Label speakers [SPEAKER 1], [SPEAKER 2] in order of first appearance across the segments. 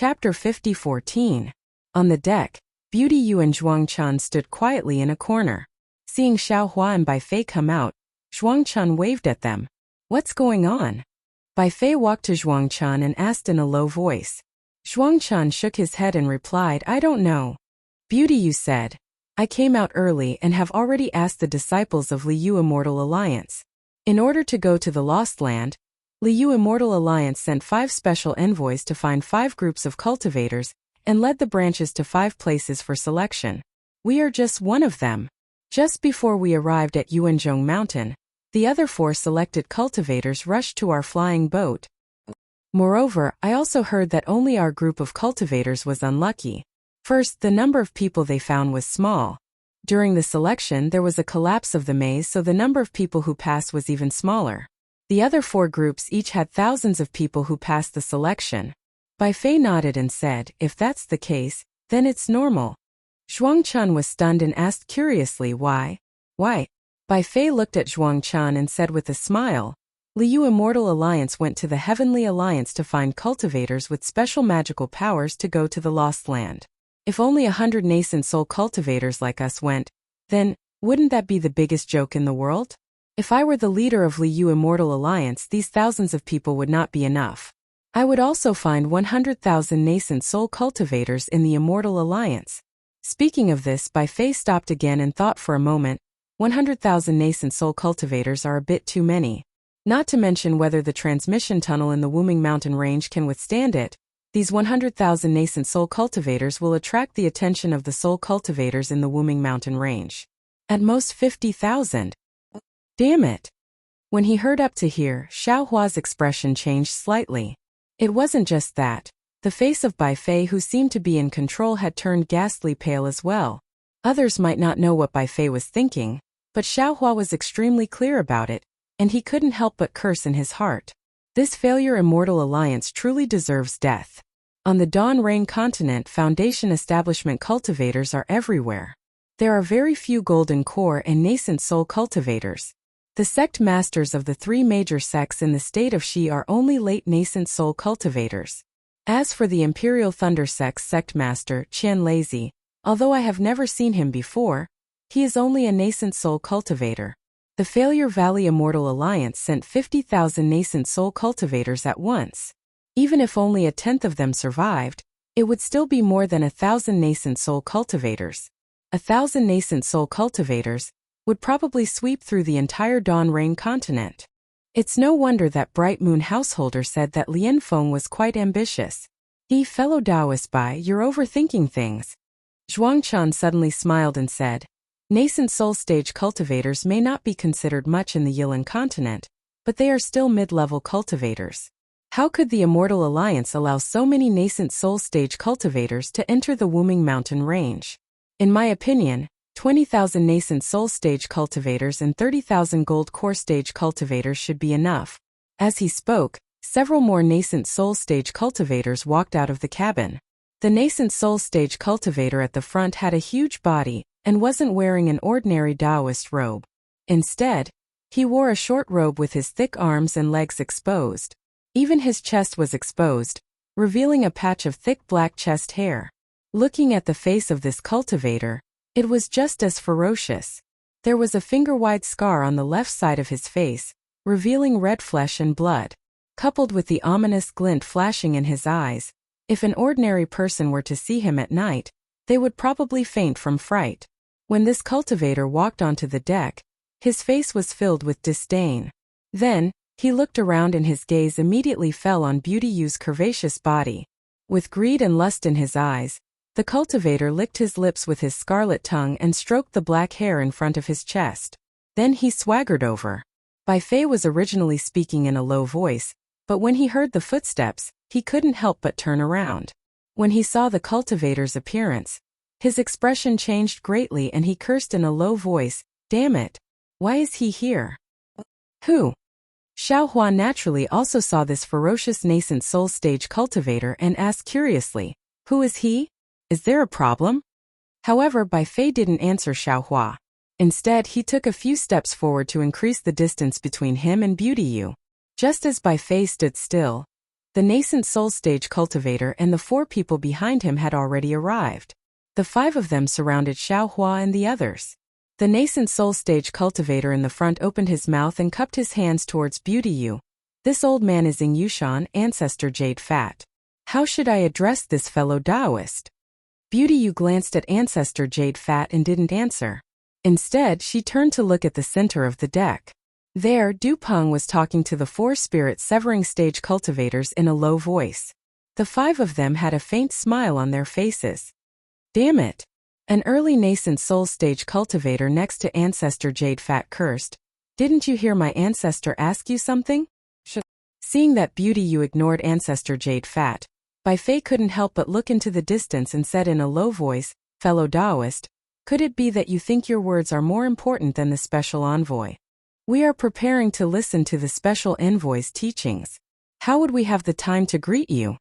[SPEAKER 1] Chapter 50:14. On the deck, Beauty Yu and Zhuangchun stood quietly in a corner. Seeing Xiaohua and Bai Fei come out, Zhuangchun waved at them. "What's going on?" Bai Fei walked to Zhuangchun and asked in a low voice. Zhuangchun shook his head and replied, "I don't know." Beauty Yu said, "I came out early and have already asked the disciples of Liu Immortal Alliance. In order to go to the Lost Land, Liu Immortal Alliance sent 5 special envoys to find 5 groups of cultivators and led the branches to 5 places for selection. We are just one of them. Just before we arrived at Yuanzhong Mountain, the other 4 selected cultivators rushed to our flying boat. Moreover, I also heard that only our group of cultivators was unlucky. First, the number of people they found was small. During the selection, there was a collapse of the maze, so the number of people who passed was even smaller. The other 4 groups each had thousands of people who passed the selection." Bai Fei nodded and said, "If that's the case, then it's normal." Zhuangchun was stunned and asked curiously, "Why? Why?" Bai Fei looked at Zhuangchun and said with a smile, "Liu Immortal Alliance went to the Heavenly Alliance to find cultivators with special magical powers to go to the Lost Land. If only 100 nascent soul cultivators like us went, then wouldn't that be the biggest joke in the world? If I were the leader of Liu Immortal Alliance, these thousands of people would not be enough. I would also find 100,000 nascent soul cultivators in the Immortal Alliance." Speaking of this, Bai Fei stopped again and thought for a moment. 100,000 nascent soul cultivators are a bit too many. Not to mention whether the transmission tunnel in the Wuming Mountain range can withstand it. These 100,000 nascent soul cultivators will attract the attention of the soul cultivators in the Wuming Mountain range. At most 50,000. Damn it. When he heard up to here, Xiaohua's expression changed slightly. It wasn't just that. The face of Bai Fei, who seemed to be in control, had turned ghastly pale as well. Others might not know what Bai Fei was thinking, but Xiaohua was extremely clear about it, and he couldn't help but curse in his heart. This failure Immortal Alliance truly deserves death. On the Dawn Rain continent, Foundation establishment cultivators are everywhere. There are very few golden core and nascent soul cultivators. The sect masters of the 3 major sects in the state of Shi are only late nascent soul cultivators. As for the Imperial Thunder Sect's sect master, Qian Lazy, although I have never seen him before, he is only a nascent soul cultivator. The Failure Valley Immortal Alliance sent 50,000 nascent soul cultivators at once. Even if only a tenth of them survived, it would still be more than 1,000 nascent soul cultivators. 1,000 nascent soul cultivators would probably sweep through the entire Dawn Rain continent. It's no wonder that Bright Moon Householder said that Lian Feng was quite ambitious. Fellow Taoist Bai, you're overthinking things." Zhuangchun suddenly smiled and said, "Nascent soul stage cultivators may not be considered much in the Yilan continent, but they are still mid-level cultivators. How could the Immortal Alliance allow so many nascent soul stage cultivators to enter the Wuming Mountain range? In my opinion, 20,000 nascent soul stage cultivators and 30,000 gold core stage cultivators should be enough." As he spoke, several more nascent soul stage cultivators walked out of the cabin. The nascent soul stage cultivator at the front had a huge body and wasn't wearing an ordinary Taoist robe. Instead, he wore a short robe with his thick arms and legs exposed. Even his chest was exposed, revealing a patch of thick black chest hair. Looking at the face of this cultivator, it was just as ferocious. There was a finger-wide scar on the left side of his face, revealing red flesh and blood. Coupled with the ominous glint flashing in his eyes, if an ordinary person were to see him at night, they would probably faint from fright. When this cultivator walked onto the deck, his face was filled with disdain. Then, he looked around and his gaze immediately fell on Beauty Yu's curvaceous body. With greed and lust in his eyes, the cultivator licked his lips with his scarlet tongue and stroked the black hair in front of his chest. Then he swaggered over. Bai Fei was originally speaking in a low voice, but when he heard the footsteps, he couldn't help but turn around. When he saw the cultivator's appearance, his expression changed greatly and he cursed in a low voice, "Damn it! Why is he here?" "Who?" Xiaohua naturally also saw this ferocious nascent soul stage cultivator and asked curiously, "Who is he? Is there a problem?" However, Bai Fei didn't answer Xiaohua. Instead, he took a few steps forward to increase the distance between him and Beauty Yu. Just as Bai Fei stood still, The nascent soul stage cultivator and the 4 people behind him had already arrived. The 5 of them surrounded Xiaohua and the others. The nascent soul stage cultivator in the front opened his mouth and cupped his hands towards Beauty Yu. This old man is Ying Yushan, ancestor Jade Fat. How should I address this fellow Taoist? Beauty Yu glanced at ancestor Jade Fat and didn't answer. Instead, she turned to look at the center of the deck. There, Du Peng was talking to the 4 spirit severing stage cultivators in a low voice. The 5 of them had a faint smile on their faces. Damn it! An early nascent soul stage cultivator next to ancestor Jade Fat cursed. Didn't you hear my ancestor ask you something? Seeing that Beauty Yu ignored ancestor Jade Fat, Bai Fei couldn't help but look into the distance and said in a low voice, fellow Taoist, could it be that you think your words are more important than the special envoy? We are preparing to listen to the special envoy's teachings. How would we have the time to greet you?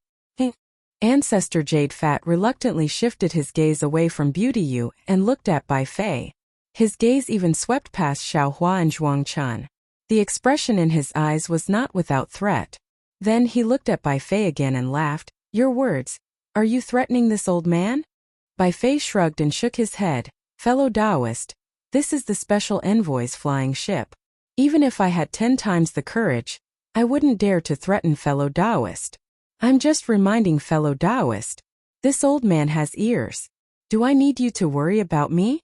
[SPEAKER 1] Ancestor Jade Fat reluctantly shifted his gaze away from Beauty Yu and looked at Bai Fei. His gaze even swept past Xiaohua and Zhuang Chun. The expression in his eyes was not without threat. Then he looked at Bai Fei again and laughed. Your words. Are you threatening this old man? Bai Fei shrugged and shook his head. Fellow Taoist, this is the special envoy's flying ship. Even if I had 10 times the courage, I wouldn't dare to threaten fellow Taoist. I'm just reminding fellow Taoist. This old man has ears. Do I need you to worry about me?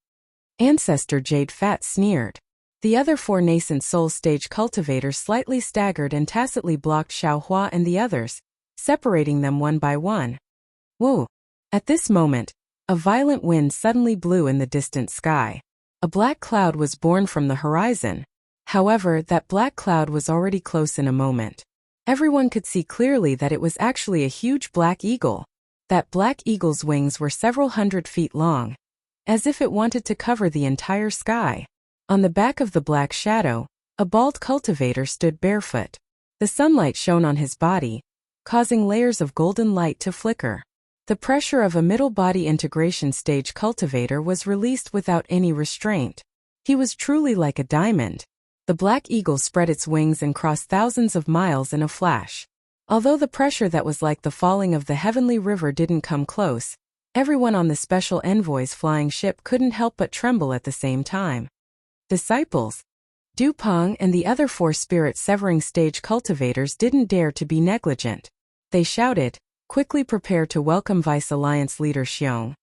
[SPEAKER 1] Ancestor Jade Fat sneered. The other 4 nascent soul stage cultivators slightly staggered and tacitly blocked Xiaohua and the others, separating them one by one. Whoa! At this moment, a violent wind suddenly blew in the distant sky. A black cloud was born from the horizon. However, that black cloud was already close in a moment. Everyone could see clearly that it was actually a huge black eagle. That black eagle's wings were several hundred feet long, as if it wanted to cover the entire sky. On the back of the black shadow, a bald cultivator stood barefoot. The sunlight shone on his body, causing layers of golden light to flicker. The pressure of a middle body integration stage cultivator was released without any restraint. He was truly like a diamond. The black eagle spread its wings and crossed thousands of miles in a flash. Although the pressure that was like the falling of the heavenly river didn't come close, everyone on the special envoy's flying ship couldn't help but tremble at the same time. Disciples, Du Peng and the other 4 spirit severing stage cultivators didn't dare to be negligent. They shouted, quickly prepare to welcome Vice Alliance leader Xiong.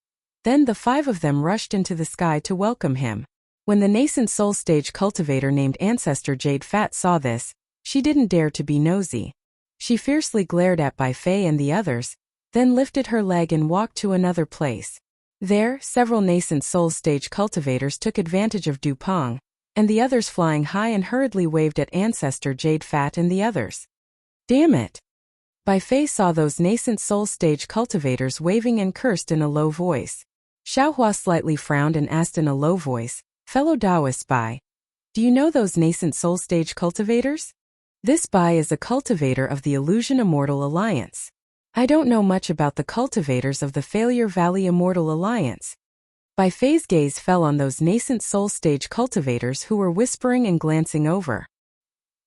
[SPEAKER 1] Then the 5 of them rushed into the sky to welcome him. When the nascent soul stage cultivator named Ancestor Jade Fat saw this, she didn't dare to be nosy. She fiercely glared at Bai Fei and the others, then lifted her leg and walked to another place. There, several nascent soul stage cultivators took advantage of Du Peng, and the others flying high and hurriedly waved at Ancestor Jade Fat and the others. Damn it! Bai Fei saw those nascent soul stage cultivators waving and cursed in a low voice. Xiaohua slightly frowned and asked in a low voice, fellow Taoist Bai, do you know those nascent soul stage cultivators? This Bai is a cultivator of the Illusion Immortal Alliance. I don't know much about the cultivators of the Failure Valley Immortal Alliance. Bai Fei's gaze fell on those nascent soul stage cultivators who were whispering and glancing over.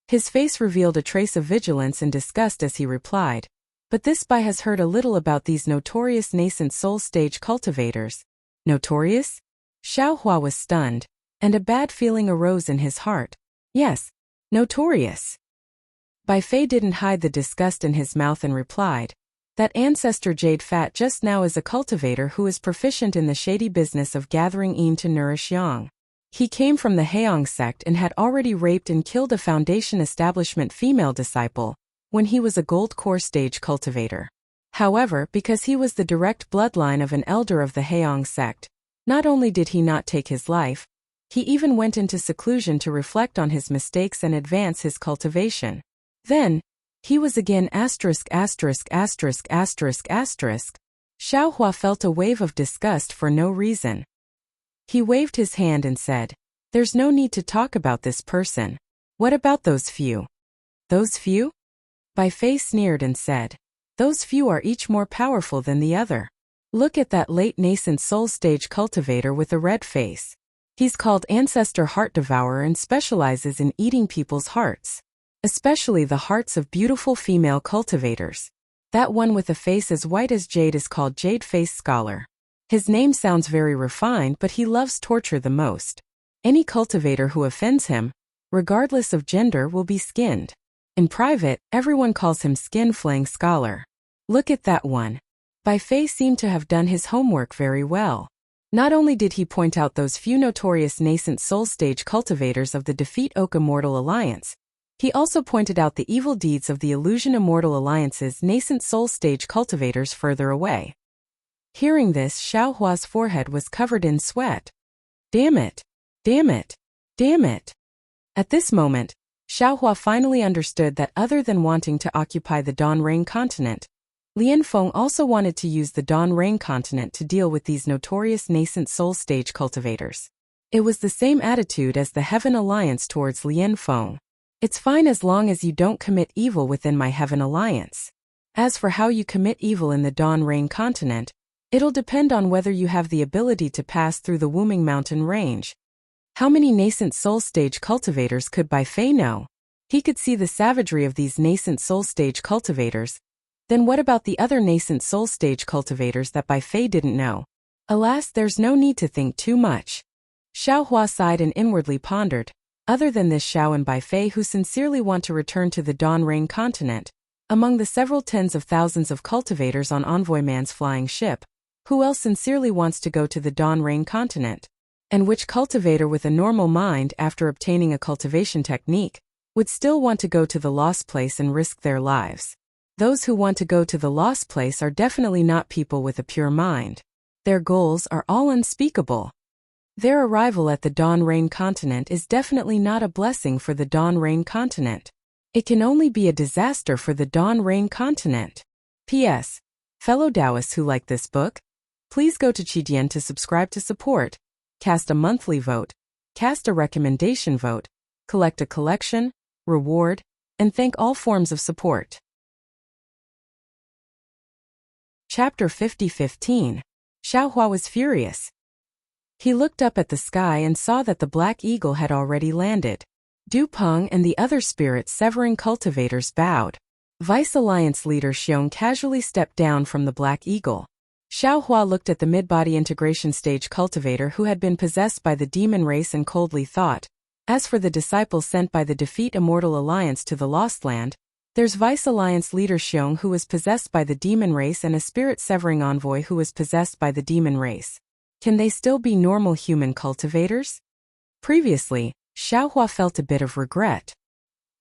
[SPEAKER 1] His face revealed a trace of vigilance and disgust as he replied, but this Bai has heard a little about these notorious nascent soul stage cultivators. Notorious? Xiaohua was stunned, and a bad feeling arose in his heart. Yes, notorious. Bai Fei didn't hide the disgust in his mouth and replied, that ancestor Jade Fat just now is a cultivator who is proficient in the shady business of gathering Yin to nourish Yang. He came from the Heong sect and had already raped and killed a Foundation establishment female disciple when he was a gold core stage cultivator. However, because he was the direct bloodline of an elder of the Heong sect, not only did he not take his life, he even went into seclusion to reflect on his mistakes and advance his cultivation. Then, he was again *********. Xiaohua felt a wave of disgust for no reason. He waved his hand and said, there's no need to talk about this person. What about those few? Those few? Bai Fei sneered and said, those few are each more powerful than the other. Look at that late nascent soul stage cultivator with a red face. He's called Ancestor Heart Devourer and specializes in eating people's hearts. especially the hearts of beautiful female cultivators. That one with a face as white as jade is called Jade-Faced Scholar. His name sounds very refined, but he loves torture the most. Any cultivator who offends him, regardless of gender, will be skinned. In private, everyone calls him Skin-Flaying Scholar. Look at that one. Bai Fei seemed to have done his homework very well. Not only did he point out those few notorious nascent soul stage cultivators of the Defeat Oak Immortal Alliance, he also pointed out the evil deeds of the Illusion Immortal Alliance's nascent soul stage cultivators further away. Hearing this, Xiao Hua's forehead was covered in sweat. Damn it! Damn it! Damn it! At this moment, Xiao Hua finally understood that other than wanting to occupy the Dawn Rain continent, Lian Feng also wanted to use the Dawn Rain continent to deal with these notorious nascent soul stage cultivators. It was the same attitude as the Heaven Alliance towards Lian Feng. It's fine as long as you don't commit evil within my Heaven Alliance. As for how you commit evil in the Dawn Rain continent, it'll depend on whether you have the ability to pass through the Wuming Mountain range. How many nascent soul stage cultivators could Bai Fei know? He could see the savagery of these nascent soul stage cultivators. Then what about the other nascent soul stage cultivators that Bai Fei didn't know? Alas, there's no need to think too much. Xiao Hua sighed and inwardly pondered. Other than this Xiao and Bai Fei who sincerely want to return to the Dawn Rain continent, among the several tens of thousands of cultivators on Envoy Man's flying ship, who else sincerely wants to go to the Dawn Rain continent? And which cultivator with a normal mind after obtaining a cultivation technique would still want to go to the lost place and risk their lives? Those who want to go to the lost place are definitely not people with a pure mind. Their goals are all unspeakable. Their arrival at the Dawn Rain continent is definitely not a blessing for the Dawn Rain continent. It can only be a disaster for the Dawn Rain continent. P.S. Fellow Taoists who like this book, please go to Qidian to subscribe to support, cast a monthly vote, cast a recommendation vote, collect a collection, reward, and thank all forms of support. Chapter 50-15. Xiao Hua was furious. He looked up at the sky and saw that the Black Eagle had already landed. Du Peng and the other spirit severing cultivators bowed. Vice Alliance leader Xiong casually stepped down from the Black Eagle. Xiao Hua looked at the mid-body integration stage cultivator who had been possessed by the demon race and coldly thought, as for the disciple sent by the Defeat Immortal Alliance to the Lost Land, there's Vice Alliance leader Xiong who was possessed by the demon race and a spirit-severing envoy who was possessed by the demon race. Can they still be normal human cultivators? Previously, Xiao Hua felt a bit of regret.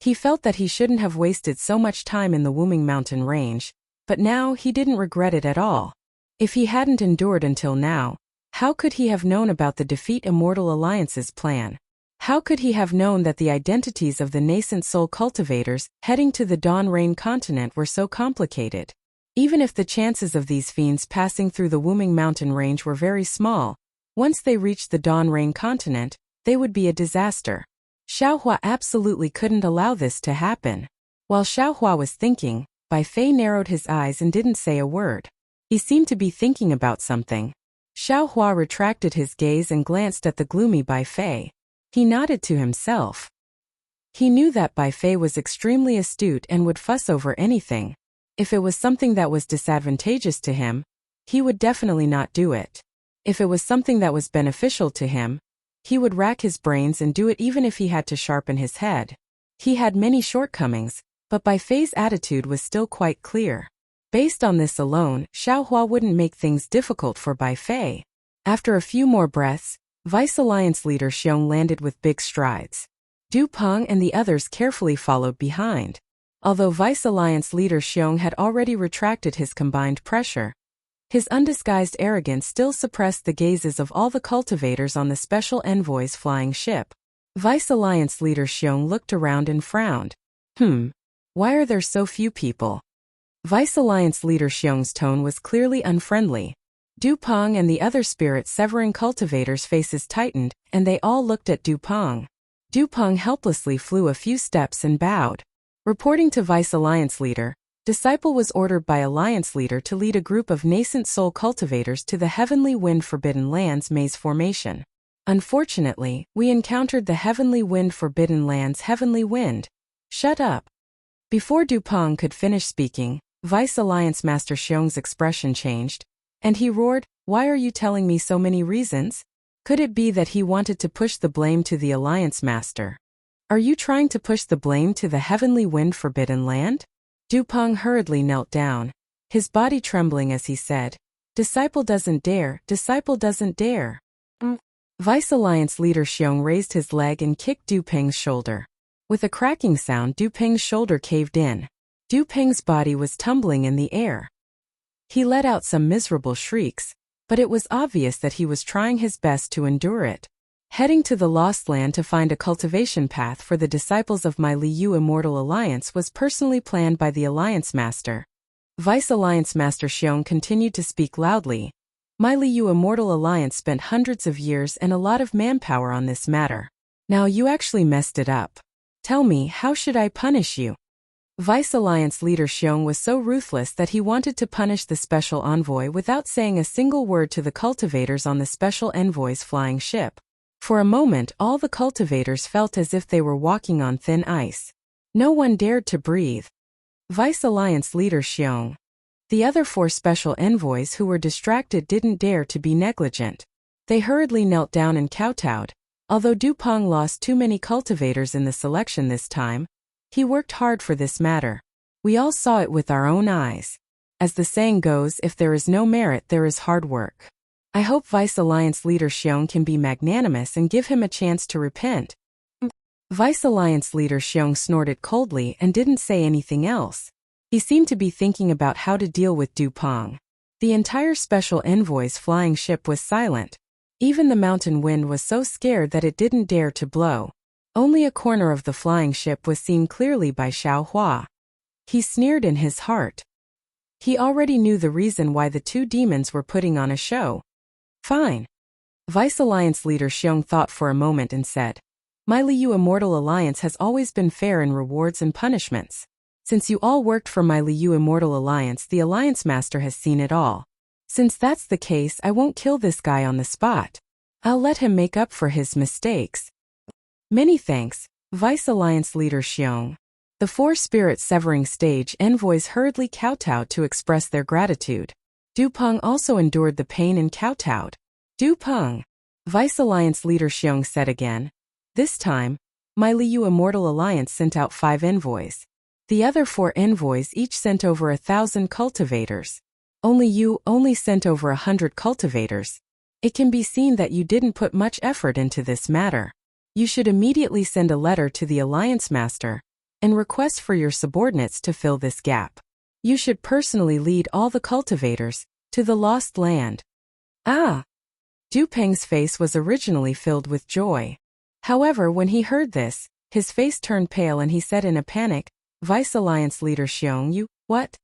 [SPEAKER 1] He felt that he shouldn't have wasted so much time in the Wuming Mountain range, but now he didn't regret it at all. If he hadn't endured until now, how could he have known about the Defeat Immortal Alliance's plan? How could he have known that the identities of the nascent soul cultivators heading to the Dawn Rain continent were so complicated? Even if the chances of these fiends passing through the Wuming Mountain range were very small, once they reached the Dawn Rain continent, they would be a disaster. Xiao Hua absolutely couldn't allow this to happen. While Xiao Hua was thinking, Bai Fei narrowed his eyes and didn't say a word. He seemed to be thinking about something. Xiao Hua retracted his gaze and glanced at the gloomy Bai Fei. He nodded to himself. He knew that Bai Fei was extremely astute and would fuss over anything. If it was something that was disadvantageous to him, he would definitely not do it. If it was something that was beneficial to him, he would rack his brains and do it even if he had to sharpen his head. He had many shortcomings, but Bai Fei's attitude was still quite clear. Based on this alone, Xiao Hua wouldn't make things difficult for Bai Fei. After a few more breaths, Vice Alliance leader Xiong landed with big strides. Du Peng and the others carefully followed behind. Although Vice Alliance leader Xiong had already retracted his combined pressure, his undisguised arrogance still suppressed the gazes of all the cultivators on the Special Envoy's flying ship. Vice Alliance leader Xiong looked around and frowned. Why are there so few people? Vice Alliance leader Xiong's tone was clearly unfriendly. Du Peng and the other spirit-severing cultivators' faces tightened, and they all looked at Du Peng. Du Peng helplessly flew a few steps and bowed. Reporting to Vice Alliance leader, Disciple was ordered by Alliance leader to lead a group of nascent soul cultivators to the Heavenly Wind Forbidden Lands maze formation. Unfortunately, we encountered the Heavenly Wind Forbidden Lands Heavenly Wind. Shut up. Before Dupeng could finish speaking, Vice Alliance Master Xiong's expression changed, and he roared, "Why are you telling me so many reasons? Could it be that he wanted to push the blame to the Alliance Master? Are you trying to push the blame to the heavenly wind forbidden land?" Dupeng hurriedly knelt down, his body trembling as he said, "Disciple doesn't dare, disciple doesn't dare." Vice Alliance leader Xiong raised his leg and kicked Dupeng's shoulder. With a cracking sound, Dupeng's shoulder caved in. Dupeng's body was tumbling in the air. He let out some miserable shrieks, but it was obvious that he was trying his best to endure it. Heading to the Lost Land to find a cultivation path for the disciples of my Liu Immortal Alliance was personally planned by the Alliance Master. Vice Alliance Master Xiong continued to speak loudly. My Liu Immortal Alliance spent hundreds of years and a lot of manpower on this matter. Now you actually messed it up. Tell me, how should I punish you? Vice Alliance leader Xiong was so ruthless that he wanted to punish the special envoy without saying a single word to the cultivators on the special envoy's flying ship. For a moment, all the cultivators felt as if they were walking on thin ice. No one dared to breathe. Vice Alliance leader Xiong. The other 4 special envoys who were distracted didn't dare to be negligent. They hurriedly knelt down and kowtowed. Although Dupeng lost too many cultivators in the selection this time, he worked hard for this matter. We all saw it with our own eyes. As the saying goes, if there is no merit, there is hard work. I hope Vice Alliance leader Xiong can be magnanimous and give him a chance to repent. Vice Alliance leader Xiong snorted coldly and didn't say anything else. He seemed to be thinking about how to deal with Dupeng. The entire special envoy's flying ship was silent. Even the mountain wind was so scared that it didn't dare to blow. Only a corner of the flying ship was seen clearly by Xiao Hua. He sneered in his heart. He already knew the reason why the 2 demons were putting on a show. Fine. Vice Alliance leader Xiong thought for a moment and said, My Liu Immortal Alliance has always been fair in rewards and punishments. Since you all worked for my Liu Immortal Alliance, the Alliance Master has seen it all. Since that's the case, I won't kill this guy on the spot. I'll let him make up for his mistakes. Many thanks, Vice Alliance leader Xiong. The 4 spirit severing stage envoys hurriedly kowtowed to express their gratitude. Dupeng also endured the pain and kowtowed. Dupeng, Vice Alliance leader Xiong said again. This time, my Liu Immortal Alliance sent out 5 envoys. The other 4 envoys each sent over 1,000 cultivators. Only you only sent over 100 cultivators. It can be seen that you didn't put much effort into this matter. You should immediately send a letter to the Alliance Master and request for your subordinates to fill this gap. You should personally lead all the cultivators to the Lost Land. Ah! Dupeng's face was originally filled with joy. However, when he heard this, his face turned pale and he said in a panic, Vice Alliance leader Xiong, you, what?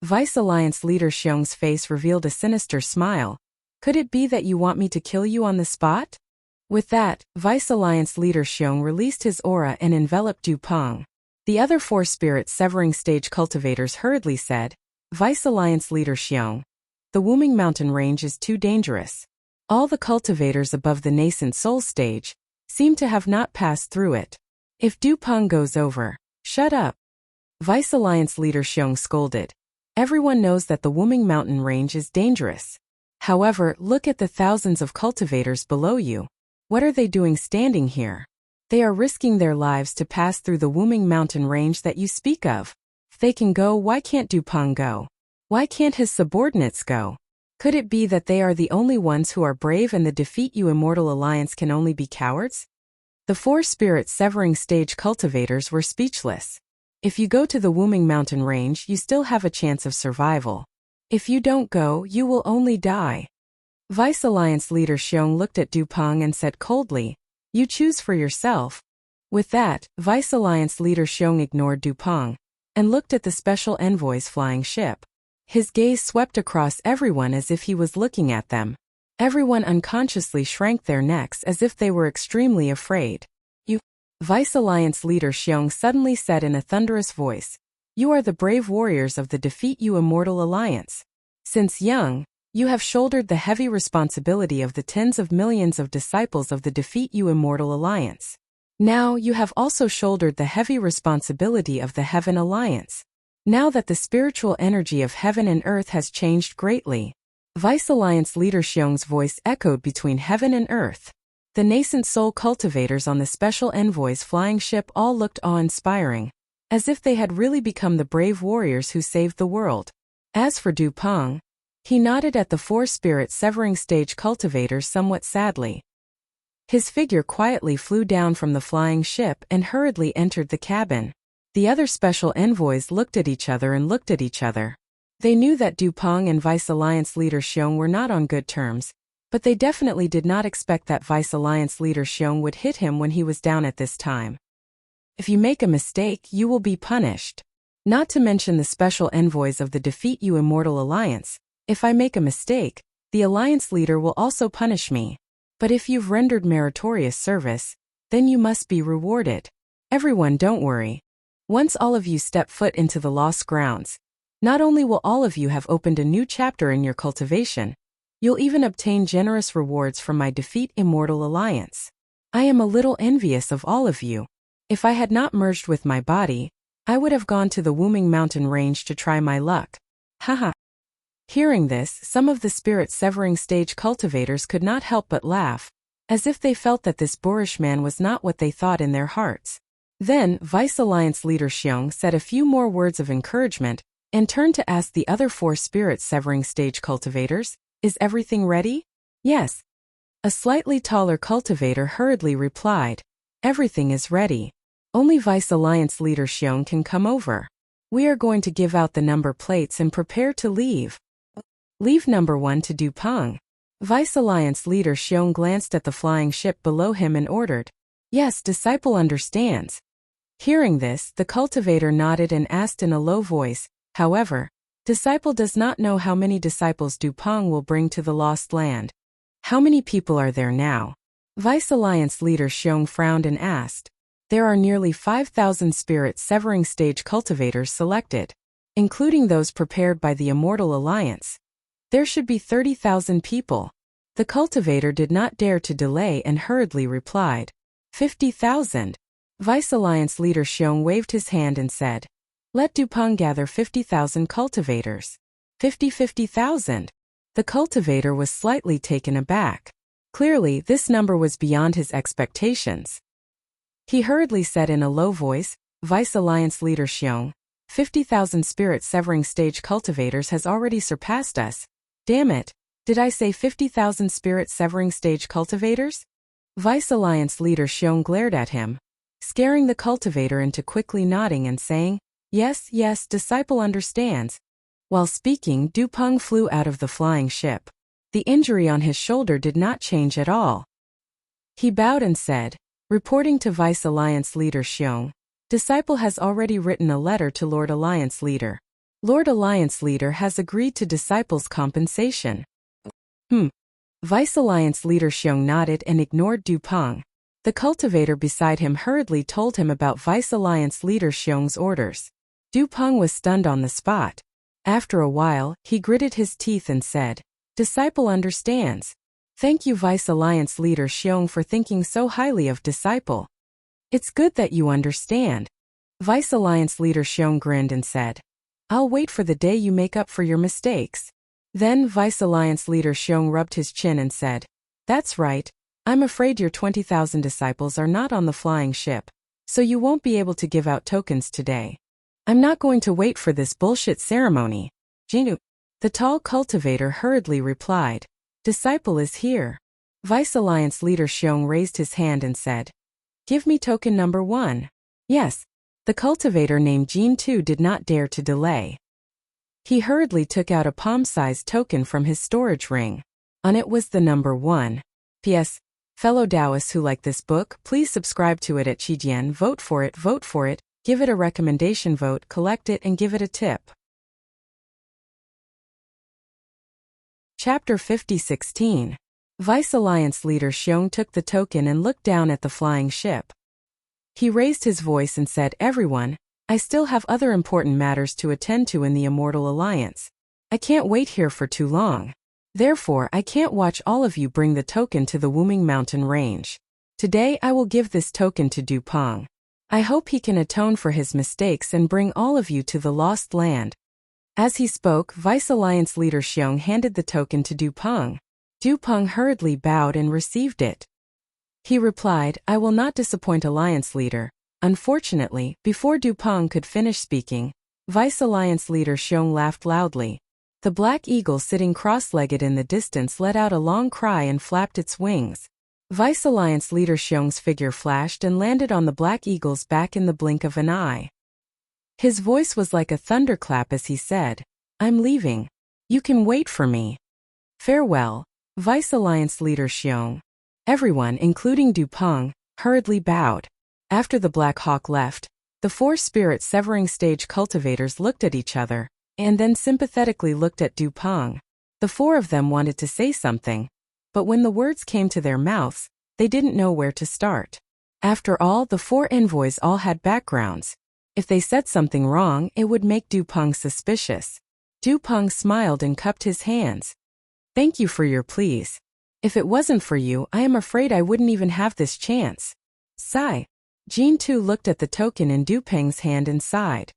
[SPEAKER 1] Vice Alliance leader Xiong's face revealed a sinister smile. Could it be that you want me to kill you on the spot? With that, Vice Alliance leader Xiong released his aura and enveloped Dupeng. The other 4 spirit severing stage cultivators hurriedly said, Vice Alliance leader Xiong, the Wuming Mountain range is too dangerous. All the cultivators above the nascent soul stage seem to have not passed through it. If Dupeng goes over, shut up. Vice Alliance leader Xiong scolded. Everyone knows that the Wuming Mountain range is dangerous. However, look at the thousands of cultivators below you. What are they doing standing here? They are risking their lives to pass through the Wuming Mountain range that you speak of. If they can go, why can't Dupeng go? Why can't his subordinates go? Could it be that they are the only ones who are brave and the Defeat You Immortal Alliance can only be cowards? The 4 spirit severing stage cultivators were speechless. If you go to the Wuming Mountain range, you still have a chance of survival. If you don't go, you will only die. Vice Alliance leader Xiong looked at Dupeng and said coldly, You choose for yourself. With that, Vice Alliance leader Xiong ignored Dupeng and looked at the special envoy's flying ship. His gaze swept across everyone as if he was looking at them. Everyone unconsciously shrank their necks as if they were extremely afraid. You, Vice Alliance leader Xiong suddenly said in a thunderous voice, You are the brave warriors of the Defeat You Immortal Alliance. Since young, you have shouldered the heavy responsibility of the tens of millions of disciples of the Defeat You Immortal Alliance. Now you have also shouldered the heavy responsibility of the Heaven Alliance. Now that the spiritual energy of heaven and earth has changed greatly, Vice Alliance leader Xiong's voice echoed between heaven and earth. The nascent soul cultivators on the Special Envoy's flying ship all looked awe-inspiring, as if they had really become the brave warriors who saved the world. As for Du Peng, he nodded at the 4 spirit severing stage cultivators somewhat sadly. His figure quietly flew down from the flying ship and hurriedly entered the cabin. The other Special Envoys looked at each other and looked at each other. They knew that Du Peng and Vice Alliance leader Xiong were not on good terms, but they definitely did not expect that Vice Alliance leader Xiong would hit him when he was down at this time. If you make a mistake, you will be punished. Not to mention the Special Envoys of the Defeat You Immortal Alliance. If I make a mistake, the Alliance leader will also punish me. But if you've rendered meritorious service, then you must be rewarded. Everyone, don't worry. Once all of you step foot into the lost grounds, not only will all of you have opened a new chapter in your cultivation, you'll even obtain generous rewards from my Defeat Immortal Alliance. I am a little envious of all of you. If I had not merged with my body, I would have gone to the Wuming Mountain range to try my luck. Haha. Hearing this, some of the spirit severing stage cultivators could not help but laugh, as if they felt that this boorish man was not what they thought in their hearts. Then, Vice Alliance leader Xiong said a few more words of encouragement, and turned to ask the other 4 spirit severing stage cultivators, "Is everything ready?" "Yes." A slightly taller cultivator hurriedly replied, "Everything is ready. Only Vice Alliance leader Xiong can come over. We are going to give out the number plates and prepare to leave." "Leave number 1 to Du Peng." Vice Alliance leader Xiong glanced at the flying ship below him and ordered, "Yes, disciple understands." Hearing this, the cultivator nodded and asked in a low voice, "However, disciple does not know how many disciples Du Peng will bring to the lost land. How many people are there now?" Vice Alliance leader Xiong frowned and asked. "There are nearly 5,000 spirit severing stage cultivators selected, including those prepared by the Immortal Alliance. There should be 30,000 people." The cultivator did not dare to delay and hurriedly replied, 50,000. Vice Alliance leader Xiong waved his hand and said, "Let Du Peng gather 50,000 cultivators." 50,000. The cultivator was slightly taken aback. Clearly, this number was beyond his expectations. He hurriedly said in a low voice, "Vice Alliance leader Xiong, 50,000 spirit severing stage cultivators has already surpassed us. Damn it, did I say 50,000 spirit severing stage cultivators?" Vice Alliance leader Xiong glared at him, scaring the cultivator into quickly nodding and saying, "Yes, yes, disciple understands." While speaking, Du Peng flew out of the flying ship. The injury on his shoulder did not change at all. He bowed and said, reporting to Vice Alliance leader Xiong, "Disciple has already written a letter to Lord Alliance leader. Lord Alliance leader has agreed to disciple's compensation." Vice Alliance leader Xiong nodded and ignored Du Peng. The cultivator beside him hurriedly told him about Vice Alliance leader Xiong's orders. Du Peng was stunned on the spot. After a while, he gritted his teeth and said, "Disciple understands. Thank you Vice Alliance leader Xiong for thinking so highly of disciple. It's good that you understand." Vice Alliance leader Xiong grinned and said, "I'll wait for the day you make up for your mistakes." Then Vice Alliance leader Xiong rubbed his chin and said, "That's right. I'm afraid your 20,000 disciples are not on the flying ship, so you won't be able to give out tokens today. I'm not going to wait for this bullshit ceremony." "Jinu." The tall cultivator hurriedly replied, "Disciple is here." Vice Alliance leader Xiong raised his hand and said, "Give me token number 1. "Yes." The cultivator named Jin too did not dare to delay. He hurriedly took out a palm-sized token from his storage ring. On it was the number 1. P.S. Fellow Taoists who like this book, please subscribe to it at Qijian. Vote for it, give it a recommendation vote, collect it and give it a tip. Chapter 50:16. Vice Alliance leader Xiong took the token and looked down at the flying ship. He raised his voice and said, "Everyone, I still have other important matters to attend to in the Immortal Alliance. I can't wait here for too long. Therefore, I can't watch all of you bring the token to the Wuming Mountain range. Today I will give this token to Dupang. I hope he can atone for his mistakes and bring all of you to the lost land. As he spoke, Vice Alliance leader Xiong handed the token to Dupang. Dupang hurriedly bowed and received it. He replied, I will not disappoint Alliance leader. Unfortunately, before Dupang could finish speaking, Vice Alliance leader Xiong laughed loudly. The black eagle sitting cross-legged in the distance let out a long cry and flapped its wings. Vice Alliance leader Xiong's figure flashed and landed on the black eagle's back in the blink of an eye. His voice was like a thunderclap as he said, I'm leaving. You can wait for me. Farewell, Vice Alliance leader Xiong. Everyone, including Dupang, hurriedly bowed. After the Black Hawk left, the four spirit-severing stage cultivators looked at each other, and then sympathetically looked at Dupang. The four of them wanted to say something, but when the words came to their mouths, they didn't know where to start. After all, the four envoys all had backgrounds. If they said something wrong, it would make Dupang suspicious. Dupang smiled and cupped his hands. Thank you for your pleas. If it wasn't for you, I am afraid I wouldn't even have this chance. Sigh. Jean Tu looked at the token in Dupang's hand and sighed.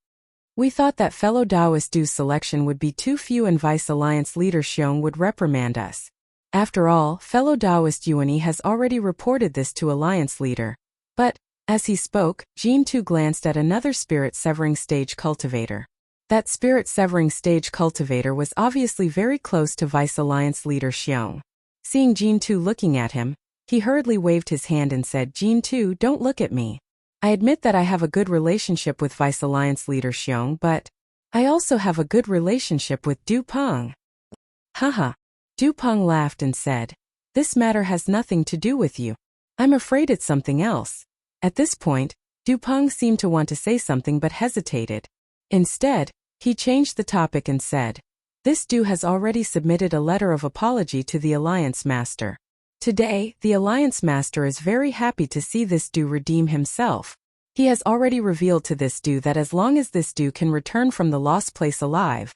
[SPEAKER 1] We thought that fellow Taoist Du's selection would be too few and Vice Alliance leader Xiong would reprimand us. After all, fellow Taoist Yuani has already reported this to Alliance leader. But, as he spoke, Jean Tu glanced at another spirit-severing stage cultivator. That spirit-severing stage cultivator was obviously very close to Vice Alliance leader Xiong. Seeing Jean Tu looking at him, he hurriedly waved his hand and said, Jean Tu, don't look at me. I admit that I have a good relationship with Vice Alliance leader Xiong, but I also have a good relationship with Dupang. Haha. Dupang laughed and said, this matter has nothing to do with you. I'm afraid it's something else. At this point, Dupang seemed to want to say something but hesitated. Instead, he changed the topic and said, this Du has already submitted a letter of apology to the Alliance Master. Today, the Alliance Master is very happy to see this Du redeem himself. He has already revealed to this Du that as long as this Du can return from the lost place alive,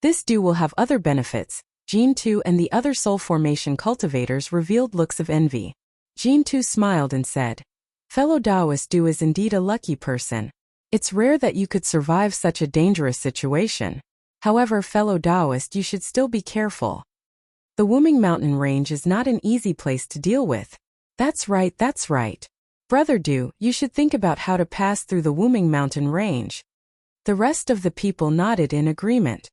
[SPEAKER 1] this Du will have other benefits. Jean Tu and the other soul formation cultivators revealed looks of envy. Jean Tu smiled and said, fellow Taoist Du is indeed a lucky person. It's rare that you could survive such a dangerous situation. However, fellow Taoist, you should still be careful. The Wuming Mountain Range is not an easy place to deal with. That's right, that's right. Brother Du, you should think about how to pass through the Wuming Mountain Range. The rest of the people nodded in agreement.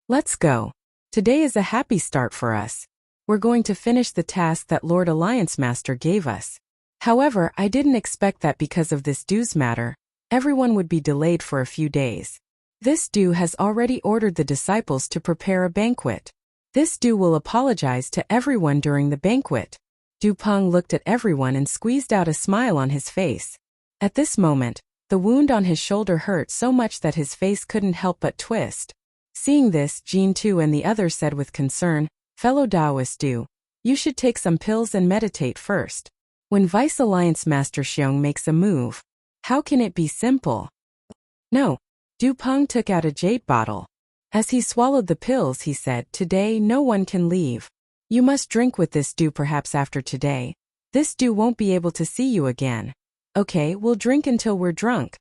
[SPEAKER 1] Let's go. Today is a happy start for us. We're going to finish the task that Lord Alliance Master gave us. However, I didn't expect that because of this Du's matter, everyone would be delayed for a few days. This Du has already ordered the disciples to prepare a banquet. This Du will apologize to everyone during the banquet. Dupang looked at everyone and squeezed out a smile on his face. At this moment, the wound on his shoulder hurt so much that his face couldn't help but twist. Seeing this, Jean Tu and the others said with concern, fellow Taoist Du, you should take some pills and meditate first. When Vice Alliance Master Xiong makes a move, how can it be simple? No. Dupang took out a jade bottle. As he swallowed the pills, he said, today no one can leave. You must drink with this Du perhaps after today. This Du won't be able to see you again. Okay, we'll drink until we're drunk.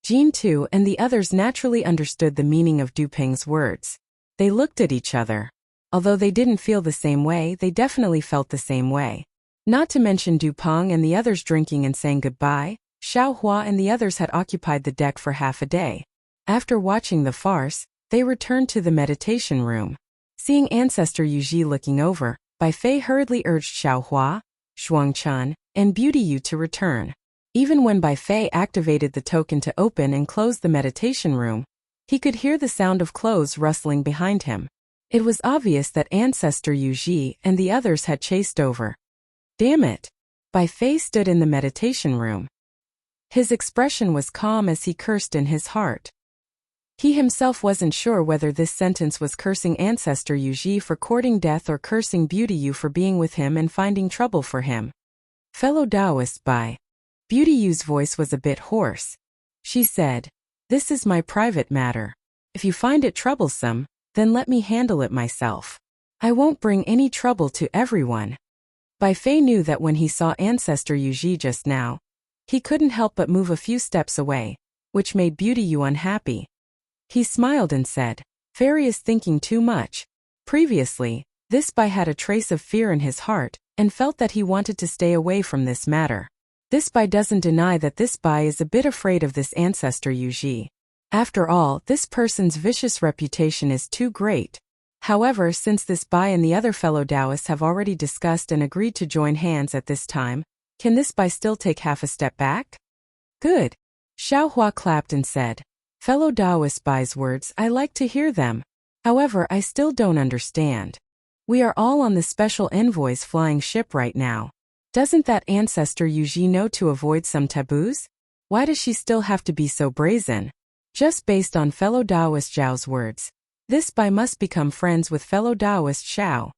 [SPEAKER 1] Jean Tu and the others naturally understood the meaning of Duping's words. They looked at each other. Although they didn't feel the same way, they definitely felt the same way. Not to mention Dupang and the others drinking and saying goodbye, Xiao Hua and the others had occupied the deck for half a day. After watching the farce, they returned to the meditation room. Seeing Ancestor Yuji looking over, Bai Fei hurriedly urged Xiao Hua, Shuangchun, and Beauty Yu to return. Even when Bai Fei activated the token to open and close the meditation room, he could hear the sound of clothes rustling behind him. It was obvious that Ancestor Yuji and the others had chased over. Damn it! Bai Fei stood in the meditation room. His expression was calm as he cursed in his heart. He himself wasn't sure whether this sentence was cursing Ancestor Yuji for courting death or cursing Beauty Yu for being with him and finding trouble for him. Fellow Taoist Bai. Beauty Yu's voice was a bit hoarse. She said, this is my private matter. If you find it troublesome, then let me handle it myself. I won't bring any trouble to everyone. Bai Fei knew that when he saw Ancestor Yuji just now, he couldn't help but move a few steps away, which made Beauty Yu unhappy. He smiled and said, "Fairy is thinking too much." Previously, this Bai had a trace of fear in his heart, and felt that he wanted to stay away from this matter. This Bai doesn't deny that this Bai is a bit afraid of this Ancestor Yuji. After all, this person's vicious reputation is too great. However, since this Bai and the other fellow Taoists have already discussed and agreed to join hands at this time, can this Bai still take half a step back? Good. Xiao Hua clapped and said, "Fellow Taoist Bai's words, I like to hear them. However, I still don't understand. We are all on the special envoy's flying ship right now. Doesn't that Ancestor Yuji know to avoid some taboos? Why does she still have to be so brazen?" Just based on fellow Taoist Zhao's words, this Bai must become friends with fellow Taoist Xiao.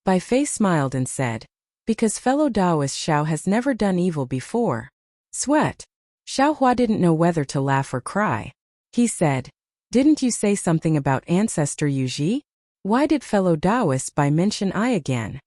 [SPEAKER 1] Bai Fei smiled and said, "Because fellow Taoist Xiao has never done evil before." Sweat. Xiao Hua didn't know whether to laugh or cry. He said, "Didn't you say something about Ancestor Yuji? Why did fellow Taoist Bai mention I again?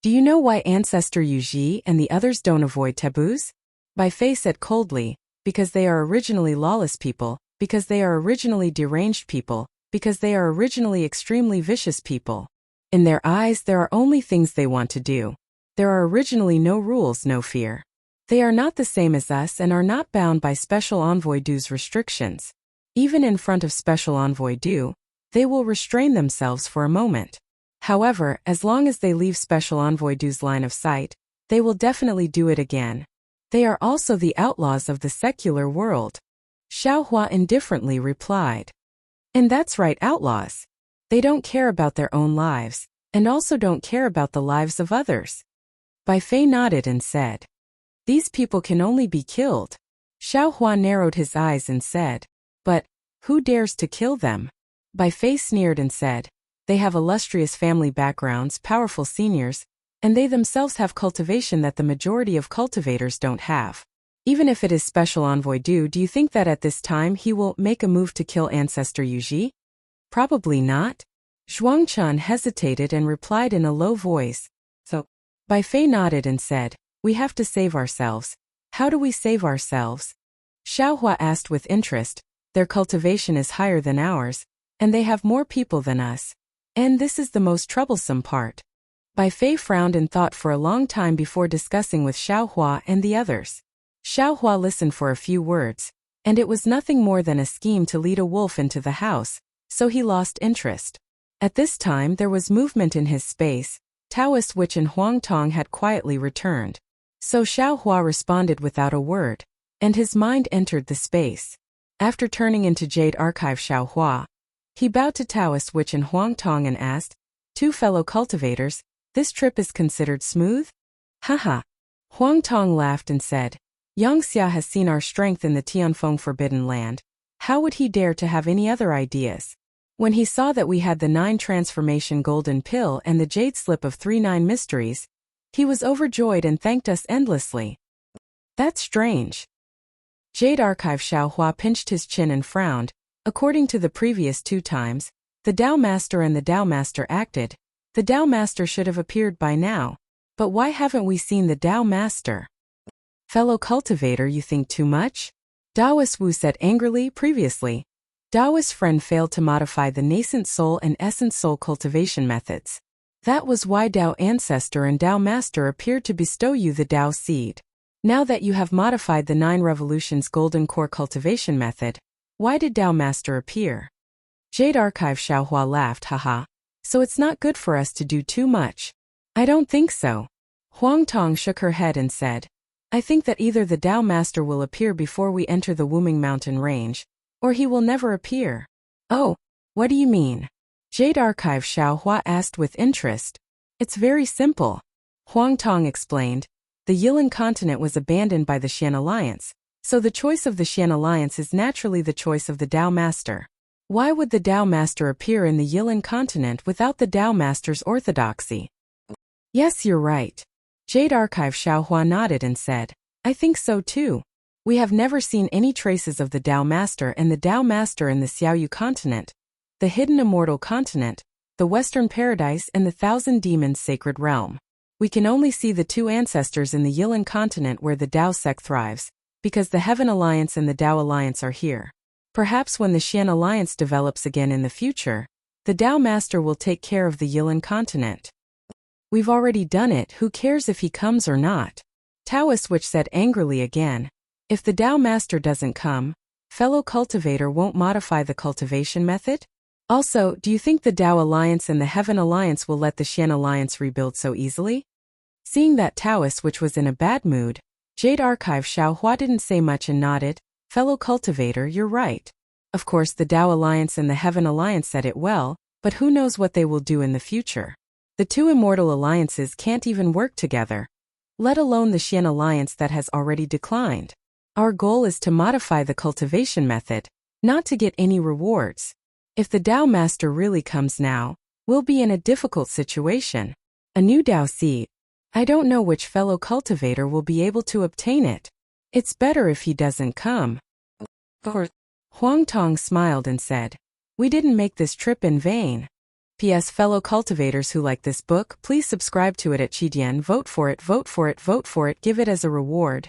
[SPEAKER 1] Do you know why Ancestor Yuji and the others don't avoid taboos?" Bai Fei said coldly, "Because they are originally lawless people, because they are originally deranged people, because they are originally extremely vicious people. In their eyes there are only things they want to do. There are originally no rules, no fear. They are not the same as us and are not bound by Special Envoy Du's restrictions. Even in front of Special Envoy Du, they will restrain themselves for a moment. However, as long as they leave Special Envoy Du's line of sight, they will definitely do it again. They are also the outlaws of the secular world." Xiao Hua indifferently replied. "And that's right, outlaws. They don't care about their own lives, and also don't care about the lives of others." Bai Fei nodded and said, "These people can only be killed." Xiao Hua narrowed his eyes and said, "But who dares to kill them?" Bai Fei sneered and said, "They have illustrious family backgrounds, powerful seniors, and they themselves have cultivation that the majority of cultivators don't have. Even if it is Special Envoy Du, do you think that at this time he will make a move to kill Ancestor Yuji? Probably not." Zhuangchun hesitated and replied in a low voice, "So." Bai Fei nodded and said, "We have to save ourselves." "How do we save ourselves?" Xiao Hua asked with interest. "Their cultivation is higher than ours, and they have more people than us. And this is the most troublesome part." Bai Fei frowned and thought for a long time before discussing with Xiao Hua and the others. Xiao Hua listened for a few words, and it was nothing more than a scheme to lead a wolf into the house, so he lost interest. At this time there was movement in his space. Taoist Witch and Huang Tong had quietly returned. So Xiao Hua responded without a word, and his mind entered the space. After turning into Jade Archive Xiao Hua, he bowed to Taoist Witch and Huang Tong and asked, "Two fellow cultivators, this trip is considered smooth?" "Haha." Huang Tong laughed and said, "Yang Xia has seen our strength in the Tianfeng Forbidden Land. How would he dare to have any other ideas? When he saw that we had the 9 transformation golden pill and the jade slip of 39 mysteries, he was overjoyed and thanked us endlessly." "That's strange." Jade Archive Xiao Hua pinched his chin and frowned. According to the previous 2 times, the Tao Master and the Tao Master acted. The Tao Master should have appeared by now. But why haven't we seen the Tao Master? "Fellow cultivator, you think too much?" Taoist Wu said angrily. Previously, Taoist friend failed to modify the nascent soul and essence soul cultivation methods. That was why Tao Ancestor and Tao Master appeared to bestow you the Tao seed. Now that you have modified the 9 Revolutions Golden Core cultivation method, why did Tao Master appear? Jade Archive Xiao Hua laughed, "Haha. So it's not good for us to do too much." "I don't think so." Huang Tong shook her head and said, "I think that either the Tao Master will appear before we enter the Wuming Mountain range, or he will never appear." "Oh, what do you mean?" Jade Archive Xiao Hua asked with interest. "It's very simple." Huang Tong explained. "The Yilan continent was abandoned by the Xian Alliance, so the choice of the Xian Alliance is naturally the choice of the Tao Master. Why would the Tao Master appear in the Yilan continent without the Tao Master's orthodoxy?" "Yes, you're right." Jade Archive Xiao Hua nodded and said, "I think so too. We have never seen any traces of the Tao Master and the Tao Master in the Xiaoyu continent, the Hidden Immortal continent, the Western Paradise and the Thousand Demons Sacred Realm. We can only see the two ancestors in the Yilan continent where the Dao sect thrives, because the Heaven Alliance and the Dao Alliance are here. Perhaps when the Xian Alliance develops again in the future, the Dao Master will take care of the Yilan continent. We've already done it, who cares if he comes or not? Taoist Witch said angrily again. If the Dao Master doesn't come, fellow cultivator won't modify the cultivation method? Also, do you think the Dao Alliance and the Heaven Alliance will let the Xian Alliance rebuild so easily? Seeing that Taoist Witch was in a bad mood, Jade Archive Xiaohua didn't say much and nodded. Fellow cultivator, you're right. Of course the Dao Alliance and the Heaven Alliance said it well, but who knows what they will do in the future. The two immortal alliances can't even work together, let alone the Xian Alliance that has already declined. Our goal is to modify the cultivation method, not to get any rewards. If the Dao Master really comes now, we'll be in a difficult situation. A new Dao seed. I don't know which fellow cultivator will be able to obtain it. It's better if he doesn't come. Huang Tong smiled and said, we didn't make this trip in vain. P.S. Fellow cultivators who like this book, please subscribe to it at Qidian. Vote for it, vote for it, vote for it, give it as a reward.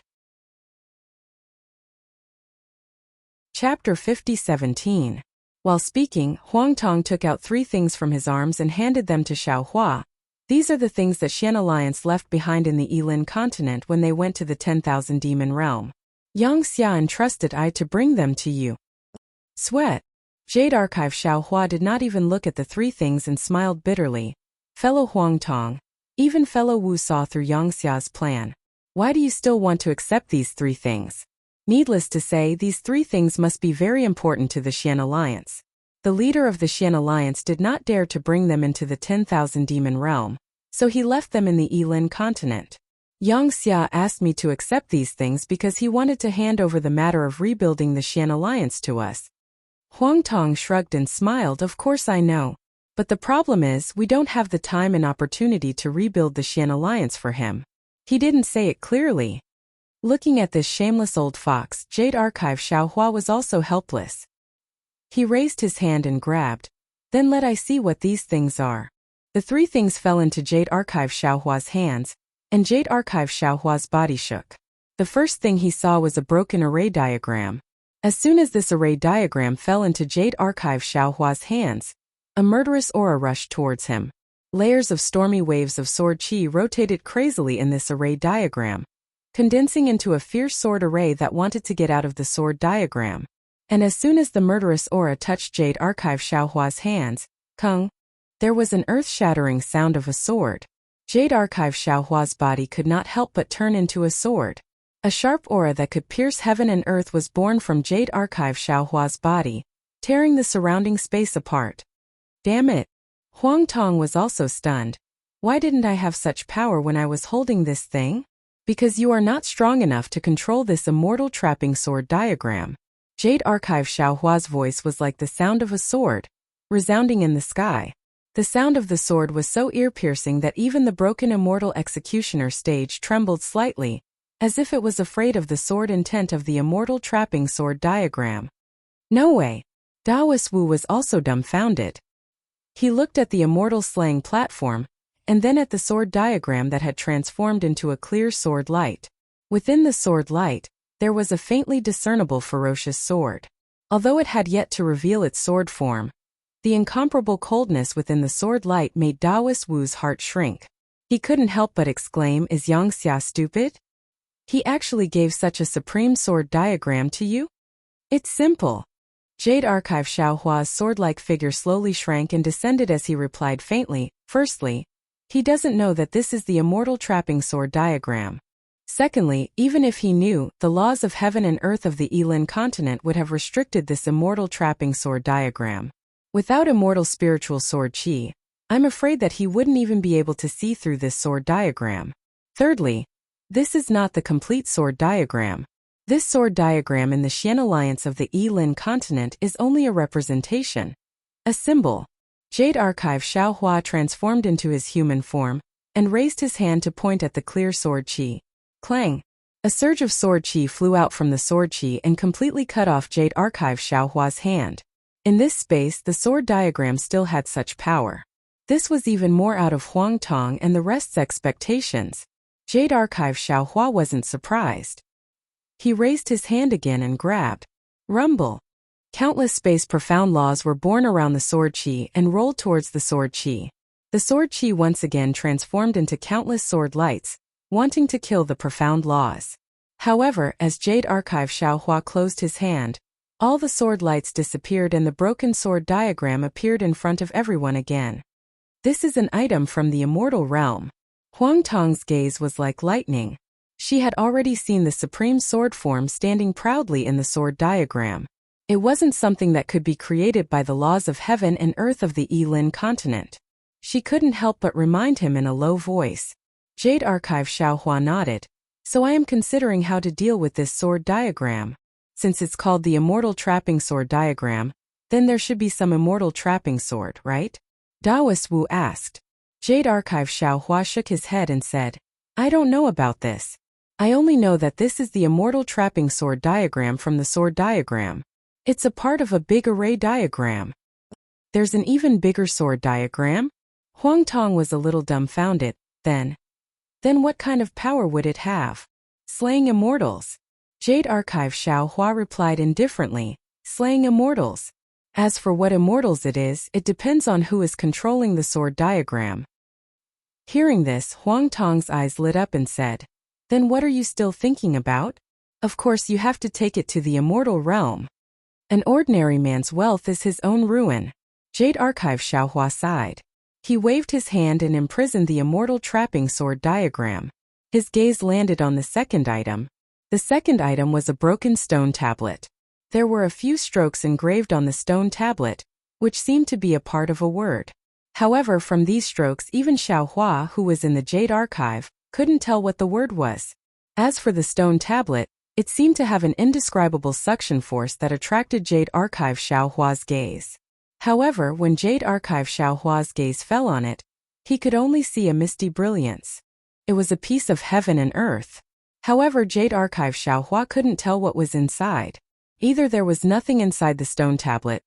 [SPEAKER 1] Chapter 50:17. While speaking, Huang Tong took out 3 things from his arms and handed them to Xiaohua. These are the things that Xian Alliance left behind in the Yilan continent when they went to the 10,000 demon realm. Yang Xia entrusted I to bring them to you. Sweat. Jade Archive Xiaohua did not even look at the 3 things and smiled bitterly. Fellow Huang Tong. Even fellow Wu saw through Yang Xia's plan. Why do you still want to accept these 3 things? Needless to say, these 3 things must be very important to the Xian Alliance. The leader of the Xian Alliance did not dare to bring them into the 10,000 demon realm, so he left them in the Yilan continent. Yang Xia asked me to accept these things because he wanted to hand over the matter of rebuilding the Xian Alliance to us. Huang Tong shrugged and smiled. Of course I know. But the problem is, we don't have the time and opportunity to rebuild the Xian Alliance for him. He didn't say it clearly. Looking at this shameless old fox, Jade Archive Xiaohua was also helpless. He raised his hand and grabbed. Then let I see what these things are. The 3 things fell into Jade Archive Xiaohua's hands, and Jade Archive Xiaohua's body shook. The first thing he saw was a broken array diagram. As soon as this array diagram fell into Jade Archive Xiaohua's hands, a murderous aura rushed towards him. Layers of stormy waves of sword qi rotated crazily in this array diagram, condensing into a fierce sword array that wanted to get out of the sword diagram. And as soon as the murderous aura touched Jade Archive Xiaohua's hands, Kung, there was an earth-shattering sound of a sword. Jade Archive Xiaohua's body could not help but turn into a sword. A sharp aura that could pierce heaven and earth was born from Jade Archive Xiaohua's body, tearing the surrounding space apart. Damn it! Huang Tong was also stunned. Why didn't I have such power when I was holding this thing? Because you are not strong enough to control this immortal trapping sword diagram. Jade Archive Xiaohua's voice was like the sound of a sword, resounding in the sky. The sound of the sword was so ear-piercing that even the broken immortal executioner stage trembled slightly, as if it was afraid of the sword intent of the immortal trapping sword diagram. No way! Taoist Wu was also dumbfounded. He looked at the immortal slaying platform, and then at the sword diagram that had transformed into a clear sword light. Within the sword light, there was a faintly discernible ferocious sword. Although it had yet to reveal its sword form, the incomparable coldness within the sword light made Taoist Wu's heart shrink. He couldn't help but exclaim, "Is Yang Xia stupid? He actually gave such a supreme sword diagram to you? It's simple." Jade Archive Xiaohua's sword-like figure slowly shrank and descended as he replied faintly, "Firstly, he doesn't know that this is the immortal trapping sword diagram. Secondly, even if he knew, the laws of heaven and earth of the Yilan continent would have restricted this immortal trapping sword diagram. Without immortal spiritual sword qi, I'm afraid that he wouldn't even be able to see through this sword diagram. Thirdly, this is not the complete sword diagram. This sword diagram in the Xian Alliance of the Yilan continent is only a representation. A symbol." Jade Archive Xiaohua transformed into his human form, and raised his hand to point at the clear sword qi. Clang! A surge of sword qi flew out from the sword qi and completely cut off Jade Archive Xiaohua's hand. In this space, the sword diagram still had such power. This was even more out of Huang Tong and the rest's expectations. Jade Archive Xiaohua wasn't surprised. He raised his hand again and grabbed. Rumble. Countless space profound laws were born around the sword chi and rolled towards the sword chi. The sword chi once again transformed into countless sword lights, wanting to kill the profound laws. However, as Jade Archive Xiaohua closed his hand, all the sword lights disappeared and the broken sword diagram appeared in front of everyone again. This is an item from the immortal realm. Huang Tong's gaze was like lightning. She had already seen the supreme sword form standing proudly in the sword diagram. It wasn't something that could be created by the laws of heaven and earth of the Yilin continent. She couldn't help but remind him in a low voice. Jade Archive Xiaohua nodded. So I am considering how to deal with this sword diagram. Since it's called the immortal trapping sword diagram, then there should be some immortal trapping sword, right? Daoist Wu asked. Jade Archive Xiaohua shook his head and said, I don't know about this. I only know that this is the immortal trapping sword diagram from the sword diagram. It's a part of a big array diagram. There's an even bigger sword diagram? Huang Tong was a little dumbfounded. Then what kind of power would it have? Slaying immortals. Jade Archive Xiaohua replied indifferently, slaying immortals. As for what immortals it is, it depends on who is controlling the sword diagram. Hearing this, Huang Tong's eyes lit up and said, Then what are you still thinking about? Of course you have to take it to the immortal realm. An ordinary man's wealth is his own ruin. Jade Archive Xiaohua sighed. He waved his hand and imprisoned the immortal trapping sword diagram. His gaze landed on the second item. The second item was a broken stone tablet. There were a few strokes engraved on the stone tablet, which seemed to be a part of a word. However, from these strokes even Xiaohua, who was in the Jade Archive, couldn't tell what the word was. As for the stone tablet, it seemed to have an indescribable suction force that attracted Jade Archive Xiaohua's gaze. However, when Jade Archive Xiaohua's gaze fell on it, he could only see a misty brilliance. It was a piece of heaven and earth. However, Jade Archive Xiaohua couldn't tell what was inside. Either there was nothing inside the stone tablet,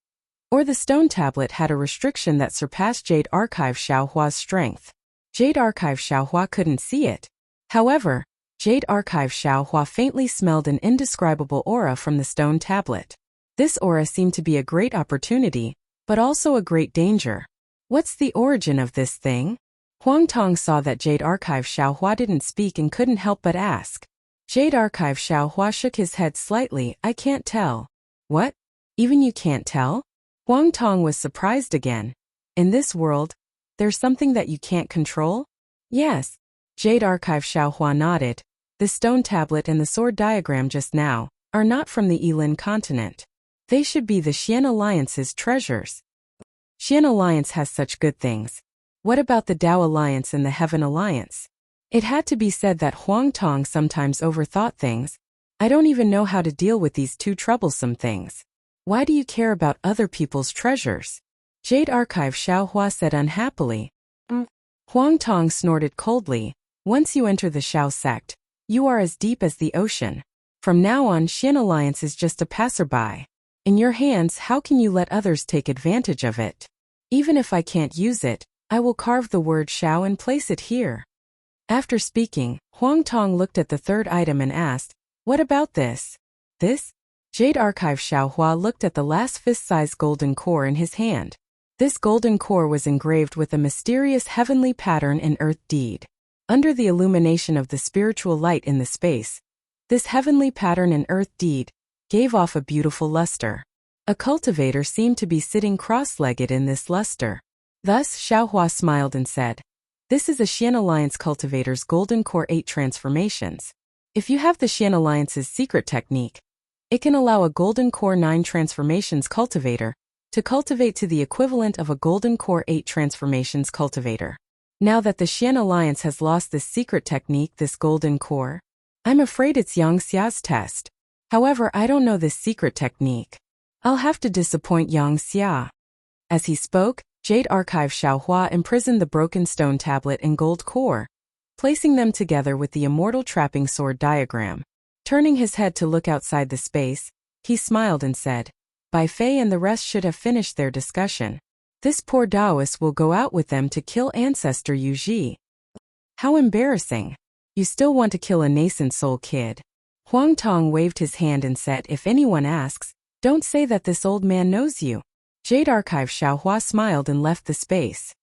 [SPEAKER 1] or the stone tablet had a restriction that surpassed Jade Archive Xiaohua's strength. Jade Archive Xiaohua couldn't see it. However, Jade Archive Xiaohua faintly smelled an indescribable aura from the stone tablet. This aura seemed to be a great opportunity, but also a great danger. What's the origin of this thing? Huang Tong saw that Jade Archive Xiaohua didn't speak and couldn't help but ask. Jade Archive Xiaohua shook his head slightly. I can't tell. What? Even you can't tell? Huang Tong was surprised again. In this world, there's something that you can't control? Yes. Jade Archive Xiaohua nodded. The stone tablet and the sword diagram just now are not from the Yilin continent. They should be the Xian Alliance's treasures. Xian Alliance has such good things. What about the Dao Alliance and the Heaven Alliance? It had to be said that Huang Tong sometimes overthought things. I don't even know how to deal with these two troublesome things. Why do you care about other people's treasures? Jade Archive Xiaohua said unhappily. Huang Tong snorted coldly. Once you enter the Xiao sect, you are as deep as the ocean. From now on, Xian Alliance is just a passerby. In your hands, how can you let others take advantage of it? Even if I can't use it, I will carve the word Xiao and place it here. After speaking, Huang Tong looked at the third item and asked, What about this? This? Jade Archive Xiaohua looked at the last fist-sized golden core in his hand. This golden core was engraved with a mysterious heavenly pattern in earth deed. Under the illumination of the spiritual light in the space, this heavenly pattern in earth deed gave off a beautiful luster. A cultivator seemed to be sitting cross-legged in this luster. Thus, Xiaohua smiled and said, This is a Xian Alliance cultivator's golden core 8 transformations. If you have the Xian Alliance's secret technique, it can allow a golden core 9 transformations cultivator to cultivate to the equivalent of a golden core 8 transformations cultivator. Now that the Xian Alliance has lost this secret technique, this golden core, I'm afraid it's Yang Xia's test. However, I don't know this secret technique. I'll have to disappoint Yang Xia. As he spoke, Jade Archive Xiaohua imprisoned the broken stone tablet and gold core, placing them together with the immortal trapping sword diagram. Turning his head to look outside the space, he smiled and said, Bai Fei and the rest should have finished their discussion. This poor Taoist will go out with them to kill ancestor Yu Ji. How embarrassing. You still want to kill a nascent soul kid. Huang Tong waved his hand and said, if anyone asks, don't say that this old man knows you. Jade Archive. Xiaohua smiled and left the space.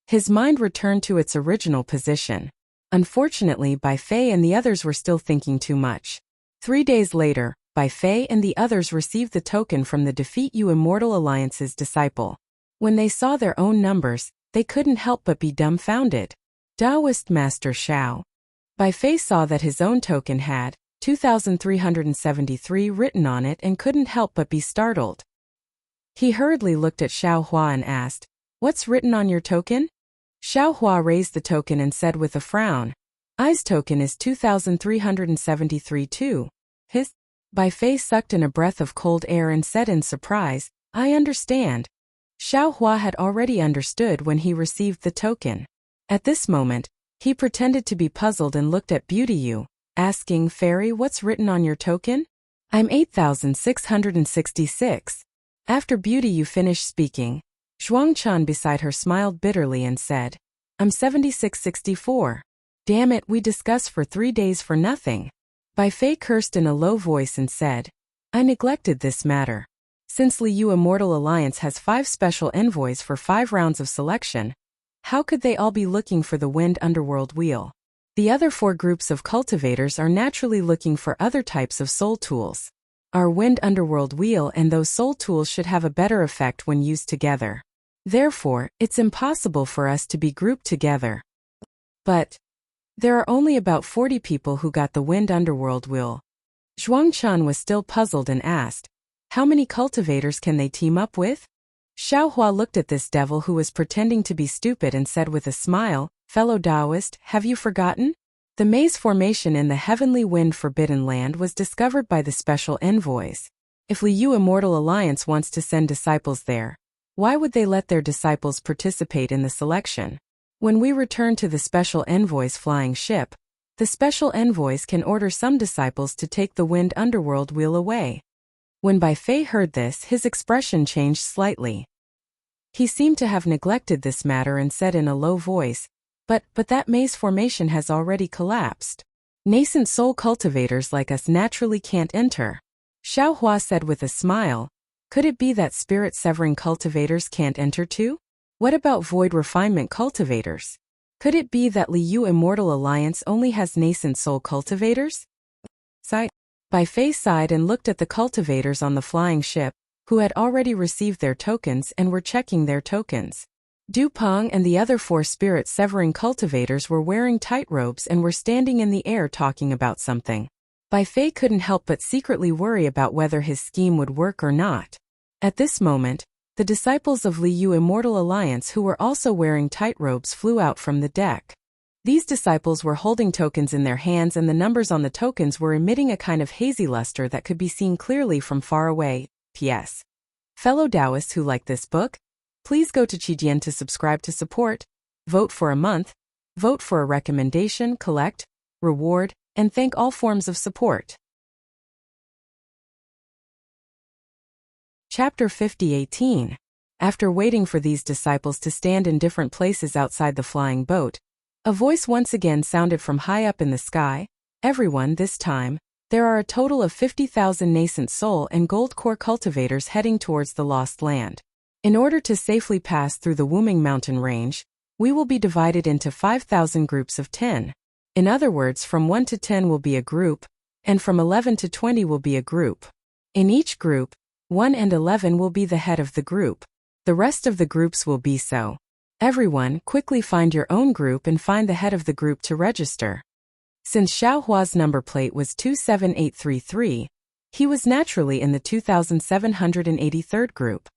[SPEAKER 1] His mind returned to its original position. Unfortunately, Bai Fei and the others were still thinking too much. 3 days later, Bai Fei and the others received the token from the Defeat You Immortal Alliance's disciple. When they saw their own numbers, they couldn't help but be dumbfounded. Taoist Master Xiao. Bai Fei saw that his own token had 2,373 written on it and couldn't help but be startled. He hurriedly looked at Xiaohua and asked, "What's written on your token?" Xiaohua raised the token and said with a frown, "I's token is 2,373 too." His. Bai Fei sucked in a breath of cold air and said in surprise, "I understand." Xiaohua had already understood when he received the token. At this moment, he pretended to be puzzled and looked at Beauty Yu, asking, "Fairy, what's written on your token?" "I'm 8,666. After Beauty Yu finished speaking, Zhuangchan beside her smiled bitterly and said, "I'm 7664. Damn it, we discussed for 3 days for nothing." Bai Fei cursed in a low voice and said, "I neglected this matter. Since Liu Immortal Alliance has 5 special envoys for 5 rounds of selection, how could they all be looking for the Wind Underworld Wheel? The other 4 groups of cultivators are naturally looking for other types of soul tools. Our Wind Underworld Wheel and those soul tools should have a better effect when used together. Therefore, it's impossible for us to be grouped together." But there are only about 40 people who got the Wind Underworld Wheel. Zhuangchan was still puzzled and asked, "How many cultivators can they team up with?" Xiaohua looked at this devil who was pretending to be stupid and said with a smile, "Fellow Taoist, have you forgotten? The maze formation in the Heavenly Wind Forbidden Land was discovered by the special envoys. If Liu Immortal Alliance wants to send disciples there, why would they let their disciples participate in the selection? When we return to the special envoy's flying ship, the special envoys can order some disciples to take the Wind Underworld Wheel away." When Bai Fei heard this, his expression changed slightly. He seemed to have neglected this matter and said in a low voice, But that maze formation has already collapsed. Nascent soul cultivators like us naturally can't enter." Xiaohua said with a smile, "Could it be that spirit-severing cultivators can't enter too? What about void refinement cultivators? Could it be that Liu Immortal Alliance only has nascent soul cultivators?" Bai Fei sighed and looked at the cultivators on the flying ship, who had already received their tokens and were checking their tokens. Du Peng and the other 4 spirit-severing cultivators were wearing tight robes and were standing in the air talking about something. Bai Fei couldn't help but secretly worry about whether his scheme would work or not. At this moment, the disciples of Liu Immortal Alliance who were also wearing tight robes flew out from the deck. These disciples were holding tokens in their hands and the numbers on the tokens were emitting a kind of hazy luster that could be seen clearly from far away. P.S. Fellow Taoists who like this book, please go to Qijian to subscribe to support, vote for a month, vote for a recommendation, collect, reward, and thank all forms of support. Chapter 50:18. After waiting for these disciples to stand in different places outside the flying boat, a voice once again sounded from high up in the sky. "Everyone, this time, there are a total of 50,000 nascent soul and gold core cultivators heading towards the Lost Land. In order to safely pass through the Wuming Mountain Range, we will be divided into 5,000 groups of 10. In other words, from 1 to 10 will be a group, and from 11 to 20 will be a group. In each group, 1 and 11 will be the head of the group. The rest of the groups will be so. Everyone, quickly find your own group and find the head of the group to register." Since Xiaohua's number plate was 27833, he was naturally in the 2783rd group.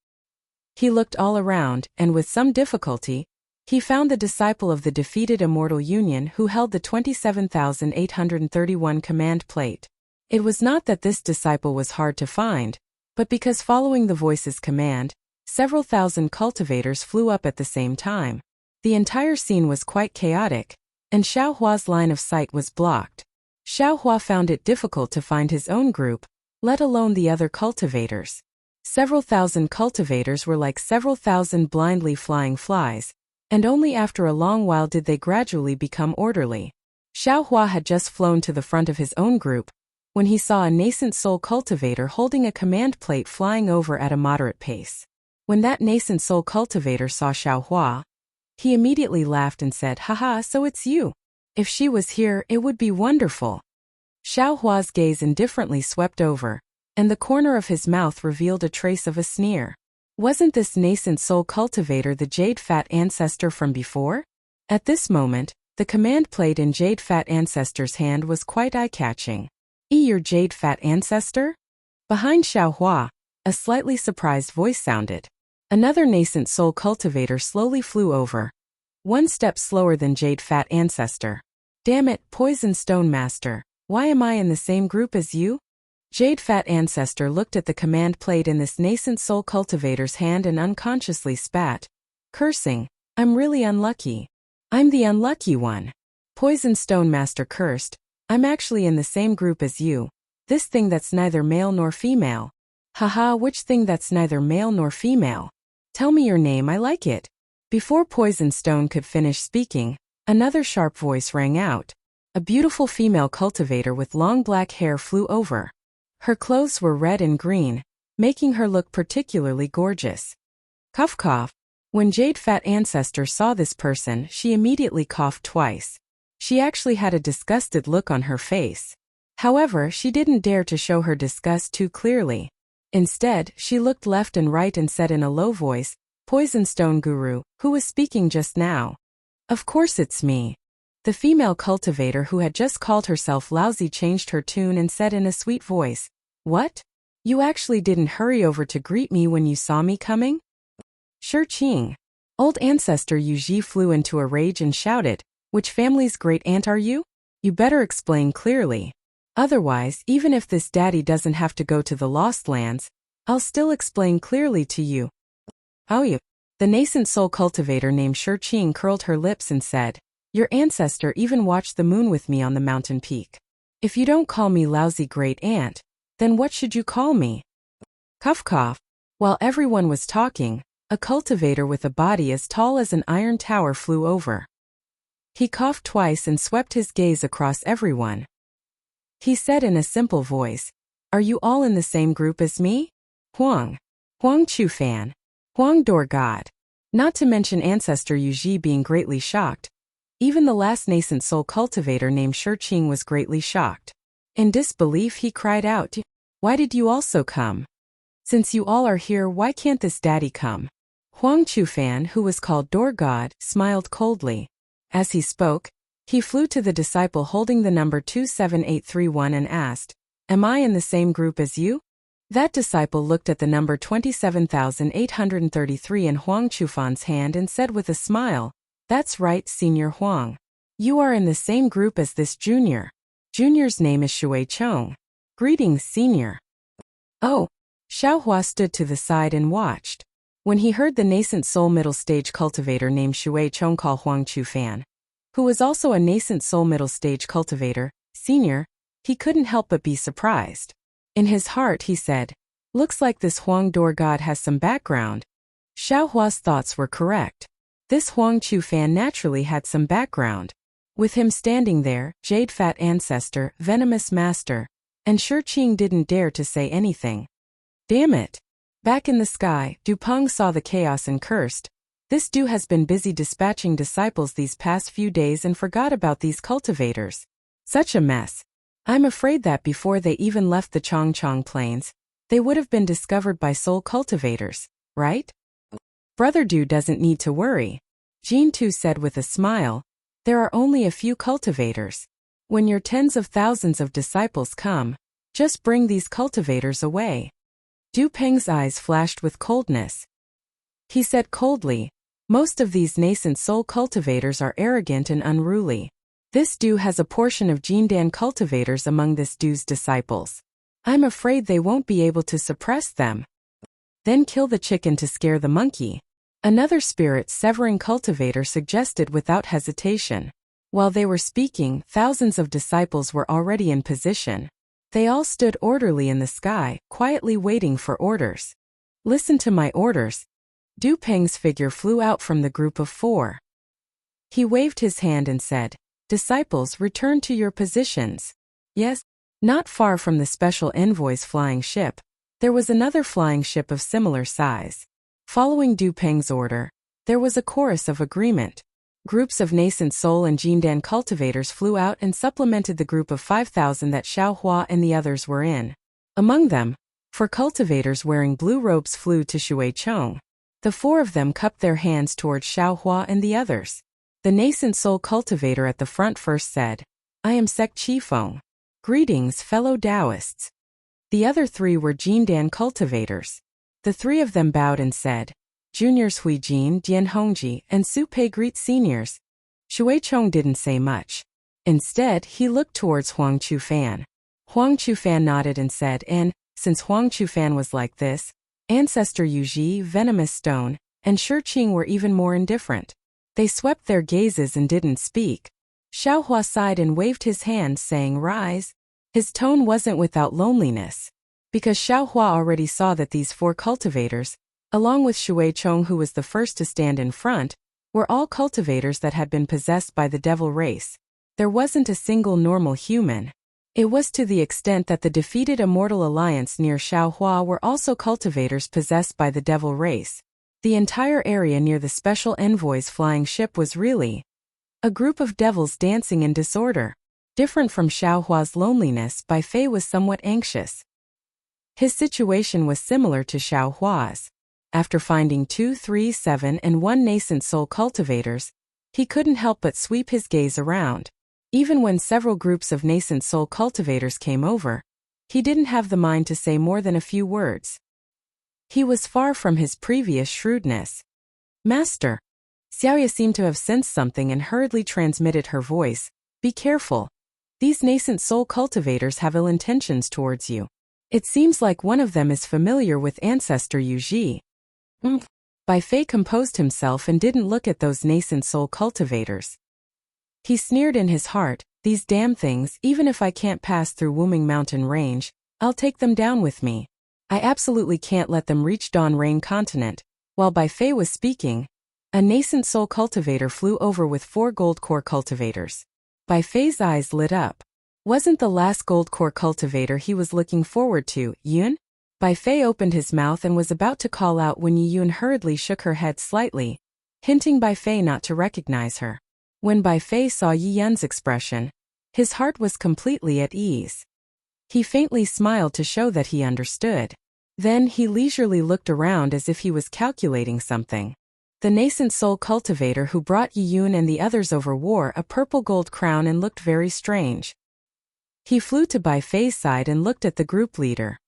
[SPEAKER 1] He looked all around, and with some difficulty, he found the disciple of the defeated Immortal Union who held the 27,831 command plate. It was not that this disciple was hard to find, but because following the voice's command, several thousand cultivators flew up at the same time. The entire scene was quite chaotic, and Xiaohua's line of sight was blocked. Xiaohua found it difficult to find his own group, let alone the other cultivators. Several thousand cultivators were like several thousand blindly flying flies, and only after a long while did they gradually become orderly. Xiaohua had just flown to the front of his own group, when he saw a nascent soul cultivator holding a command plate flying over at a moderate pace. When that nascent soul cultivator saw Xiaohua, he immediately laughed and said, "Haha, so it's you. If she was here, it would be wonderful." Xiaohua's gaze indifferently swept over, and the corner of his mouth revealed a trace of a sneer. Wasn't this nascent soul cultivator the Jade Fat Ancestor from before? At this moment, the command plate in Jade Fat Ancestor's hand was quite eye-catching. Your Jade Fat Ancestor? Behind Xiaohua, a slightly surprised voice sounded. Another nascent soul cultivator slowly flew over, one step slower than Jade Fat Ancestor. Damn it, Poison Stone Master, why am I in the same group as you? Jade Fat Ancestor looked at the command plate in this nascent soul cultivator's hand and unconsciously spat, cursing, "I'm really unlucky. I'm the unlucky one." Poison Stone Master cursed, "I'm actually in the same group as you. This thing that's neither male nor female." "Haha, which thing that's neither male nor female? Tell me your name, I like it." Before Poison Stone could finish speaking, another sharp voice rang out. A beautiful female cultivator with long black hair flew over. Her clothes were red and green, making her look particularly gorgeous. Cough cough. When Jade Fat Ancestor saw this person, she immediately coughed twice. She actually had a disgusted look on her face. However, she didn't dare to show her disgust too clearly. Instead, she looked left and right and said in a low voice, "Poison Stone Guru, who was speaking just now?" "Of course it's me." The female cultivator who had just called herself lousy changed her tune and said in a sweet voice, "What? You actually didn't hurry over to greet me when you saw me coming?" Shi Qing. Old ancestor Yu Ji flew into a rage and shouted, "Which family's great aunt are you? You better explain clearly. Otherwise, even if this daddy doesn't have to go to the Lost Lands, I'll still explain clearly to you." "Oh, you." The nascent soul cultivator named Shi Qing curled her lips and said, "Your ancestor even watched the moon with me on the mountain peak. If you don't call me lousy great aunt, then what should you call me?" Cough cough. While everyone was talking, a cultivator with a body as tall as an iron tower flew over. He coughed twice and swept his gaze across everyone. He said in a simple voice, "Are you all in the same group as me? Huang Chu Fan. Huang Door God." Not to mention ancestor Yu Ji being greatly shocked. Even the last nascent soul cultivator named Shi Qing was greatly shocked. In disbelief he cried out, "Why did you also come? Since you all are here, why can't this daddy come?" Huang Chu Fan, who was called Door God, smiled coldly. As he spoke, he flew to the disciple holding the number 27831 and asked, "Am I in the same group as you?" That disciple looked at the number 27,833 in Huang Chufan's hand and said with a smile, "That's right, Senior Huang. You are in the same group as this junior. Junior's name is Shui Chong. Greetings, Senior." Oh. Xiaohua stood to the side and watched. When he heard the nascent soul middle stage cultivator named Shui Chong call Huang Chufan, who was also a nascent soul middle stage cultivator, Senior, he couldn't help but be surprised. In his heart he said, "Looks like this Huang Door God has some background." Xiaohua's thoughts were correct. This Huang Chufan naturally had some background. With him standing there, Jade Fat Ancestor, Venomous Master, and Shi Qing didn't dare to say anything. Damn it. Back in the sky, Dupeng saw the chaos and cursed. This Du has been busy dispatching disciples these past few days and forgot about these cultivators. Such a mess. I'm afraid that before they even left the Chongchong Plains, they would have been discovered by soul cultivators, right? Brother Du doesn't need to worry. Jean Tu said with a smile, there are only a few cultivators. When your tens of thousands of disciples come, just bring these cultivators away. Du Peng's eyes flashed with coldness. He said coldly, most of these nascent soul cultivators are arrogant and unruly. This Du has a portion of Jindan cultivators among this Du's disciples. I'm afraid they won't be able to suppress them. Then kill the chicken to scare the monkey. Another spirit-severing cultivator suggested without hesitation. While they were speaking, thousands of disciples were already in position. They all stood orderly in the sky, quietly waiting for orders. Listen to my orders. Du Peng's figure flew out from the group of 4. He waved his hand and said, "Disciples, return to your positions." Yes, not far from the special envoy's flying ship, there was another flying ship of similar size. Following Du Peng's order, there was a chorus of agreement. Groups of nascent soul and Jindan cultivators flew out and supplemented the group of 5,000 that Xiao Hua and the others were in. Among them, 4 cultivators wearing blue robes flew to Shui Chong. The 4 of them cupped their hands towards Xiao Hua and the others. The nascent soul cultivator at the front first said, "I am Sek Qifeng. Greetings, fellow Taoists." The other 3 were Jindan cultivators. The 3 of them bowed and said, "Juniors Huijin, Dian Hongji, and Su Pei greet seniors." Shui Chong didn't say much. Instead, he looked towards Huang Chufan. Huang Chufan nodded and said, "And, since Huang Chufan was like this, Ancestor Yuji, Venomous Stone, and Shiqing were even more indifferent. They swept their gazes and didn't speak. Xiao Hua sighed and waved his hand, saying, "Rise." His tone wasn't without loneliness. Because Xiao Hua already saw that these 4 cultivators, along with Shui Chong who was the first to stand in front, were all cultivators that had been possessed by the devil race. There wasn't a single normal human. It was to the extent that the defeated Immortal Alliance near Xiao Hua were also cultivators possessed by the devil race. The entire area near the special envoy's flying ship was really a group of devils dancing in disorder. Different from Xiao Hua's loneliness, Bai Fei was somewhat anxious. His situation was similar to Xiao Hua's. After finding 2, 3, 7, and 1 nascent soul cultivators, he couldn't help but sweep his gaze around. Even when several groups of nascent soul cultivators came over, he didn't have the mind to say more than a few words. He was far from his previous shrewdness. "Master." Xiaoya seemed to have sensed something and hurriedly transmitted her voice, "Be careful. These nascent soul cultivators have ill intentions towards you. It seems like one of them is familiar with Ancestor Yuji." Bai Fei composed himself and didn't look at those nascent soul cultivators. He sneered in his heart, "These damn things, even if I can't pass through Wuming Mountain Range, I'll take them down with me. I absolutely can't let them reach Dawn Rain Continent." While Bai Fei was speaking, a nascent soul cultivator flew over with 4 gold core cultivators. Bai Fei's eyes lit up. Wasn't the last gold core cultivator he was looking forward to, Yun? Bai Fei opened his mouth and was about to call out when Yun hurriedly shook her head slightly, hinting Bai Fei not to recognize her. When Bai Fei saw Yi Yun's expression, his heart was completely at ease. He faintly smiled to show that he understood. Then he leisurely looked around as if he was calculating something. The nascent soul cultivator who brought Yi Yun and the others over wore a purple gold crown and looked very strange. He flew to Bai Fei's side and looked at the group leader.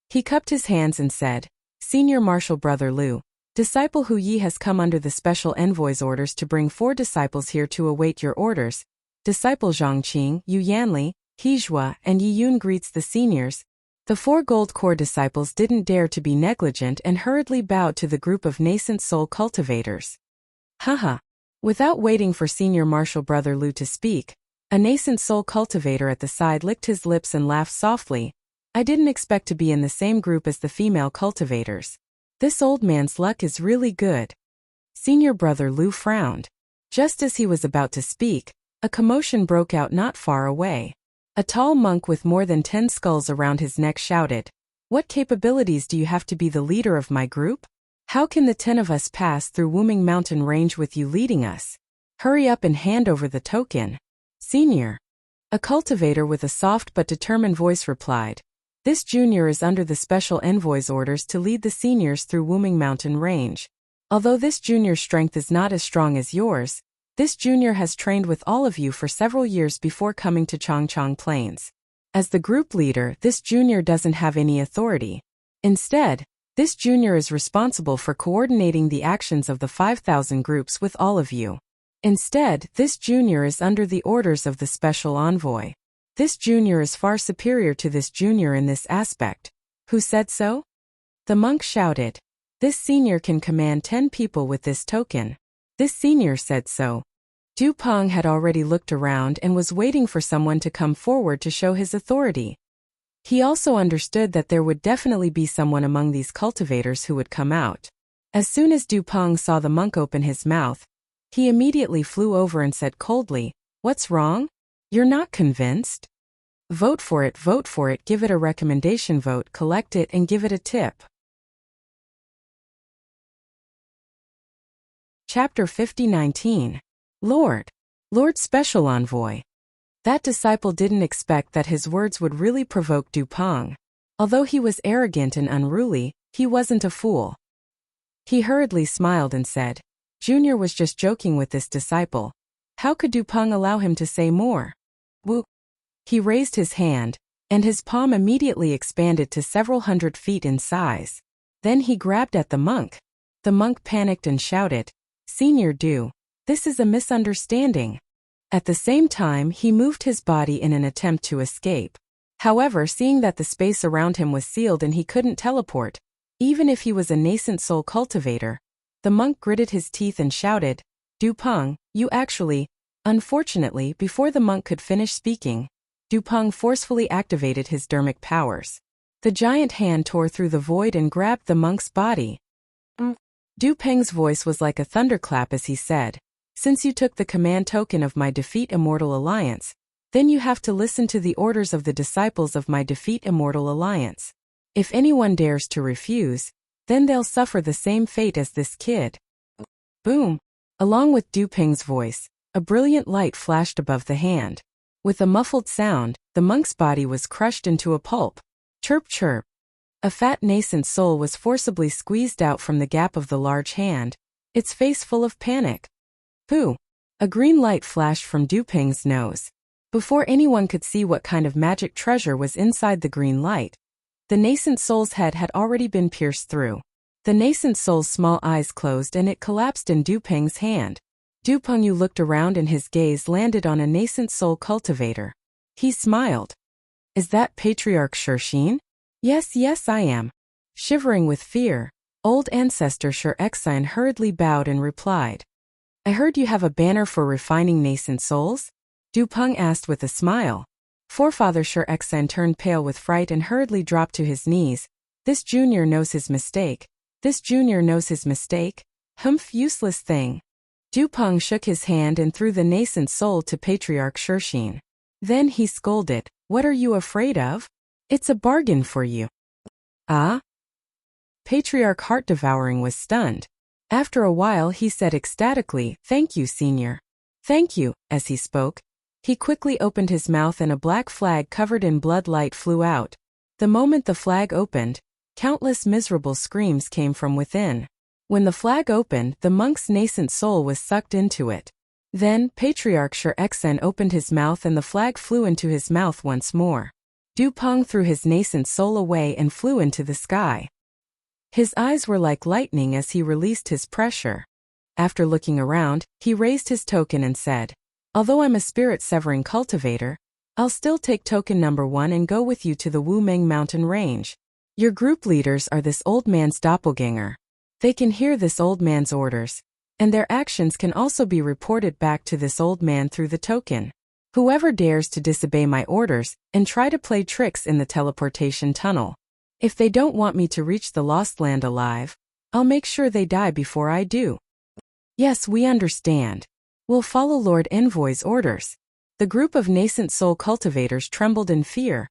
[SPEAKER 1] He cupped his hands and said, "Senior Marshal Brother Liu, Disciple Hu Yi has come under the special envoy's orders to bring 4 disciples here to await your orders. Disciple Zhangqing, Yu Yanli, Hezhua, and Yi Yun greets the seniors." The 4 gold core disciples didn't dare to be negligent and hurriedly bowed to the group of nascent soul cultivators. Haha. Without waiting for Senior Marshal Brother Liu to speak, a nascent soul cultivator at the side licked his lips and laughed softly. "I didn't expect to be in the same group as the female cultivators. This old man's luck is really good." Senior Brother Liu frowned. Just as he was about to speak, a commotion broke out not far away. A tall monk with more than 10 skulls around his neck shouted, "What capabilities do you have to be the leader of my group? How can the 10 of us pass through Wuming Mountain Range with you leading us? Hurry up and hand over the token." "Senior." A cultivator with a soft but determined voice replied, "This junior is under the special envoy's orders to lead the seniors through Wuming Mountain Range. Although this junior's strength is not as strong as yours, this junior has trained with all of you for several years before coming to Changchang Plains. As the group leader, this junior doesn't have any authority. Instead, this junior is responsible for coordinating the actions of the 5,000 groups with all of you. Instead, this junior is under the orders of the special envoy. This junior is far superior to this junior in this aspect." "Who said so?" The monk shouted. "This senior can command 10 people with this token." "This senior said so." Du Peng had already looked around and was waiting for someone to come forward to show his authority. He also understood that there would definitely be someone among these cultivators who would come out. As soon as Du Peng saw the monk open his mouth, he immediately flew over and said coldly, "What's wrong? You're not convinced? Vote for it, give it a recommendation vote, collect it and give it a tip." Chapter 50-19. Lord Special Envoy. That disciple didn't expect that his words would really provoke Du Peng. Although he was arrogant and unruly, he wasn't a fool. He hurriedly smiled and said, "Junior was just joking with this disciple. How could Du Peng allow him to say more?" Woo! He raised his hand, and his palm immediately expanded to several hundred feet in size. Then he grabbed at the monk. The monk panicked and shouted, "Senior Du, this is a misunderstanding." At the same time, he moved his body in an attempt to escape. However, seeing that the space around him was sealed and he couldn't teleport, even if he was a nascent soul cultivator, the monk gritted his teeth and shouted, "Du Peng, you actually..." Unfortunately, before the monk could finish speaking, Du Peng forcefully activated his dermic powers. The giant hand tore through the void and grabbed the monk's body. Du Peng's voice was like a thunderclap as he said, "Since you took the command token of my Defeat Immortal Alliance, then you have to listen to the orders of the disciples of my Defeat Immortal Alliance. If anyone dares to refuse, then they'll suffer the same fate as this kid." Boom! Along with Du Peng's voice, a brilliant light flashed above the hand. With a muffled sound, the monk's body was crushed into a pulp. Chirp chirp. A fat nascent soul was forcibly squeezed out from the gap of the large hand, its face full of panic. Pooh! A green light flashed from Du Peng's nose. Before anyone could see what kind of magic treasure was inside the green light, the nascent soul's head had already been pierced through. The nascent soul's small eyes closed and it collapsed in Du Peng's hand. Du Peng looked around and his gaze landed on a nascent soul cultivator. He smiled. "Is that Patriarch Shurxin?" Yes, I am." Shivering with fear, old ancestor Shurxin hurriedly bowed and replied, "I heard you have a banner for refining nascent souls?" Du Peng asked with a smile. Forefather Shurxin turned pale with fright and hurriedly dropped to his knees. This junior knows his mistake. Humph, useless thing." Du Peng shook his hand and threw the nascent soul to Patriarch Shurxin. Then he scolded, "What are you afraid of? It's a bargain for you." Ah? Patriarch Heart Devouring was stunned. After a while he said ecstatically, "Thank you, senior." "Thank you." As he spoke, he quickly opened his mouth and a black flag covered in blood light flew out. The moment the flag opened, countless miserable screams came from within. When the flag opened, the monk's nascent soul was sucked into it. Then, Patriarch Shurxin opened his mouth and the flag flew into his mouth once more. Du Peng threw his nascent soul away and flew into the sky. His eyes were like lightning as he released his pressure. After looking around, he raised his token and said, "Although I'm a spirit-severing cultivator, I'll still take token number 1 and go with you to the Wumeng mountain range. Your group leaders are this old man's doppelganger. They can hear this old man's orders, and their actions can also be reported back to this old man through the token. Whoever dares to disobey my orders and try to play tricks in the teleportation tunnel, if they don't want me to reach the Lost Land alive, I'll make sure they die before I do." "Yes, we understand. We'll follow Lord Envoy's orders." The group of nascent soul cultivators trembled in fear,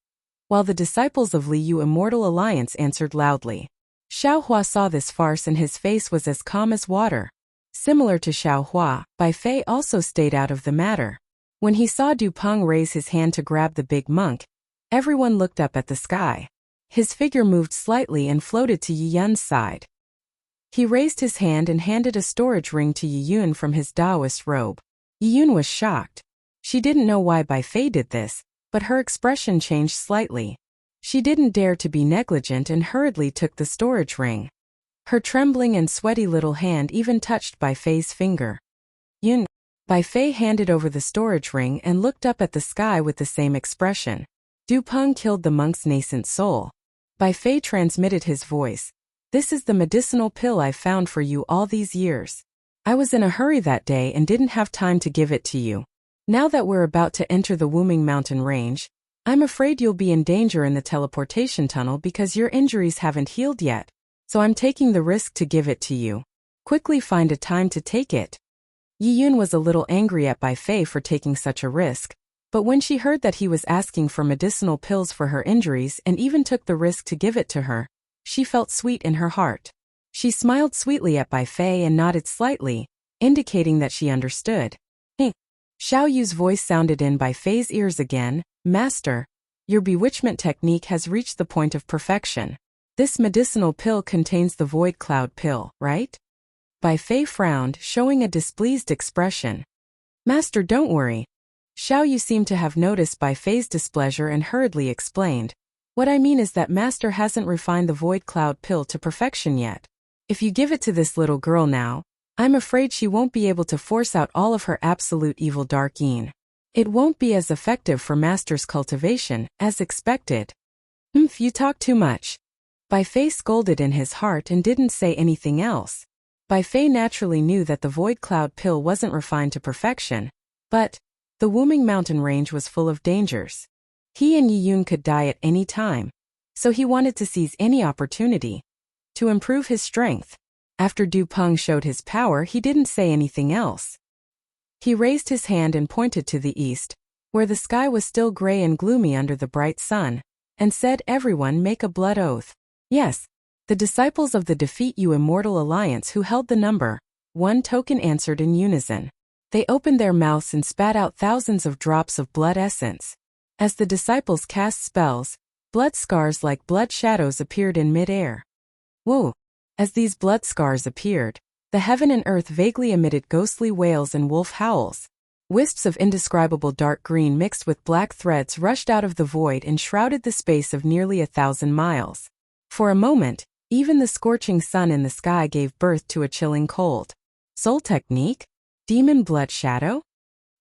[SPEAKER 1] while the disciples of Liu Immortal Alliance answered loudly. Xiao Hua saw this farce and his face was as calm as water. Similar to Xiao Hua, Bai Fei also stayed out of the matter. When he saw Du Peng raise his hand to grab the big monk, everyone looked up at the sky. His figure moved slightly and floated to Yi Yun's side. He raised his hand and handed a storage ring to Yi Yun from his Taoist robe. Yi Yun was shocked. She didn't know why Bai Fei did this, but her expression changed slightly. She didn't dare to be negligent and hurriedly took the storage ring. Her trembling and sweaty little hand even touched Bai Fei's finger. "Yun." Bai Fei handed over the storage ring and looked up at the sky with the same expression. Du Peng killed the monk's nascent soul. Bai Fei transmitted his voice. "This is the medicinal pill I've found for you all these years. I was in a hurry that day and didn't have time to give it to you. Now that we're about to enter the Wuming mountain range, I'm afraid you'll be in danger in the teleportation tunnel because your injuries haven't healed yet, so I'm taking the risk to give it to you. Quickly find a time to take it. Yiyun was a little angry at Bai Fei for taking such a risk, but when she heard that he was asking for medicinal pills for her injuries and even took the risk to give it to her, she felt sweet in her heart. She smiled sweetly at Bai Fei and nodded slightly, indicating that she understood. Hey. Xiao Yu's voice sounded in Bai Fei's ears again. Master, your bewitchment technique has reached the point of perfection. This medicinal pill contains the Void Cloud pill, right? Bai Fei frowned, showing a displeased expression. Master, don't worry. Xiao Yu seemed to have noticed Bai Fei's displeasure and hurriedly explained. What I mean is that Master hasn't refined the Void Cloud pill to perfection yet. If you give it to this little girl now, I'm afraid she won't be able to force out all of her absolute evil dark yin. It won't be as effective for Master's cultivation, as expected. You talk too much. Bai Fei scolded in his heart and didn't say anything else. Bai Fei naturally knew that the Void Cloud pill wasn't refined to perfection, but the Wuming Mountain range was full of dangers. He and Yiyun could die at any time, so he wanted to seize any opportunity to improve his strength. After Du Peng showed his power, he didn't say anything else. He raised his hand and pointed to the east, where the sky was still gray and gloomy under the bright sun, and said, "Everyone make a blood oath." Yes, the disciples of the Defeat You Immortal Alliance who held the number 1 token answered in unison. They opened their mouths and spat out thousands of drops of blood essence. As the disciples cast spells, blood scars like blood shadows appeared in mid-air. Whoa! As these blood scars appeared, the heaven and earth vaguely emitted ghostly wails and wolf howls. Wisps of indescribable dark green mixed with black threads rushed out of the void and shrouded the space of nearly 1,000 miles. For a moment, even the scorching sun in the sky gave birth to a chilling cold. Soul technique? Demon blood shadow?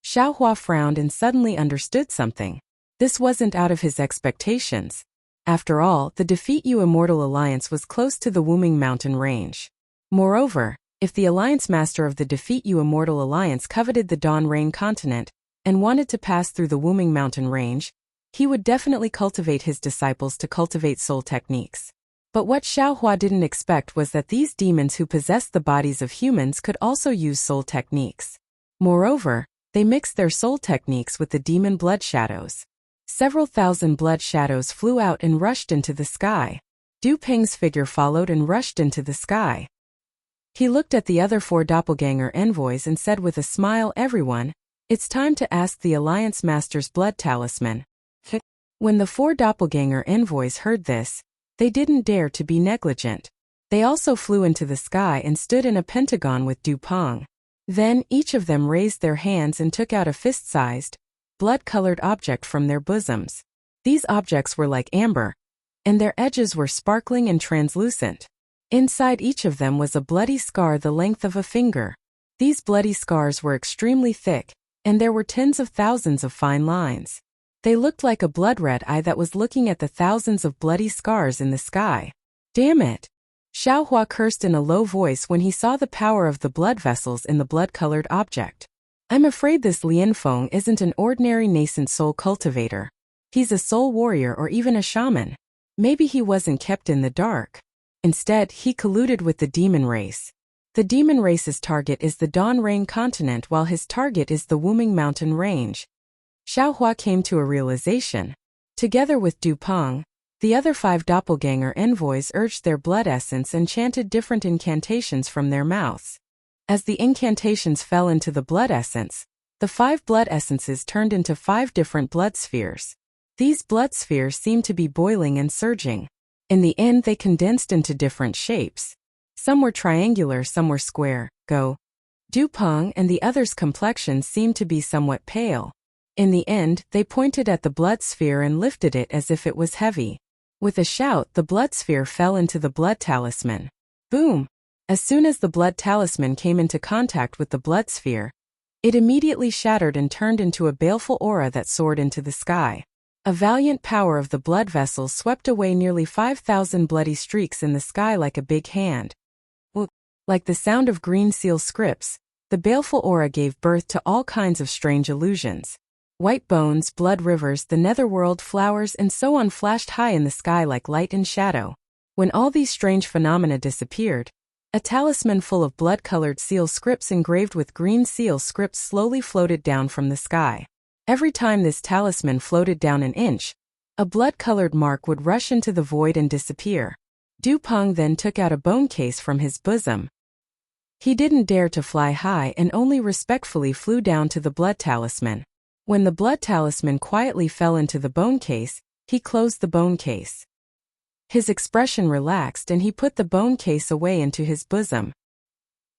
[SPEAKER 1] Xiao Hua frowned and suddenly understood something. This wasn't out of his expectations. After all, the Defeat You Immortal Alliance was close to the Wuming Mountain range. Moreover, if the Alliance Master of the Defeat You Immortal Alliance coveted the Dawn Rain continent and wanted to pass through the Wuming Mountain range, he would definitely cultivate his disciples to cultivate soul techniques. But what Xiao Hua didn't expect was that these demons who possessed the bodies of humans could also use soul techniques. Moreover, they mixed their soul techniques with the demon blood shadows. Several thousand blood shadows flew out and rushed into the sky. Du Peng's figure followed and rushed into the sky. He looked at the other 4 doppelganger envoys and said with a smile, "Everyone, it's time to ask the Alliance Master's blood talisman." When the 4 doppelganger envoys heard this, they didn't dare to be negligent. They also flew into the sky and stood in a pentagon with Du Peng. Then each of them raised their hands and took out a fist-sized, blood-colored object from their bosoms. These objects were like amber, and their edges were sparkling and translucent. Inside each of them was a bloody scar the length of a finger. These bloody scars were extremely thick, and there were tens of thousands of fine lines. They looked like a blood-red eye that was looking at the thousands of bloody scars in the sky. Damn it! Xiao Hua cursed in a low voice when he saw the power of the blood vessels in the blood-colored object. I'm afraid this Lian Feng isn't an ordinary nascent soul cultivator. He's a soul warrior or even a shaman. Maybe he wasn't kept in the dark. Instead, he colluded with the demon race. The demon race's target is the Dawn Rain continent while his target is the Wuming Mountain range. Xiao Hua came to a realization. Together with Du Peng, the other 5 doppelganger envoys urged their blood essence and chanted different incantations from their mouths. As the incantations fell into the blood essence, the 5 blood essences turned into 5 different blood spheres. These blood spheres seemed to be boiling and surging. In the end, they condensed into different shapes. Some were triangular, some were square. Du Peng and the others' complexions seemed to be somewhat pale. In the end, they pointed at the blood sphere and lifted it as if it was heavy. With a shout, the blood sphere fell into the blood talisman. Boom! As soon as the blood talisman came into contact with the blood sphere, it immediately shattered and turned into a baleful aura that soared into the sky. A valiant power of the blood vessels swept away nearly 5,000 bloody streaks in the sky like a big hand. Like the sound of green seal scripts, the baleful aura gave birth to all kinds of strange illusions. White bones, blood rivers, the netherworld, flowers, and so on flashed high in the sky like light and shadow. When all these strange phenomena disappeared, a talisman full of blood-colored seal scripts engraved with green seal scripts slowly floated down from the sky. Every time this talisman floated down an inch, a blood-colored mark would rush into the void and disappear. Du Peng then took out a bone case from his bosom. He didn't dare to fly high and only respectfully flew down to the blood talisman. When the blood talisman quietly fell into the bone case, he closed the bone case. His expression relaxed and he put the bone case away into his bosom.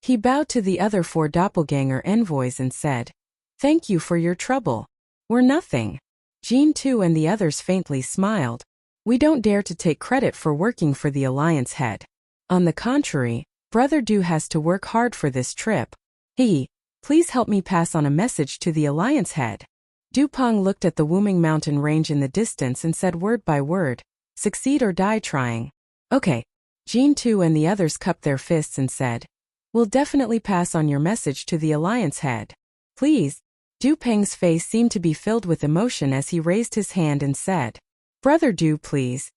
[SPEAKER 1] He bowed to the other 4 doppelganger envoys and said, "Thank you for your trouble. We're nothing." Jean Tu and the others faintly smiled. "We don't dare to take credit for working for the Alliance head. On the contrary, Brother Du has to work hard for this trip. Please help me pass on a message to the Alliance head." Du Peng looked at the Wuming mountain range in the distance and said word by word, "Succeed or die trying." "Okay." Jean Tu and the others cupped their fists and said, "We'll definitely pass on your message to the Alliance head. Please." Du Peng's face seemed to be filled with emotion as he raised his hand and said, "Brother Du, please."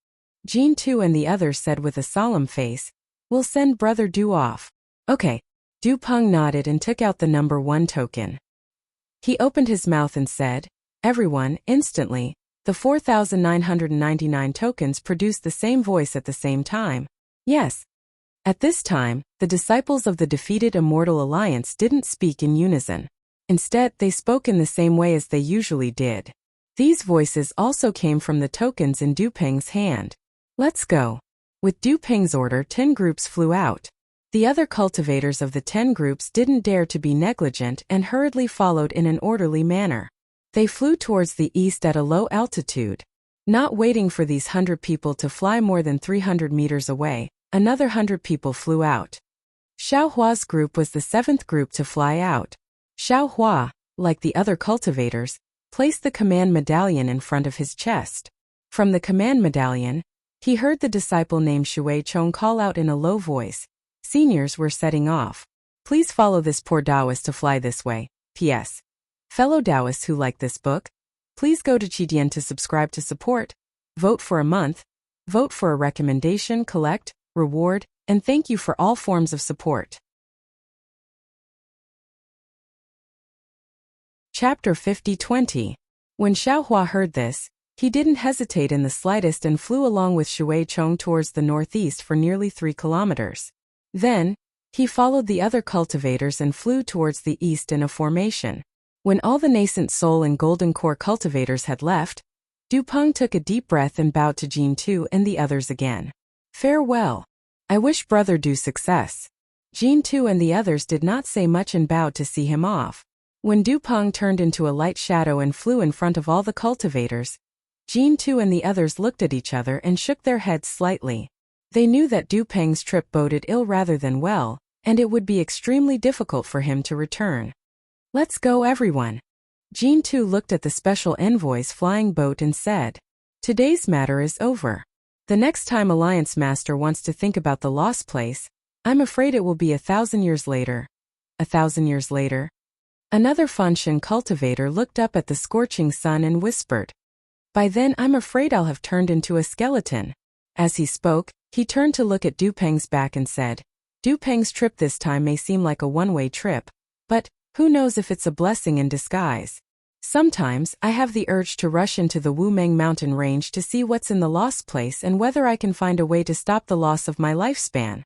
[SPEAKER 1] Jean Tu and the others said with a solemn face, "We'll send Brother Du off." "Okay." Du Peng nodded and took out the number 1 token. He opened his mouth and said, "Everyone," instantly, the 4,999 tokens produced the same voice at the same time. "Yes." At this time, the disciples of the defeated Immortal Alliance didn't speak in unison. Instead, they spoke in the same way as they usually did. These voices also came from the tokens in Du Peng's hand. "Let's go." With Du Peng's order, 10 groups flew out. The other cultivators of the 10 groups didn't dare to be negligent and hurriedly followed in an orderly manner. They flew towards the east at a low altitude. Not waiting for these 100 people to fly more than 300 meters away, another 100 people flew out. Xiao Hua's group was the 7th group to fly out. Xiao Hua, like the other cultivators, placed the command medallion in front of his chest. From the command medallion, he heard the disciple named Shui Chong call out in a low voice, "Seniors, we're setting off. Please follow this poor Taoist to fly this way. P.S. Fellow Taoists who like this book, please go to Qidian to subscribe to support, vote for a month, vote for a recommendation, collect, reward, and thank you for all forms of support." Chapter 50-20. When Xiaohua heard this, he didn't hesitate in the slightest and flew along with Shui Chong towards the northeast for nearly 3 kilometers. Then, he followed the other cultivators and flew towards the east in a formation. When all the nascent soul and golden core cultivators had left, Du Peng took a deep breath and bowed to Jean Tu and the others again. "Farewell. I wish Brother Du success." Jean Tu and the others did not say much and bowed to see him off. When Du Peng turned into a light shadow and flew in front of all the cultivators, Jean Tu and the others looked at each other and shook their heads slightly. They knew that Du Peng's trip boded ill rather than well, and it would be extremely difficult for him to return. "Let's go, everyone." Jean Tu looked at the special envoy's flying boat and said, "Today's matter is over. The next time Alliance Master wants to think about the lost place, I'm afraid it will be 1,000 years later." 1,000 years later. Another Fanshan cultivator looked up at the scorching sun and whispered, "By then I'm afraid I'll have turned into a skeleton." As he spoke, he turned to look at Du Peng's back and said, "Du Peng's trip this time may seem like a one-way trip, but who knows if it's a blessing in disguise. Sometimes I have the urge to rush into the Wumeng mountain range to see what's in the lost place and whether I can find a way to stop the loss of my lifespan.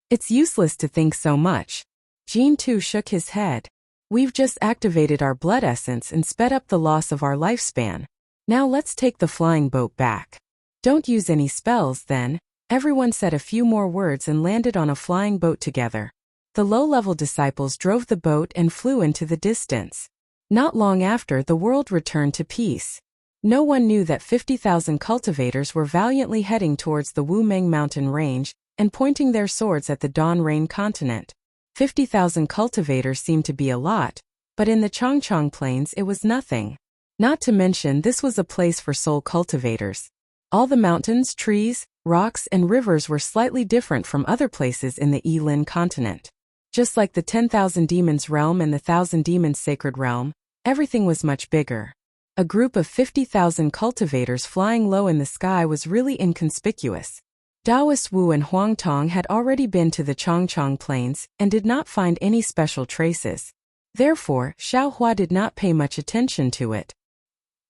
[SPEAKER 1] It's useless to think so much." Jean Tu shook his head. "We've just activated our blood essence and sped up the loss of our lifespan. Now let's take the flying boat back." "Don't use any spells, then." Everyone said a few more words and landed on a flying boat together. The low-level disciples drove the boat and flew into the distance. Not long after, the world returned to peace. No one knew that 50,000 cultivators were valiantly heading towards the Wumeng mountain range and pointing their swords at the Dawn Rain continent. 50,000 cultivators seemed to be a lot, but in the Chongchong Plains it was nothing. Not to mention this was a place for soul cultivators. All the mountains, trees, rocks, and rivers were slightly different from other places in the Yilin continent. Just like the 10,000 demons realm and the 1,000 demons sacred realm, everything was much bigger. A group of 50,000 cultivators flying low in the sky was really inconspicuous. Taoist Wu and Huang Tong had already been to the Chongchong Plains and did not find any special traces. Therefore, Xiao Hua did not pay much attention to it.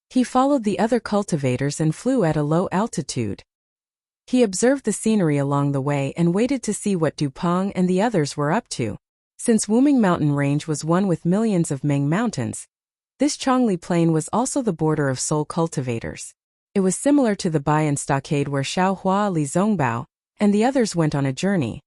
[SPEAKER 1] He followed the other cultivators and flew at a low altitude. He observed the scenery along the way and waited to see what Dupont and the others were up to. Since Wuming Mountain Range was one with millions of Ming mountains, this Chongli Plain was also the border of Seoul cultivators. It was similar to the Bayan Stockade where Xiao Hua, Li Zongbao, and the others went on a journey.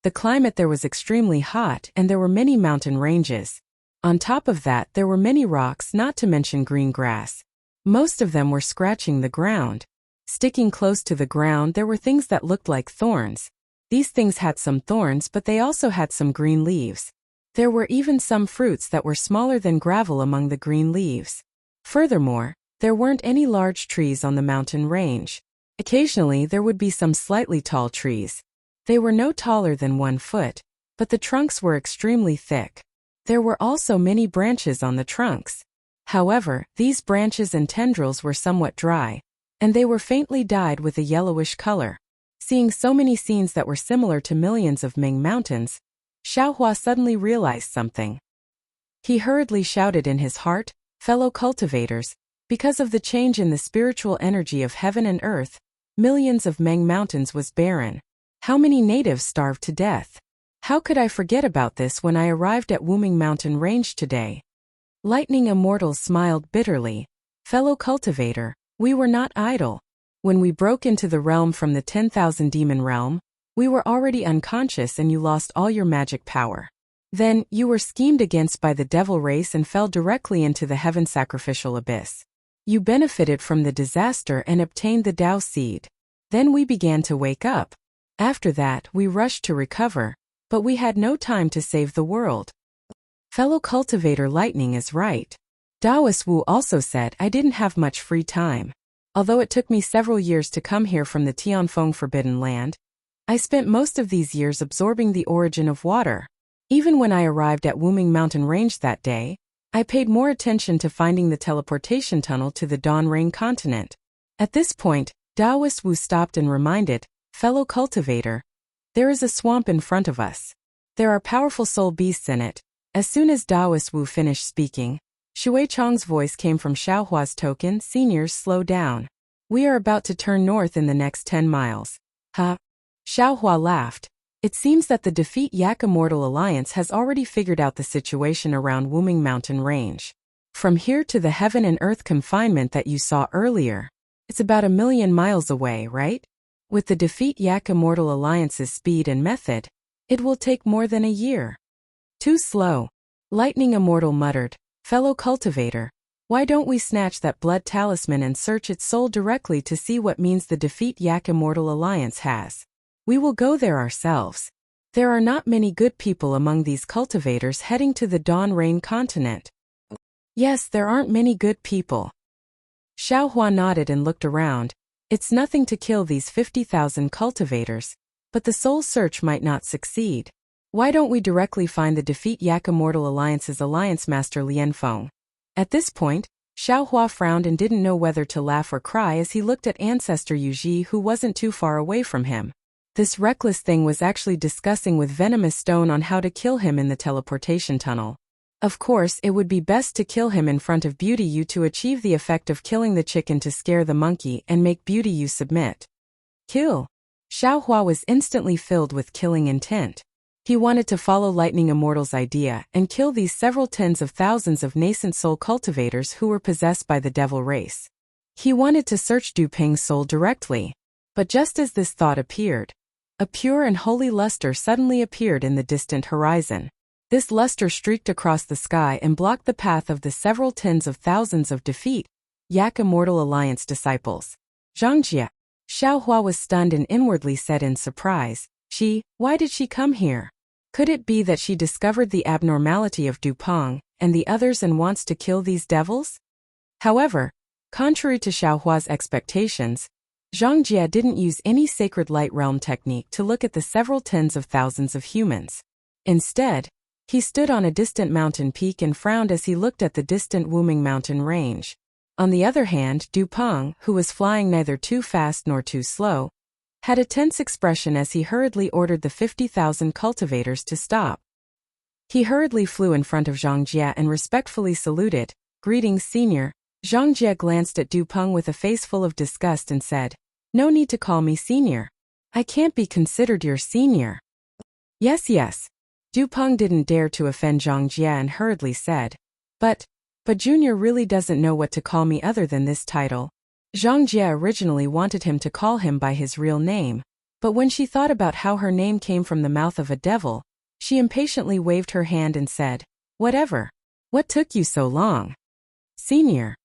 [SPEAKER 1] The climate there was extremely hot and there were many mountain ranges. On top of that, there were many rocks, not to mention green grass. Most of them were scratching the ground. Sticking close to the ground, there were things that looked like thorns. These things had some thorns, but they also had some green leaves. There were even some fruits that were smaller than gravel among the green leaves. Furthermore, there weren't any large trees on the mountain range. Occasionally, there would be some slightly tall trees. They were no taller than 1 foot, but the trunks were extremely thick. There were also many branches on the trunks. However, these branches and tendrils were somewhat dry, and they were faintly dyed with a yellowish color. Seeing so many scenes that were similar to millions of Ming mountains, Xiao Hua suddenly realized something. He hurriedly shouted in his heart, "Fellow cultivators, because of the change in the spiritual energy of heaven and earth, millions of Ming mountains was barren. How many natives starved to death? How could I forget about this when I arrived at Wuming Mountain Range today?" Lightning Immortal smiled bitterly. "Fellow cultivator, we were not idle. When we broke into the realm from the 10,000 demon realm, we were already unconscious and you lost all your magic power. Then, you were schemed against by the devil race and fell directly into the heaven sacrificial abyss. You benefited from the disaster and obtained the Tao seed. Then we began to wake up. After that, we rushed to recover, but we had no time to save the world." Fellow cultivator Lightning is right. Taoist Wu also said I didn't have much free time. Although it took me several years to come here from the Tianfeng Forbidden Land, I spent most of these years absorbing the origin of water. Even when I arrived at Wuming Mountain Range that day, I paid more attention to finding the teleportation tunnel to the Dawn Rain continent. At this point, Taoist Wu stopped and reminded, "Fellow cultivator, there is a swamp in front of us. There are powerful soul beasts in it." As soon as Taoist Wu finished speaking, Shui Chong's voice came from Xiao Hua's token, "Seniors, slow down. We are about to turn north in the next 10 miles. Huh? Xiao Hua laughed. It seems that the Defeat Yak Immortal Alliance has already figured out the situation around Wuming Mountain Range. From here to the heaven and earth confinement that you saw earlier, it's about 1,000,000 miles away, right? With the Defeat Yak Immortal Alliance's speed and method, it will take more than a year. Too slow. Lightning Immortal muttered, "Fellow cultivator, why don't we snatch that blood talisman and search its soul directly to see what means the Defeat Yak Immortal Alliance has? We will go there ourselves. There are not many good people among these cultivators heading to the Dawn Rain continent." "Yes, there aren't many good people." Xiao Hua nodded and looked around. It's nothing to kill these 50,000 cultivators, but the soul search might not succeed. Why don't we directly find the Defeat Yak Immortal Alliance's Alliance Master Lian Feng? At this point, Xiao Hua frowned and didn't know whether to laugh or cry as he looked at Ancestor Yu Ji, who wasn't too far away from him. This reckless thing was actually discussing with Venomous Stone on how to kill him in the teleportation tunnel. Of course, it would be best to kill him in front of Beauty Yu to achieve the effect of killing the chicken to scare the monkey and make Beauty Yu submit. Kill. Xiao Hua was instantly filled with killing intent. He wanted to follow Lightning Immortal's idea and kill these several tens of thousands of nascent soul cultivators who were possessed by the devil race. He wanted to search Du Ping's soul directly. But just as this thought appeared, a pure and holy luster suddenly appeared in the distant horizon. This luster streaked across the sky and blocked the path of the several tens of thousands of Defeat Yak Immortal Alliance disciples. Zhangjia. Xiao Hua was stunned and inwardly said in surprise, why did she come here? Could it be that she discovered the abnormality of Dupont and the others and wants to kill these devils? However, contrary to Xiao Hua's expectations, Zhangjia didn't use any sacred light realm technique to look at the several tens of thousands of humans. Instead, He stood on a distant mountain peak and frowned as he looked at the distant Wuming mountain range. On the other hand, Du Peng, who was flying neither too fast nor too slow, had a tense expression as he hurriedly ordered the 50,000 cultivators to stop. He hurriedly flew in front of Zhang Jie and respectfully saluted. "Greetings, senior." Zhang Jie glanced at Du Peng with a face full of disgust and said, "No need to call me senior. I can't be considered your senior." Yes. Du Peng didn't dare to offend Zhang Jie and hurriedly said, But Junior really doesn't know what to call me other than this title." Zhang Jie originally wanted him to call him by his real name, but when she thought about how her name came from the mouth of a devil, she impatiently waved her hand and said, "Whatever. What took you so long?" "Senior."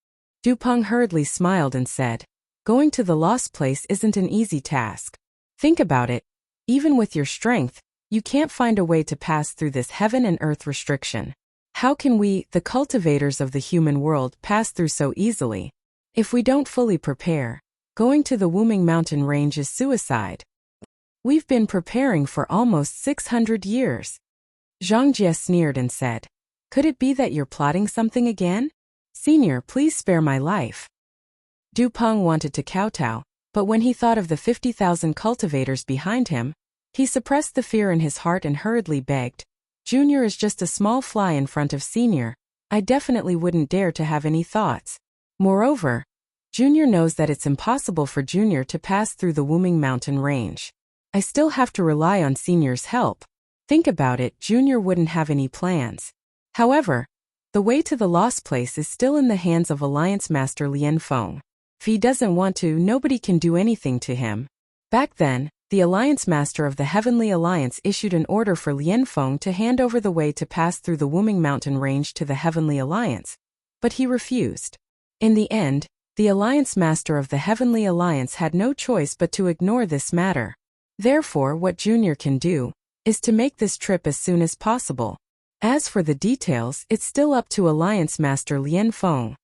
[SPEAKER 1] Du Peng hurriedly smiled and said, "Going to the lost place isn't an easy task. Think about it. Even with your strength, you can't find a way to pass through this heaven and earth restriction. How can we, the cultivators of the human world, pass through so easily? If we don't fully prepare, going to the Wuming mountain range is suicide. We've been preparing for almost 600 years. Zhang Jie sneered and said, "Could it be that you're plotting something again? Senior, please spare my life." Du Peng wanted to kowtow, but when he thought of the 50,000 cultivators behind him, he suppressed the fear in his heart and hurriedly begged, "Junior is just a small fly in front of Senior. I definitely wouldn't dare to have any thoughts. Moreover, Junior knows that it's impossible for Junior to pass through the Wuming mountain range. I still have to rely on Senior's help. Think about it, Junior wouldn't have any plans. However, the way to the lost place is still in the hands of Alliance Master Lian Feng. If he doesn't want to, nobody can do anything to him." Back then, the Alliance Master of the Heavenly Alliance issued an order for Lian Feng to hand over the way to pass through the Wuming mountain range to the Heavenly Alliance, but he refused. In the end, the Alliance Master of the Heavenly Alliance had no choice but to ignore this matter. Therefore, what Junior can do is to make this trip as soon as possible. As for the details, it's still up to Alliance Master Lian Feng.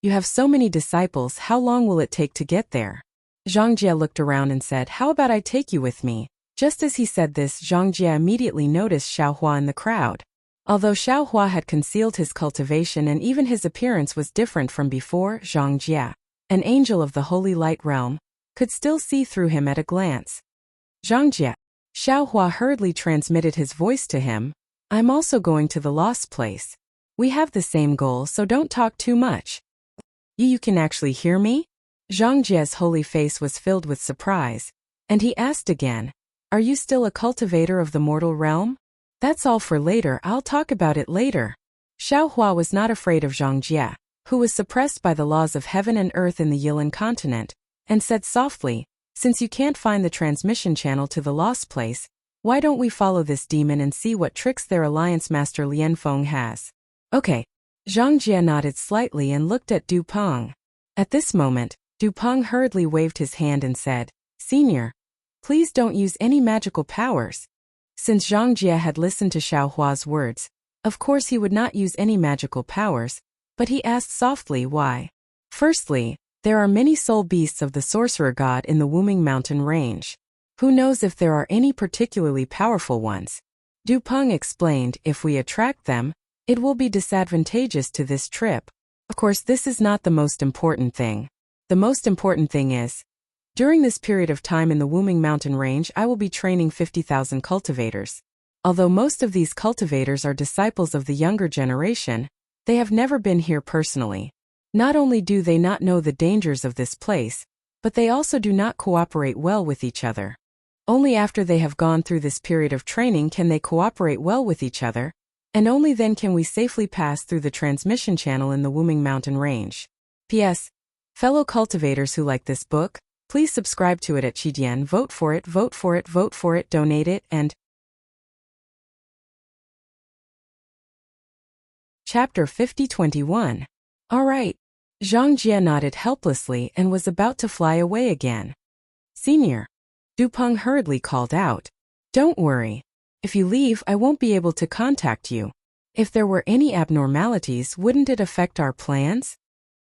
[SPEAKER 1] "You have so many disciples, how long will it take to get there?" Zhang Jie looked around and said, "How about I take you with me?" Just as he said this, Zhang Jie immediately noticed Xiaohua in the crowd. Although Xiaohua had concealed his cultivation and even his appearance was different from before, Zhang Jie, an angel of the Holy Light Realm, could still see through him at a glance. "Zhang Jie." Xiaohua hurriedly transmitted his voice to him, "I'm also going to the lost place. We have the same goal, so don't talk too much." You can actually hear me?" Zhang Jie's holy face was filled with surprise, and he asked again, "Are you still a cultivator of the mortal realm?" "That's all for later, I'll talk about it later." Xiaohua was not afraid of Zhang Jie, who was suppressed by the laws of heaven and earth in the Yilan continent, and said softly, "Since you can't find the transmission channel to the lost place, why don't we follow this demon and see what tricks their Alliance Master Lian Feng has?" "Okay." Zhang Jie nodded slightly and looked at Du Peng. At this moment, Du Peng hurriedly waved his hand and said, "Senior, please don't use any magical powers." Since Zhang Jie had listened to Xiaohua's words, of course he would not use any magical powers, but he asked softly why. "Firstly, there are many soul beasts of the sorcerer god in the Wuming mountain range. Who knows if there are any particularly powerful ones?" Du Peng explained, "If we attract them, it will be disadvantageous to this trip. Of course, this is not the most important thing. The most important thing is, during this period of time in the Wuming mountain range, I will be training 50,000 cultivators. Although most of these cultivators are disciples of the younger generation, they have never been here personally. Not only do they not know the dangers of this place, but they also do not cooperate well with each other. Only after they have gone through this period of training can they cooperate well with each other, and only then can we safely pass through the transmission channel in the Wuming mountain range. P.S. Fellow cultivators who like this book, please subscribe to it at Qidian, vote for it, vote for it, vote for it, donate it, and Chapter 50-21. Alright. Zhang Jie nodded helplessly and was about to fly away again. "Senior." Du Peng hurriedly called out. "Don't worry. If you leave, I won't be able to contact you. If there were any abnormalities, wouldn't it affect our plans?"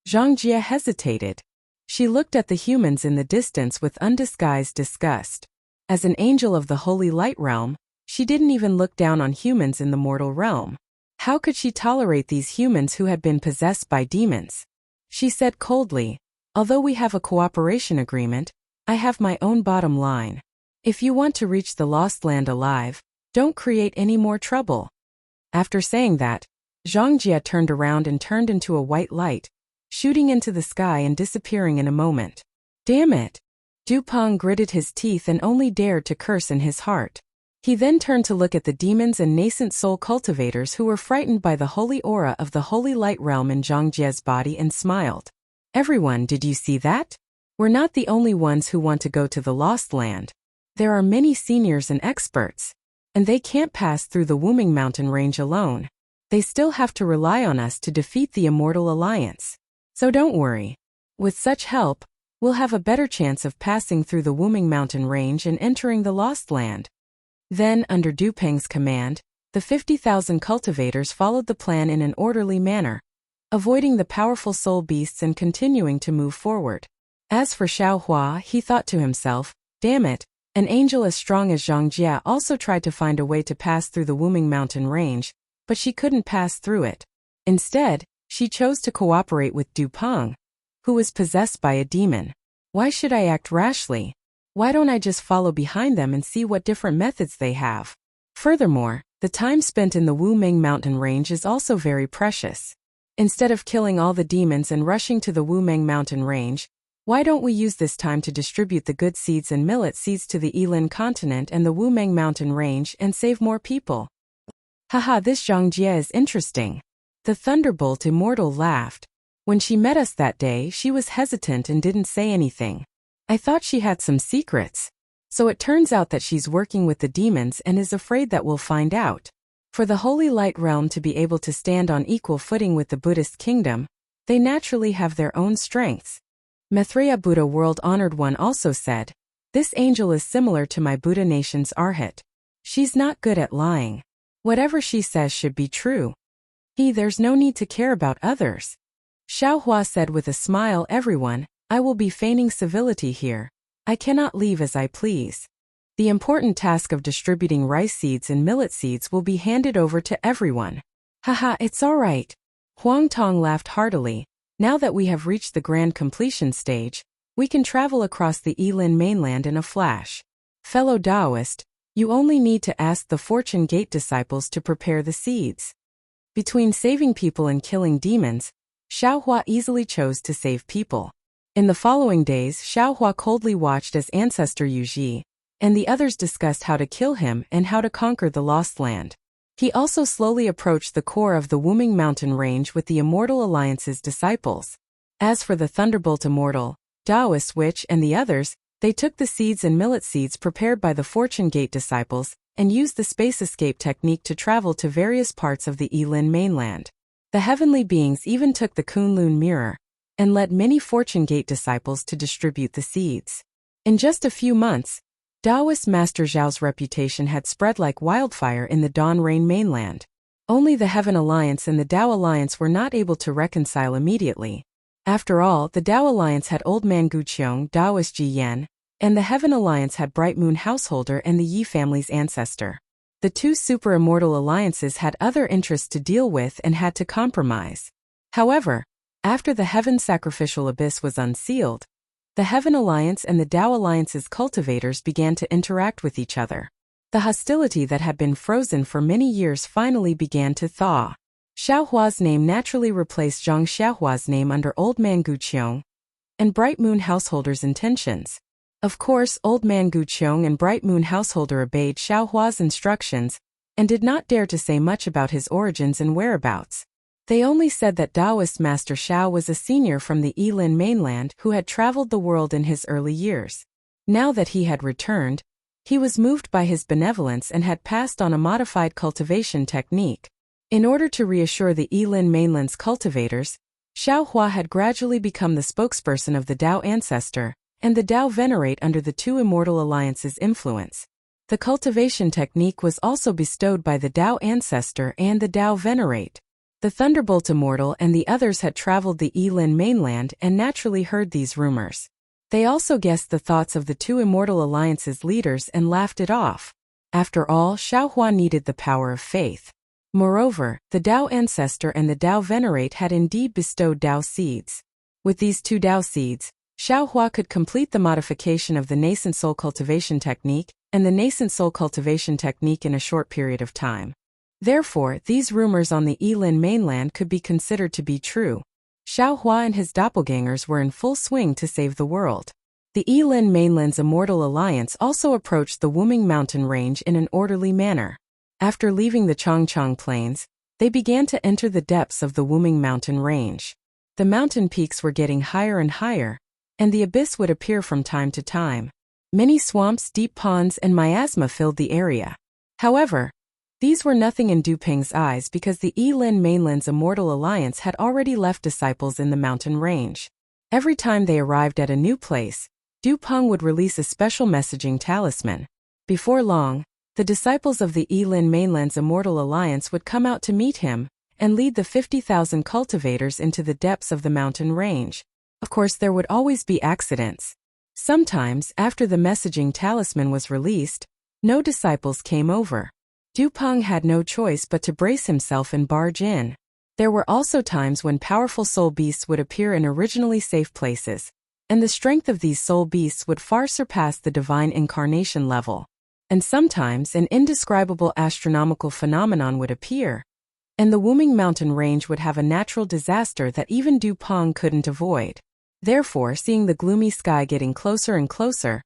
[SPEAKER 1] Zhang Jie hesitated. She looked at the humans in the distance with undisguised disgust. As an angel of the Holy Light Realm, She didn't even look down on humans in the mortal realm. How could she tolerate these humans who had been possessed by demons? She said coldly, although we have a cooperation agreement, I have my own bottom line. If you want to reach the Lost Land alive, don't create any more trouble. After saying that, Zhang Jie turned around and turned into a white light, shooting into the sky and disappearing in a moment. Damn it! Du Peng gritted his teeth and only dared to curse in his heart. He then turned to look at the demons and nascent soul cultivators who were frightened by the holy aura of the holy light realm in Zhang Jie's body and smiled. Everyone, did you see that? We're not the only ones who want to go to the Lost Land. There are many seniors and experts. And they can't pass through the Wuming Mountain range alone. They still have to rely on us to defeat the Immortal Alliance. So don't worry. With such help, we'll have a better chance of passing through the Wuming Mountain range and entering the Lost Land. Then, under Du Peng's command, the 50,000 cultivators followed the plan in an orderly manner, avoiding the powerful soul beasts and continuing to move forward. As for Xiao Hua, he thought to himself, damn it, an angel as strong as Zhang Jie also tried to find a way to pass through the Wuming Mountain range, but she couldn't pass through it. Instead, she chose to cooperate with Du Peng, who was possessed by a demon. Why should I act rashly? Why don't I just follow behind them and see what different methods they have? Furthermore, the time spent in the Wuming Mountain range is also very precious. Instead of killing all the demons and rushing to the Wuming Mountain range, why don't we use this time to distribute the good seeds and millet seeds to the Yilin continent and the Wuming Mountain range and save more people? Haha, this Zhang Jie is interesting. The Thunderbolt Immortal laughed. When she met us that day, she was hesitant and didn't say anything. I thought she had some secrets. So it turns out that she's working with the demons and is afraid that we'll find out. For the Holy Light Realm to be able to stand on equal footing with the Buddhist kingdom, they naturally have their own strengths. Maitreya Buddha World Honored One also said, this angel is similar to my Buddha nation's Arhat. She's not good at lying. Whatever she says should be true. There's no need to care about others. Xiao Hua said with a smile, everyone, I will be feigning civility here. I cannot leave as I please. The important task of distributing rice seeds and millet seeds will be handed over to everyone. Haha, it's all right. Huang Tong laughed heartily. Now that we have reached the grand completion stage, we can travel across the Yilin mainland in a flash. Fellow Taoist, you only need to ask the Fortune Gate disciples to prepare the seeds. Between saving people and killing demons, Xiao Hua easily chose to save people. In the following days, Xiao Hua coldly watched as Ancestor Yu Ji and the others discussed how to kill him and how to conquer the Lost Land. He also slowly approached the core of the Wuming Mountain range with the Immortal Alliance's disciples. As for the Thunderbolt Immortal, Taoist Witch and the others, they took the seeds and millet seeds prepared by the Fortune Gate disciples and used the space escape technique to travel to various parts of the Yilin mainland. The heavenly beings even took the Kunlun mirror and led many Fortune Gate disciples to distribute the seeds. In just a few months, Taoist Master Zhao's reputation had spread like wildfire in the Dawn Rain mainland. Only the Heaven Alliance and the Tao Alliance were not able to reconcile immediately. After all, the Tao Alliance had Old Man Guqiong, Taoist Ji Yan, and the Heaven Alliance had Bright Moon Householder and the Yi family's ancestor. The two super immortal alliances had other interests to deal with and had to compromise. However, after the Heaven Sacrificial Abyss was unsealed, the Heaven Alliance and the Tao Alliance's cultivators began to interact with each other. The hostility that had been frozen for many years finally began to thaw. Xiao Hua's name naturally replaced Zhang Xiaohua's name under Old Man Guqiong and Bright Moon Householder's intentions. Of course, Old Man Guqiong and Bright Moon Householder obeyed Xiao Hua's instructions and did not dare to say much about his origins and whereabouts. They only said that Taoist Master Xiao was a senior from the Yilin mainland who had traveled the world in his early years. Now that he had returned, he was moved by his benevolence and had passed on a modified cultivation technique. In order to reassure the Yilin mainland's cultivators, Xiao Hua had gradually become the spokesperson of the Tao Ancestor and the Tao Venerate under the two Immortal Alliance's influence. The cultivation technique was also bestowed by the Tao Ancestor and the Tao Venerate. The Thunderbolt Immortal and the others had traveled the Yilin mainland and naturally heard these rumors. They also guessed the thoughts of the two Immortal Alliance's leaders and laughed it off. After all, Xiaohua needed the power of faith. Moreover, the Dao Ancestor and the Dao Venerate had indeed bestowed Dao seeds. With these two Dao seeds, Xiaohua could complete the modification of the nascent soul cultivation technique and the nascent soul cultivation technique in a short period of time. Therefore, these rumors on the Yilin mainland could be considered to be true. Xiaohua and his doppelgangers were in full swing to save the world. The Yilin mainland's Immortal Alliance also approached the Wuming mountain range in an orderly manner. After leaving the Changchang Plains, they began to enter the depths of the Wuming mountain range. The mountain peaks were getting higher and higher, and the abyss would appear from time to time. Many swamps, deep ponds, and miasma filled the area. However, these were nothing in Duping's eyes because the Yilin mainland's Immortal Alliance had already left disciples in the mountain range. Every time they arrived at a new place, Duping would release a special messaging talisman. Before long, the disciples of the Yilin mainland's Immortal Alliance would come out to meet him and lead the 50,000 cultivators into the depths of the mountain range. Of course, there would always be accidents. Sometimes, after the messaging talisman was released, no disciples came over. Duping had no choice but to brace himself and barge in. There were also times when powerful soul beasts would appear in originally safe places, and the strength of these soul beasts would far surpass the divine incarnation level. And sometimes an indescribable astronomical phenomenon would appear, and the Wuming mountain range would have a natural disaster that even Duping couldn't avoid. Therefore, seeing the gloomy sky getting closer and closer,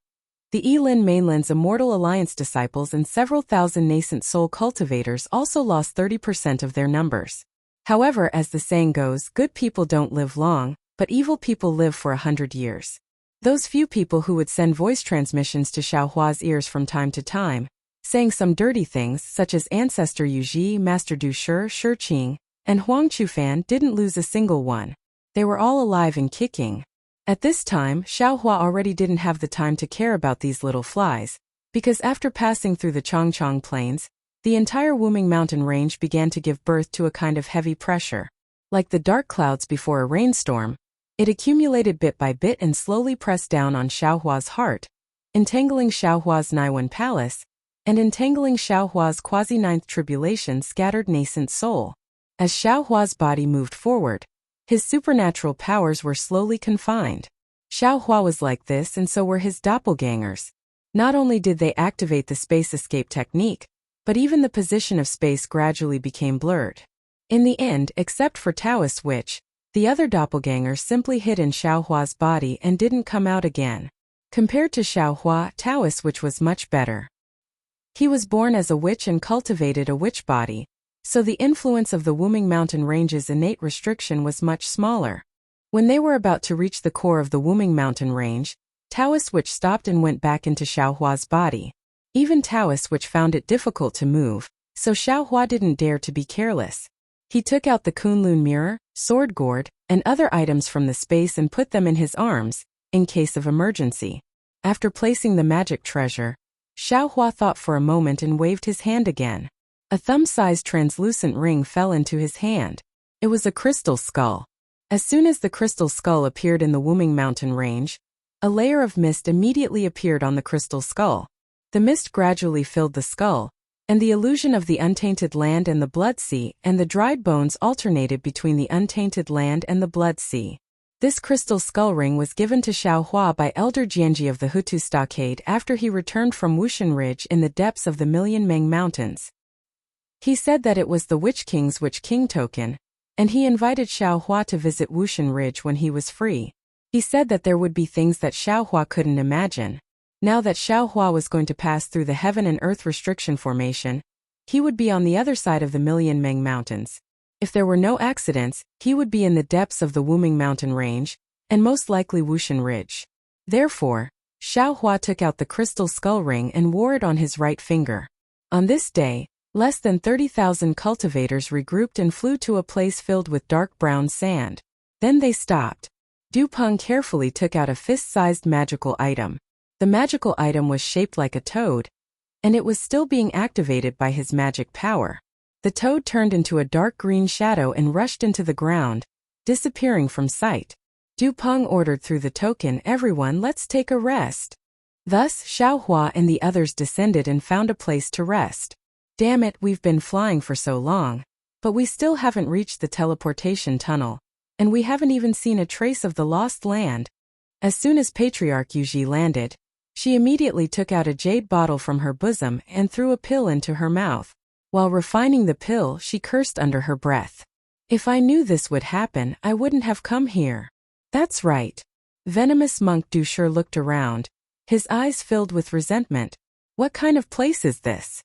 [SPEAKER 1] the Yilin mainland's Immortal Alliance disciples and several thousand nascent soul cultivators also lost 30% of their numbers. However, as the saying goes, good people don't live long, but evil people live for 100 years. Those few people who would send voice transmissions to Xiaohua's ears from time to time, saying some dirty things such as Ancestor Yuji, Master Du Shi, Shi Qing, and Huang Qufan didn't lose a single one. They were all alive and kicking. At this time, Xiaohua already didn't have the time to care about these little flies, because after passing through the Changchang Plains, the entire Wuming mountain range began to give birth to a kind of heavy pressure. Like the dark clouds before a rainstorm, it accumulated bit by bit and slowly pressed down on Xiaohua's heart, entangling Xiaohua's Naiwen Palace, and entangling Xiaohua's quasi-ninth tribulation scattered nascent soul. As Xiaohua's body moved forward, his supernatural powers were slowly confined. Xiaohua was like this, and so were his doppelgangers. Not only did they activate the space escape technique, but even the position of space gradually became blurred. In the end, except for Taoist Witch, the other doppelgangers simply hid in Xiaohua's body and didn't come out again. Compared to Xiaohua, Taoist Witch was much better. He was born as a witch and cultivated a witch body, so the influence of the Wuming mountain range's innate restriction was much smaller. When they were about to reach the core of the Wuming mountain range, Taoist Witch stopped and went back into Xiaohua's body. Even Taoist Witch found it difficult to move, so Xiaohua didn't dare to be careless. He took out the Kunlun mirror, sword gourd, and other items from the space and put them in his arms, in case of emergency. After placing the magic treasure, Xiaohua thought for a moment and waved his hand again. A thumb-sized translucent ring fell into his hand. It was a crystal skull. As soon as the crystal skull appeared in the Wuming mountain range, a layer of mist immediately appeared on the crystal skull. The mist gradually filled the skull, and the illusion of the untainted land and the blood sea and the dried bones alternated between the untainted land and the blood sea. This crystal skull ring was given to Xiaohua by Elder Jianji of the Hutu Stockade after he returned from Wushan Ridge in the depths of the Million Meng Mountains. He said that it was the Witch King's Witch King token, and he invited Xiaohua to visit Wushan Ridge when he was free. He said that there would be things that Xiaohua couldn't imagine. Now that Xiaohua was going to pass through the Heaven and Earth Restriction Formation, he would be on the other side of the Million Meng Mountains. If there were no accidents, he would be in the depths of the Wuming mountain range, and most likely Wushan Ridge. Therefore, Xiaohua took out the crystal skull ring and wore it on his right finger. On this day, less than 30,000 cultivators regrouped and flew to a place filled with dark brown sand. Then they stopped. Duping carefully took out a fist-sized magical item. The magical item was shaped like a toad, and it was still being activated by his magic power. The toad turned into a dark green shadow and rushed into the ground, disappearing from sight. Duping ordered through the token, "Everyone, let's take a rest." Thus, Xiaohua and the others descended and found a place to rest. Damn it, we've been flying for so long. But we still haven't reached the teleportation tunnel. And we haven't even seen a trace of the lost land. As soon as Patriarch Yuji landed, she immediately took out a jade bottle from her bosom and threw a pill into her mouth. While refining the pill, she cursed under her breath. If I knew this would happen, I wouldn't have come here. That's right. Venomous monk Du sure looked around, his eyes filled with resentment. What kind of place is this?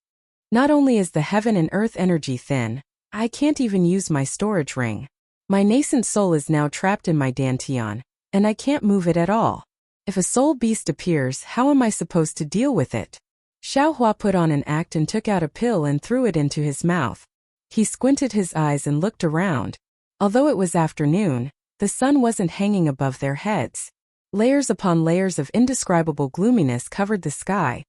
[SPEAKER 1] Not only is the heaven and earth energy thin, I can't even use my storage ring. My nascent soul is now trapped in my dantian, and I can't move it at all. If a soul beast appears, how am I supposed to deal with it? Xiaohua put on an act and took out a pill and threw it into his mouth. He squinted his eyes and looked around. Although it was afternoon, the sun wasn't hanging above their heads. Layers upon layers of indescribable gloominess covered the sky,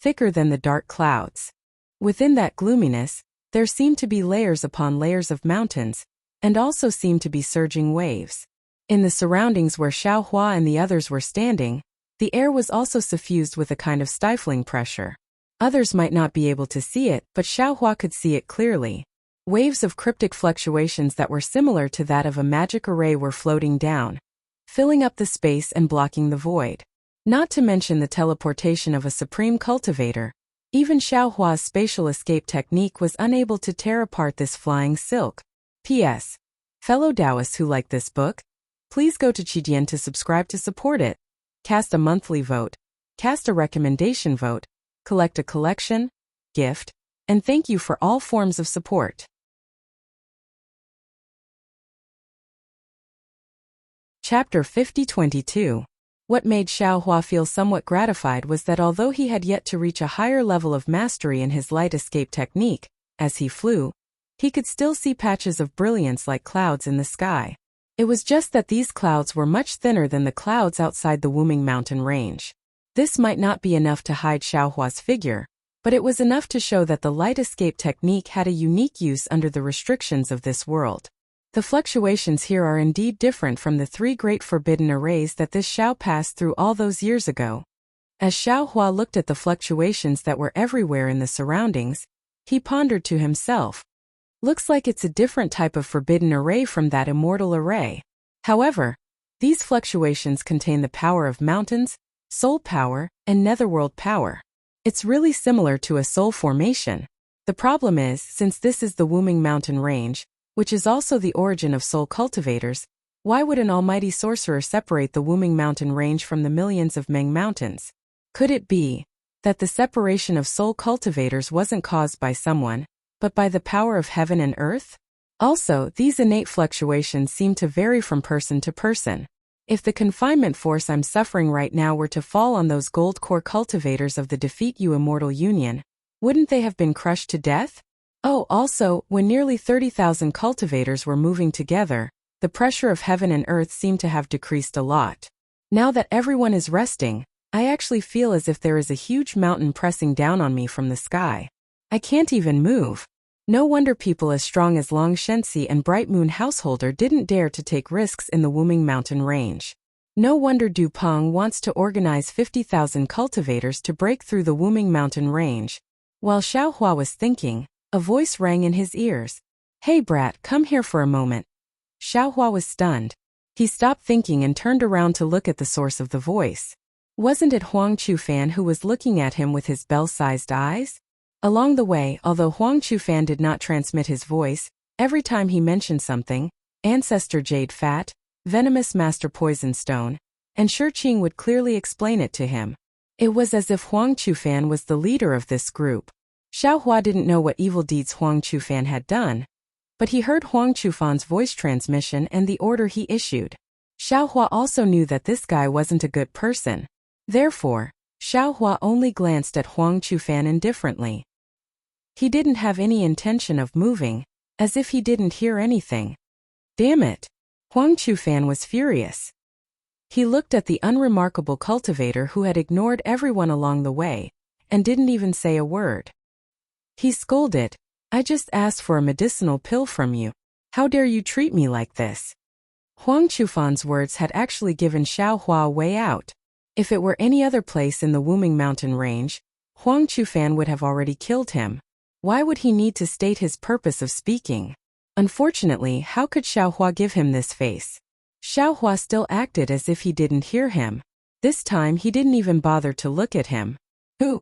[SPEAKER 1] thicker than the dark clouds. Within that gloominess, there seemed to be layers upon layers of mountains, and also seemed to be surging waves. In the surroundings where Xiaohua and the others were standing, the air was also suffused with a kind of stifling pressure. Others might not be able to see it, but Xiaohua could see it clearly. Waves of cryptic fluctuations that were similar to that of a magic array were floating down, filling up the space and blocking the void. Not to mention the teleportation of a supreme cultivator. Even Xiaohua's spatial escape technique was unable to tear apart this flying silk. P.S. Fellow Taoists who like this book, please go to Qidian to subscribe to support it. Cast a monthly vote, cast a recommendation vote, collect a collection, gift, and thank you for all forms of support. Chapter 50-22. What made Xiaohua feel somewhat gratified was that although he had yet to reach a higher level of mastery in his light escape technique, as he flew, he could still see patches of brilliance like clouds in the sky. It was just that these clouds were much thinner than the clouds outside the Wuming mountain range. This might not be enough to hide Xiaohua's figure, but it was enough to show that the light escape technique had a unique use under the restrictions of this world. The fluctuations here are indeed different from the three great forbidden arrays that this Xiao passed through all those years ago. As Xiaohua looked at the fluctuations that were everywhere in the surroundings, he pondered to himself. Looks like it's a different type of forbidden array from that immortal array. However, these fluctuations contain the power of mountains, soul power, and netherworld power. It's really similar to a soul formation. The problem is, since this is the Wuming mountain range, which is also the origin of soul cultivators, why would an almighty sorcerer separate the Wuming mountain range from the millions of Meng mountains? Could it be that the separation of soul cultivators wasn't caused by someone, but by the power of heaven and earth? Also, these innate fluctuations seem to vary from person to person. If the confinement force I'm suffering right now were to fall on those gold core cultivators of the Defeat You Immortal Union, wouldn't they have been crushed to death? Oh, also, when nearly 30,000 cultivators were moving together, the pressure of heaven and earth seemed to have decreased a lot. Now that everyone is resting, I actually feel as if there is a huge mountain pressing down on me from the sky. I can't even move. No wonder people as strong as Long Shenxi and Bright Moon Householder didn't dare to take risks in the Wuming mountain range. No wonder Du Peng wants to organize 50,000 cultivators to break through the Wuming mountain range. While Xiaohua was thinking, a voice rang in his ears. Hey brat, come here for a moment. Xiaohua was stunned. He stopped thinking and turned around to look at the source of the voice. Wasn't it Huang Qufan who was looking at him with his bell-sized eyes? Along the way, although Huang Qufan did not transmit his voice, every time he mentioned something, Ancestor Jade Fat, Venomous Master Poison Stone, and Shiqing would clearly explain it to him. It was as if Huang Qufan was the leader of this group. Xiaohua didn't know what evil deeds Huang Qufan had done, but he heard Huang Qufan's voice transmission and the order he issued. Xiaohua also knew that this guy wasn't a good person. Therefore, Xiaohua only glanced at Huang Qufan indifferently. He didn't have any intention of moving, as if he didn't hear anything. Damn it! Huang Qufan was furious. He looked at the unremarkable cultivator who had ignored everyone along the way, and didn't even say a word. He scolded, I just asked for a medicinal pill from you. How dare you treat me like this? Huang Qufan's words had actually given Xiaohua a way out. If it were any other place in the Wuming mountain range, Huang Chufan would have already killed him. Why would he need to state his purpose of speaking? Unfortunately, how could Xiaohua give him this face? Xiaohua still acted as if he didn't hear him. This time he didn't even bother to look at him. Who?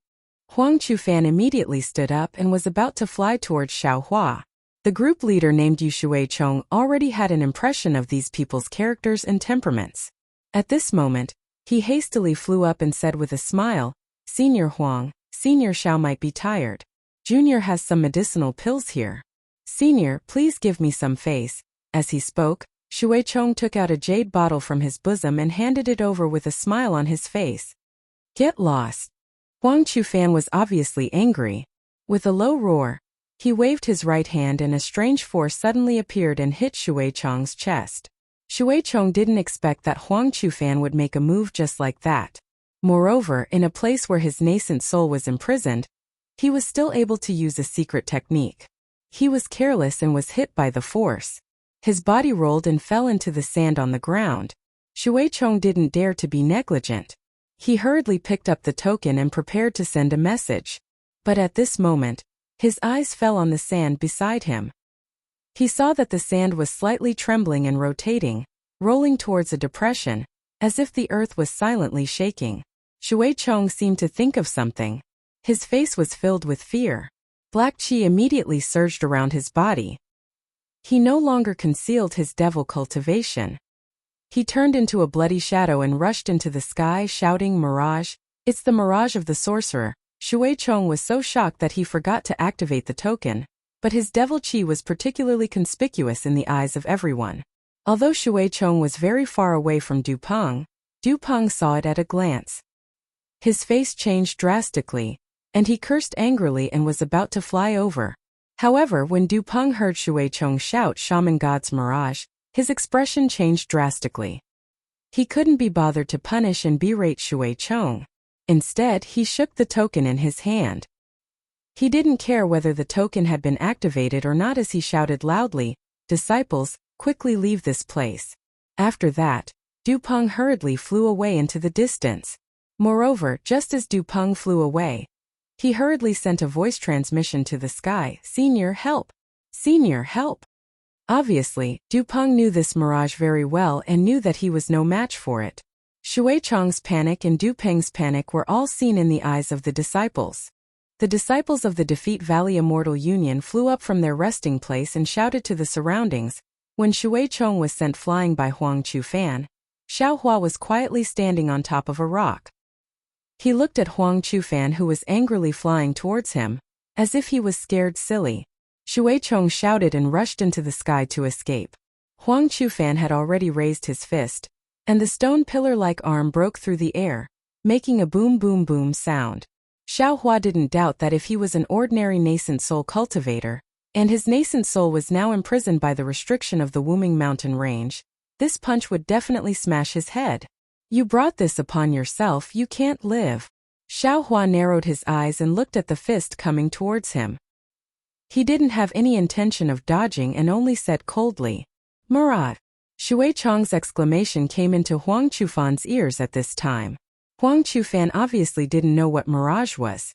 [SPEAKER 1] Huang Chufan immediately stood up and was about to fly towards Xiaohua. The group leader named Yu Shuicheng already had an impression of these people's characters and temperaments. At this moment, he hastily flew up and said with a smile, "Senior Huang, Senior Xiao might be tired. Junior has some medicinal pills here. Senior, please give me some face." As he spoke, Shuicheng took out a jade bottle from his bosom and handed it over with a smile on his face. "Get lost." Huang Chufan was obviously angry. With a low roar, he waved his right hand and a strange force suddenly appeared and hit Shuicheng's chest. Shuicheng didn't expect that Huang Chufan would make a move just like that. Moreover, in a place where his nascent soul was imprisoned, he was still able to use a secret technique. He was careless and was hit by the force. His body rolled and fell into the sand on the ground. Shuicheng didn't dare to be negligent. He hurriedly picked up the token and prepared to send a message. But at this moment, his eyes fell on the sand beside him. He saw that the sand was slightly trembling and rotating, rolling towards a depression, as if the earth was silently shaking. Shuicheng seemed to think of something. His face was filled with fear. Black qi immediately surged around his body. He no longer concealed his devil cultivation. He turned into a bloody shadow and rushed into the sky shouting, "Mirage! It's the mirage of the sorcerer." Shuicheng was so shocked that he forgot to activate the token, but his devil qi was particularly conspicuous in the eyes of everyone. Although Shuicheng was very far away from Dupeng saw it at a glance. His face changed drastically, and he cursed angrily and was about to fly over. However, when Dupeng heard Shuicheng shout "Shaman God's Mirage," his expression changed drastically. He couldn't be bothered to punish and berate Shuicheng. Instead, he shook the token in his hand. He didn't care whether the token had been activated or not as he shouted loudly, "Disciples, quickly leave this place." After that, Dupeng hurriedly flew away into the distance. Moreover, just as Dupeng flew away, he hurriedly sent a voice transmission to the sky, "Senior, help! Senior, help!" Obviously, Dupeng knew this mirage very well and knew that he was no match for it. Shuicheng's panic and Dupeng's panic were all seen in the eyes of the disciples. The disciples of the Defeat Valley Immortal Union flew up from their resting place and shouted to the surroundings. When Shuicheng was sent flying by Huang Chufan, Xiaohua was quietly standing on top of a rock. He looked at Huang Chufan, who was angrily flying towards him, as if he was scared silly. Shuicheng shouted and rushed into the sky to escape. Huang Chufan had already raised his fist, and the stone pillar-like arm broke through the air, making a boom boom boom sound. Xiaohua didn't doubt that if he was an ordinary nascent soul cultivator, and his nascent soul was now imprisoned by the restriction of the Wuming mountain range, this punch would definitely smash his head. "You brought this upon yourself, you can't live." Xiaohua narrowed his eyes and looked at the fist coming towards him. He didn't have any intention of dodging and only said coldly, "Murat." Shuicheng's exclamation came into Huang Chufan's ears at this time. Huang Chufan obviously didn't know what mirage was.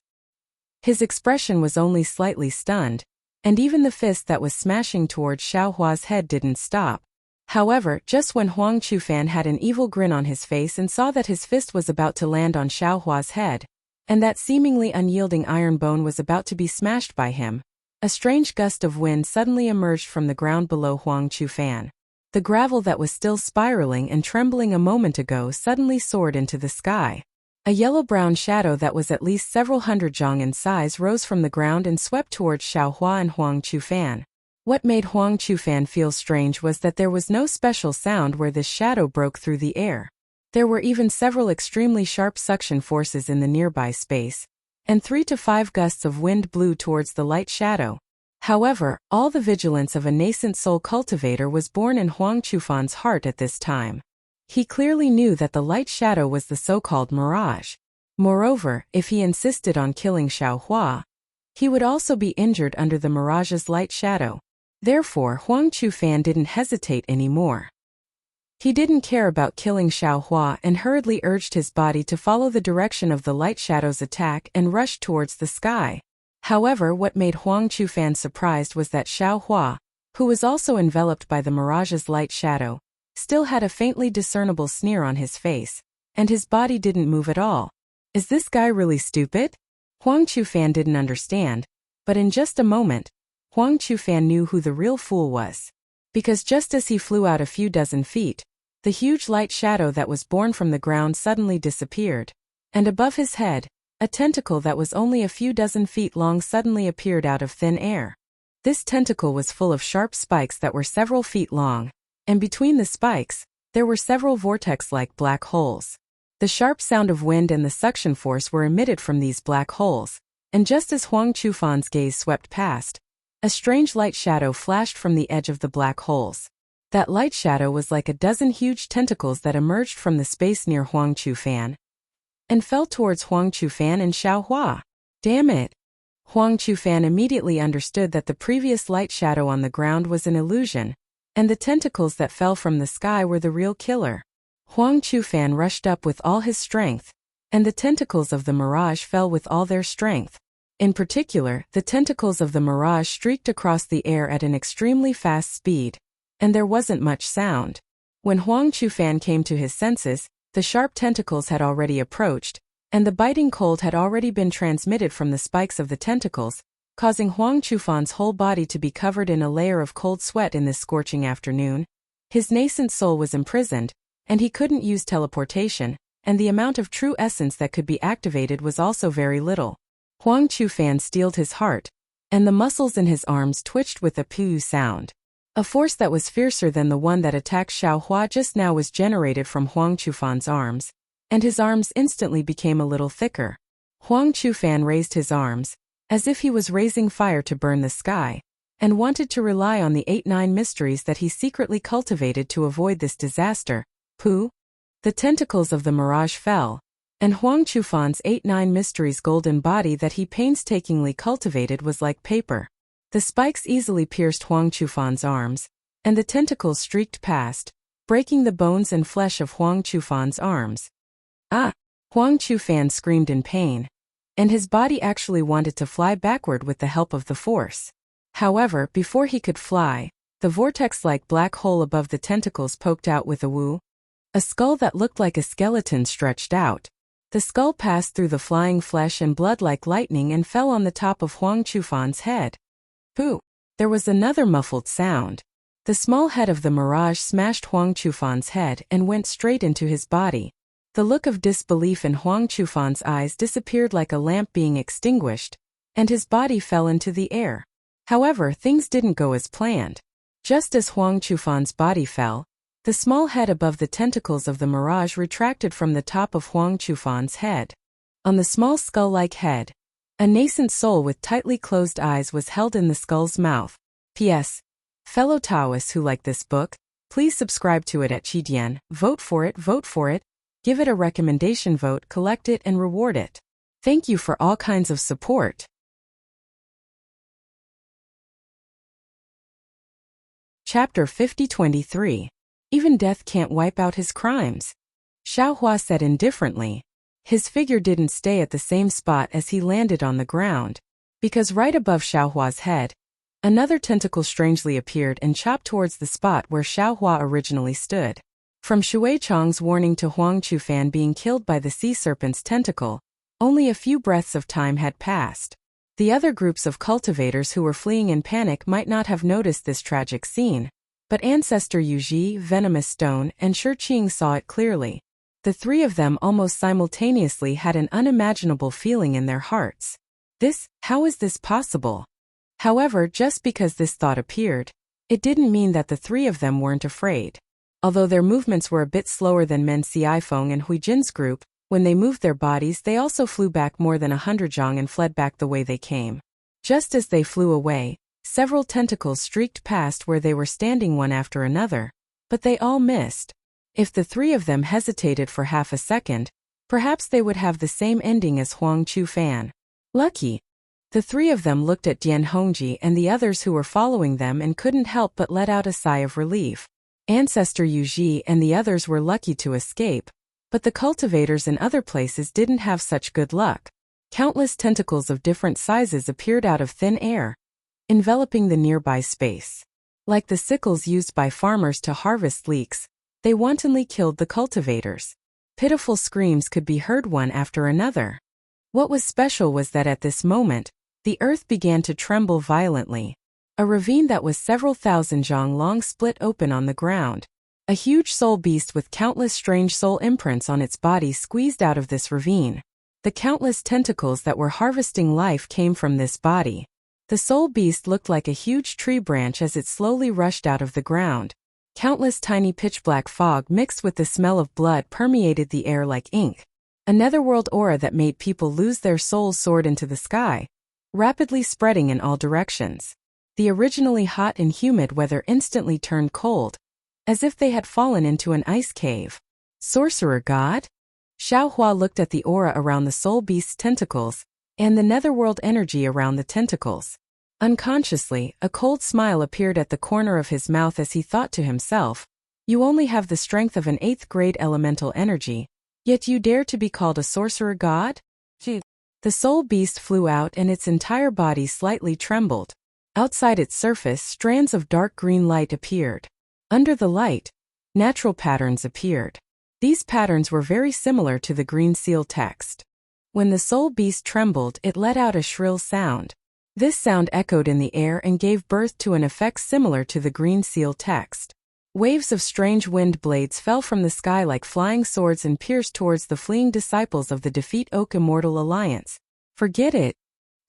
[SPEAKER 1] His expression was only slightly stunned, and even the fist that was smashing towards Xiaohua's head didn't stop. However, just when Huang Chufan had an evil grin on his face and saw that his fist was about to land on Xiaohua's head, and that seemingly unyielding iron bone was about to be smashed by him, a strange gust of wind suddenly emerged from the ground below Huang Chufan. The gravel that was still spiraling and trembling a moment ago suddenly soared into the sky. A yellow-brown shadow that was at least several hundred zhang in size rose from the ground and swept towards Xiaohua and Huang Chufan. What made Huang Chufan feel strange was that there was no special sound where this shadow broke through the air. There were even several extremely sharp suction forces in the nearby space, and 3 to 5 gusts of wind blew towards the light shadow. However, all the vigilance of a nascent soul cultivator was born in Huang Chufan's heart at this time. He clearly knew that the light shadow was the so-called mirage. Moreover, if he insisted on killing Xiaohua, he would also be injured under the mirage's light shadow. Therefore, Huang Chufan didn't hesitate anymore. He didn't care about killing Xiaohua and hurriedly urged his body to follow the direction of the light shadow's attack and rushed towards the sky. However, what made Huang Qufan surprised was that Xiaohua, who was also enveloped by the mirage's light shadow, still had a faintly discernible sneer on his face, and his body didn't move at all. Is this guy really stupid? Huang Qufan didn't understand, but in just a moment, Huang Qufan knew who the real fool was. Because just as he flew out a few dozen feet, the huge light shadow that was born from the ground suddenly disappeared, and above his head, a tentacle that was only a few dozen feet long suddenly appeared out of thin air. This tentacle was full of sharp spikes that were several feet long, and between the spikes, there were several vortex-like black holes. The sharp sound of wind and the suction force were emitted from these black holes, and just as Huang Qufan's gaze swept past, a strange light shadow flashed from the edge of the black holes. That light shadow was like a dozen huge tentacles that emerged from the space near Huang Qufan and fell towards Huang Qufan and Xiaohua. Damn it! Huang Qufan immediately understood that the previous light shadow on the ground was an illusion, and the tentacles that fell from the sky were the real killer. Huang Qufan rushed up with all his strength, and the tentacles of the mirage fell with all their strength. In particular, the tentacles of the mirage streaked across the air at an extremely fast speed, and there wasn't much sound. When Huang Qufan came to his senses, the sharp tentacles had already approached, and the biting cold had already been transmitted from the spikes of the tentacles, causing Huang Qufan's whole body to be covered in a layer of cold sweat in this scorching afternoon. His nascent soul was imprisoned, and he couldn't use teleportation, and the amount of true essence that could be activated was also very little. Huang Qufan steeled his heart, and the muscles in his arms twitched with a puu sound. A force that was fiercer than the one that attacked Xiaohua just now was generated from Huang Qufan's arms, and his arms instantly became a little thicker. Huang Qufan raised his arms, as if he was raising fire to burn the sky, and wanted to rely on the 8-9 mysteries that he secretly cultivated to avoid this disaster. Pooh! The tentacles of the mirage fell, and Huang Qufan's 8-9 mysteries' golden body that he painstakingly cultivated was like paper. The spikes easily pierced Huang Qufan's arms, and the tentacles streaked past, breaking the bones and flesh of Huang Qufan's arms. Ah! Huang Qufan screamed in pain, and his body actually wanted to fly backward with the help of the force. However, before he could fly, the vortex-like black hole above the tentacles poked out with a woo. A skull that looked like a skeleton stretched out. The skull passed through the flying flesh and blood like lightning and fell on the top of Huang Qufan's head. Pooh! There was another muffled sound. The small head of the mirage smashed Huang Qufan's head and went straight into his body. The look of disbelief in Huang Qufan's eyes disappeared like a lamp being extinguished, and his body fell into the air. However, things didn't go as planned. Just as Huang Qufan's body fell, the small head above the tentacles of the mirage retracted from the top of Huang Qufan's head. On the small skull-like head, a nascent soul with tightly closed eyes was held in the skull's mouth. P.S. Fellow Taoists who like this book, please subscribe to it at Qidian, vote for it, give it a recommendation vote, collect it and reward it. Thank you for all kinds of support. Chapter 50-23. Even death can't wipe out his crimes. Xiaohua said indifferently. His figure didn't stay at the same spot as he landed on the ground, because right above Xiaohua's head, another tentacle strangely appeared and chopped towards the spot where Xiaohua originally stood. From Shui Chang's warning to Huang Qufan being killed by the sea serpent's tentacle, only a few breaths of time had passed. The other groups of cultivators who were fleeing in panic might not have noticed this tragic scene, but Ancestor Yuji, Venomous Stone, and Shi saw it clearly. The three of them almost simultaneously had an unimaginable feeling in their hearts. How is this possible? However, just because this thought appeared, it didn't mean that the three of them weren't afraid. Although their movements were a bit slower than Men Xiaifeng and Hui Jin's group, when they moved their bodies they also flew back more than 100 zhang and fled back the way they came. Just as they flew away, several tentacles streaked past where they were standing one after another, but they all missed. If the three of them hesitated for half a second, perhaps they would have the same ending as Huang Qufan. Lucky! The three of them looked at Dian Hongji and the others who were following them and couldn't help but let out a sigh of relief. Ancestor Yuji and the others were lucky to escape, but the cultivators in other places didn't have such good luck. Countless tentacles of different sizes appeared out of thin air, enveloping the nearby space. Like the sickles used by farmers to harvest leeks, they wantonly killed the cultivators. Pitiful screams could be heard one after another. What was special was that at this moment, the earth began to tremble violently. A ravine that was several thousand zhang long split open on the ground. A huge soul beast with countless strange soul imprints on its body squeezed out of this ravine. The countless tentacles that were harvesting life came from this body. The soul beast looked like a huge tree branch as it slowly rushed out of the ground. Countless tiny pitch-black fog mixed with the smell of blood permeated the air like ink. A netherworld aura that made people lose their souls soared into the sky, rapidly spreading in all directions. The originally hot and humid weather instantly turned cold, as if they had fallen into an ice cave. Sorcerer God? Xiaohua looked at the aura around the soul beast's tentacles, and the netherworld energy around the tentacles. Unconsciously, a cold smile appeared at the corner of his mouth as he thought to himself, "You only have the strength of an 8th grade elemental energy, yet you dare to be called a sorcerer god?" The soul beast flew out and its entire body slightly trembled. Outside its surface, strands of dark green light appeared. Under the light, natural patterns appeared. These patterns were very similar to the green seal text. When the soul beast trembled, it let out a shrill sound. This sound echoed in the air and gave birth to an effect similar to the green seal text. Waves of strange wind blades fell from the sky like flying swords and pierced towards the fleeing disciples of the Defeat Oak Immortal Alliance. Forget it.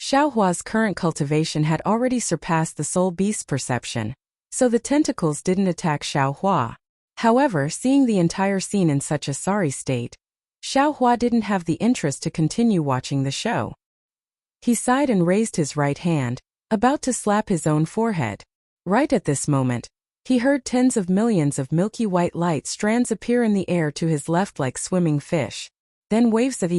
[SPEAKER 1] Xiaohua's current cultivation had already surpassed the soul beast's perception, so the tentacles didn't attack Xiaohua. However, seeing the entire scene in such a sorry state, Xiaohua didn't have the interest to continue watching the show. He sighed and raised his right hand, about to slap his own forehead. Right at this moment, he heard tens of millions of milky white light strands appear in the air to his left like swimming fish. Then waves of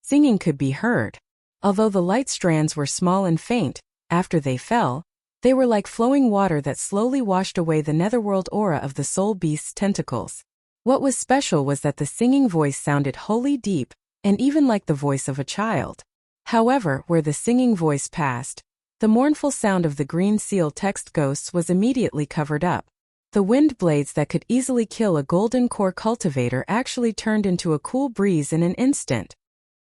[SPEAKER 1] singing could be heard. Although the light strands were small and faint, after they fell, they were like flowing water that slowly washed away the netherworld aura of the soul beast's tentacles. What was special was that the singing voice sounded wholly deep, and even like the voice of a child. However, where the singing voice passed, the mournful sound of the green seal text ghosts was immediately covered up. The wind blades that could easily kill a golden core cultivator actually turned into a cool breeze in an instant.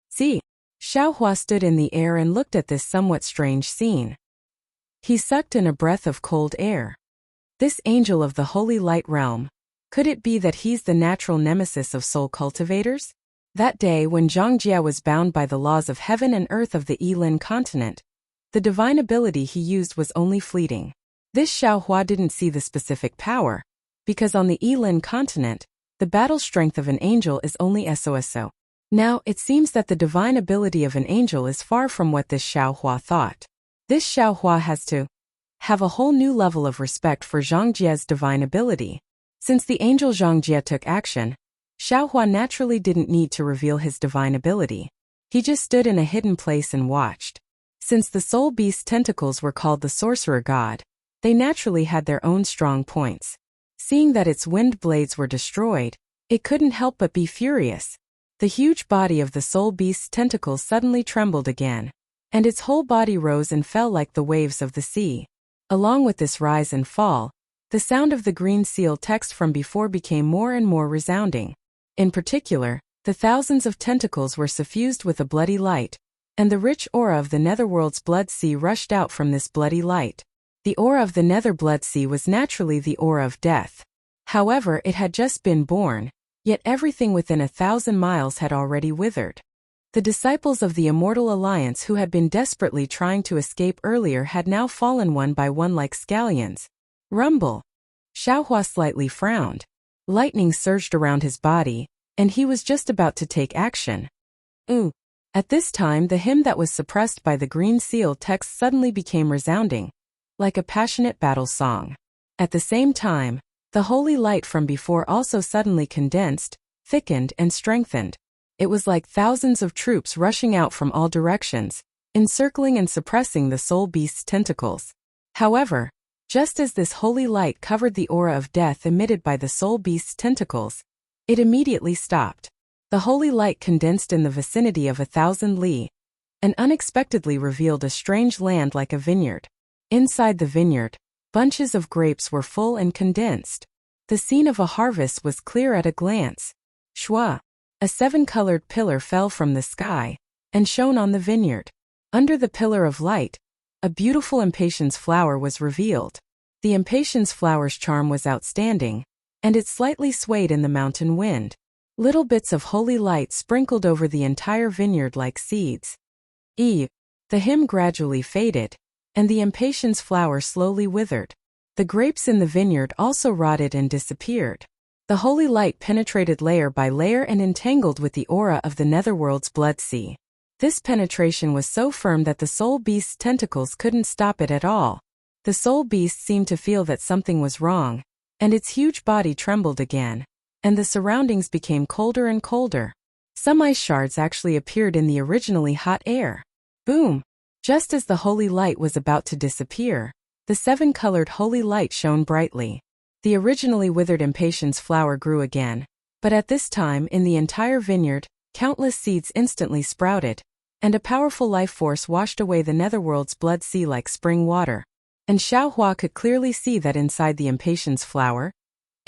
[SPEAKER 1] See? Xiaohua stood in the air and looked at this somewhat strange scene. He sucked in a breath of cold air. This angel of the holy light realm, could it be that he's the natural nemesis of soul cultivators? That day when Zhang Jia was bound by the laws of heaven and earth of the Yilin continent, the divine ability he used was only fleeting. This Xiaohua didn't see the specific power, because on the Yilin continent, the battle strength of an angel is only SOSO. Now, it seems that the divine ability of an angel is far from what this Xiaohua thought. This Xiaohua has to have a whole new level of respect for Zhang Jia's divine ability. Since the angel Zhang Jia took action, Xiaohua naturally didn't need to reveal his divine ability. He just stood in a hidden place and watched. Since the soul beast's tentacles were called the sorcerer god, they naturally had their own strong points. Seeing that its wind blades were destroyed, it couldn't help but be furious. The huge body of the soul beast's tentacles suddenly trembled again, and its whole body rose and fell like the waves of the sea. Along with this rise and fall, the sound of the green seal text from before became more and more resounding. In particular, the thousands of tentacles were suffused with a bloody light, and the rich aura of the netherworld's blood sea rushed out from this bloody light. The aura of the nether blood sea was naturally the aura of death. However, it had just been born, yet everything within 1,000 miles had already withered. The disciples of the Immortal Alliance who had been desperately trying to escape earlier had now fallen one by one like scallions. Rumble. Xiaohua slightly frowned. Lightning surged around his body, and he was just about to take action. At this time the hymn that was suppressed by the green seal text suddenly became resounding, like a passionate battle song. At the same time, the holy light from before also suddenly condensed, thickened and strengthened. It was like thousands of troops rushing out from all directions, encircling and suppressing the soul beast's tentacles. However, Just as this holy light covered the aura of death emitted by the soul beast's tentacles, it immediately stopped. The holy light condensed in the vicinity of 1,000 li, and unexpectedly revealed a strange land like a vineyard. Inside the vineyard, bunches of grapes were full and condensed. The scene of a harvest was clear at a glance. Shua, a 7-colored pillar fell from the sky and shone on the vineyard. Under the pillar of light, a beautiful impatience flower was revealed. The impatience flower's charm was outstanding, and it slightly swayed in the mountain wind. Little bits of holy light sprinkled over the entire vineyard like seeds. The hymn gradually faded, and the impatience flower slowly withered. The grapes in the vineyard also rotted and disappeared. The holy light penetrated layer by layer and entangled with the aura of the netherworld's blood sea. This penetration was so firm that the soul beast's tentacles couldn't stop it at all. The soul beast seemed to feel that something was wrong, and its huge body trembled again, and the surroundings became colder and colder. Some ice shards actually appeared in the originally hot air. Boom! Just as the holy light was about to disappear, the 7-colored holy light shone brightly. The originally withered impatience flower grew again, but at this time in the entire vineyard, countless seeds instantly sprouted, and a powerful life force washed away the netherworld's blood sea like spring water. And Xiaohua could clearly see that inside the impatience flower,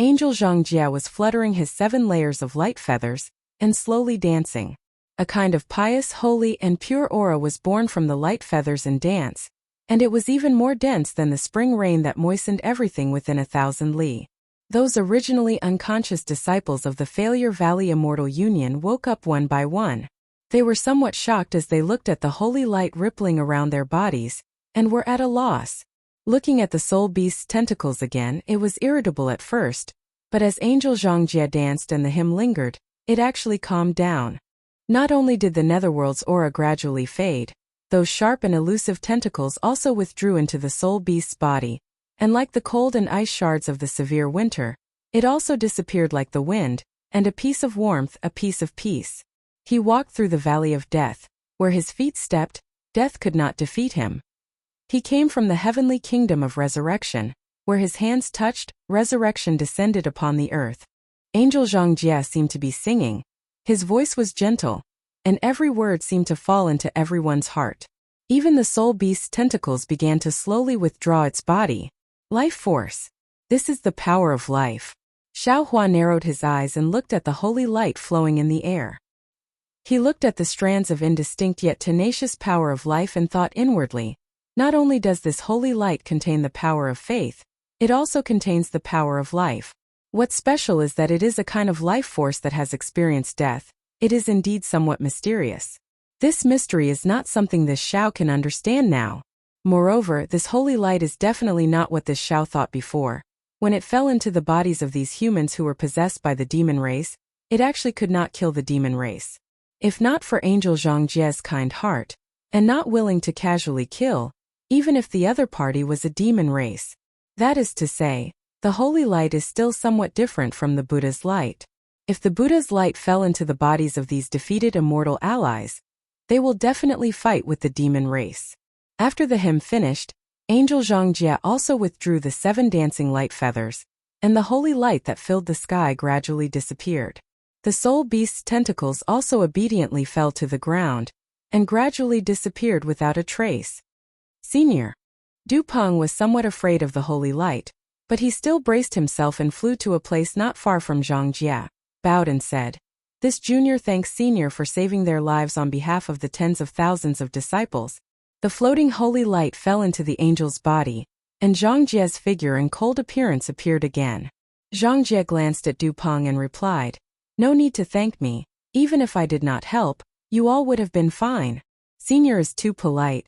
[SPEAKER 1] Angel Zhangjie was fluttering his 7 layers of light feathers and slowly dancing. A kind of pious, holy, and pure aura was born from the light feathers and dance, and it was even more dense than the spring rain that moistened everything within 1,000 li. Those originally unconscious disciples of the Failure Valley Immortal Union woke up one by one. They were somewhat shocked as they looked at the holy light rippling around their bodies, and were at a loss. Looking at the soul beast's tentacles again, it was irritable at first, but as Angel Zhangjie danced and the hymn lingered, it actually calmed down. Not only did the netherworld's aura gradually fade, those sharp and elusive tentacles also withdrew into the soul beast's body, and like the cold and ice shards of the severe winter, it also disappeared like the wind, and a piece of warmth, a piece of peace. He walked through the valley of death. Where his feet stepped, death could not defeat him. He came from the heavenly kingdom of resurrection. Where his hands touched, resurrection descended upon the earth. Angel Zhangjie seemed to be singing. His voice was gentle, and every word seemed to fall into everyone's heart. Even the soul beast's tentacles began to slowly withdraw its body. Life force. This is the power of life. Xiaohua narrowed his eyes and looked at the holy light flowing in the air. He looked at the strands of indistinct yet tenacious power of life and thought inwardly, not only does this holy light contain the power of faith, it also contains the power of life. What's special is that it is a kind of life force that has experienced death. It is indeed somewhat mysterious. This mystery is not something this Xiao can understand now. Moreover, this holy light is definitely not what this Xiao thought before. When it fell into the bodies of these humans who were possessed by the demon race, it actually could not kill the demon race. If not for Angel Zhangjie's kind heart, and not willing to casually kill, even if the other party was a demon race. That is to say, the holy light is still somewhat different from the Buddha's light. If the Buddha's light fell into the bodies of these defeated immortal allies, they will definitely fight with the demon race. After the hymn finished, Angel Zhangjie also withdrew the 7 dancing light feathers, and the holy light that filled the sky gradually disappeared. The soul beast's tentacles also obediently fell to the ground, and gradually disappeared without a trace. Senior. Du Peng was somewhat afraid of the holy light, but he still braced himself and flew to a place not far from Zhangjie, bowed and said, "This junior thanks senior for saving their lives on behalf of the tens of thousands of disciples." The floating holy light fell into the angel's body, and Zhangjie's figure and cold appearance appeared again. Zhangjie glanced at Du Peng and replied, "No need to thank me. Even if I did not help, you all would have been fine. Senior is too polite."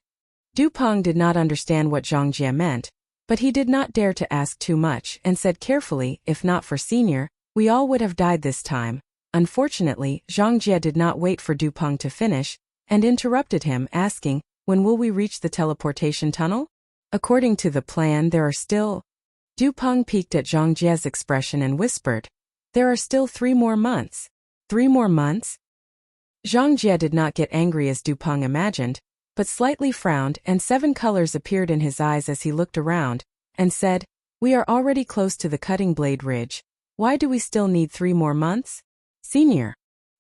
[SPEAKER 1] Du Peng did not understand what Zhangjie meant, but he did not dare to ask too much and said carefully, "If not for senior, we all would have died this time." Unfortunately, Zhangjie did not wait for Du Peng to finish, and interrupted him, asking, "When will we reach the teleportation tunnel?" "According to the plan, there are still..." Du Peng peeked at Zhangjie's expression and whispered, "There are still 3 more months." 3 more months? Zhangjie did not get angry as Du Peng imagined, but slightly frowned, and 7 colors appeared in his eyes as he looked around. and said, "We are already close to the cutting blade ridge. Why do we still need 3 more months?" "Senior,"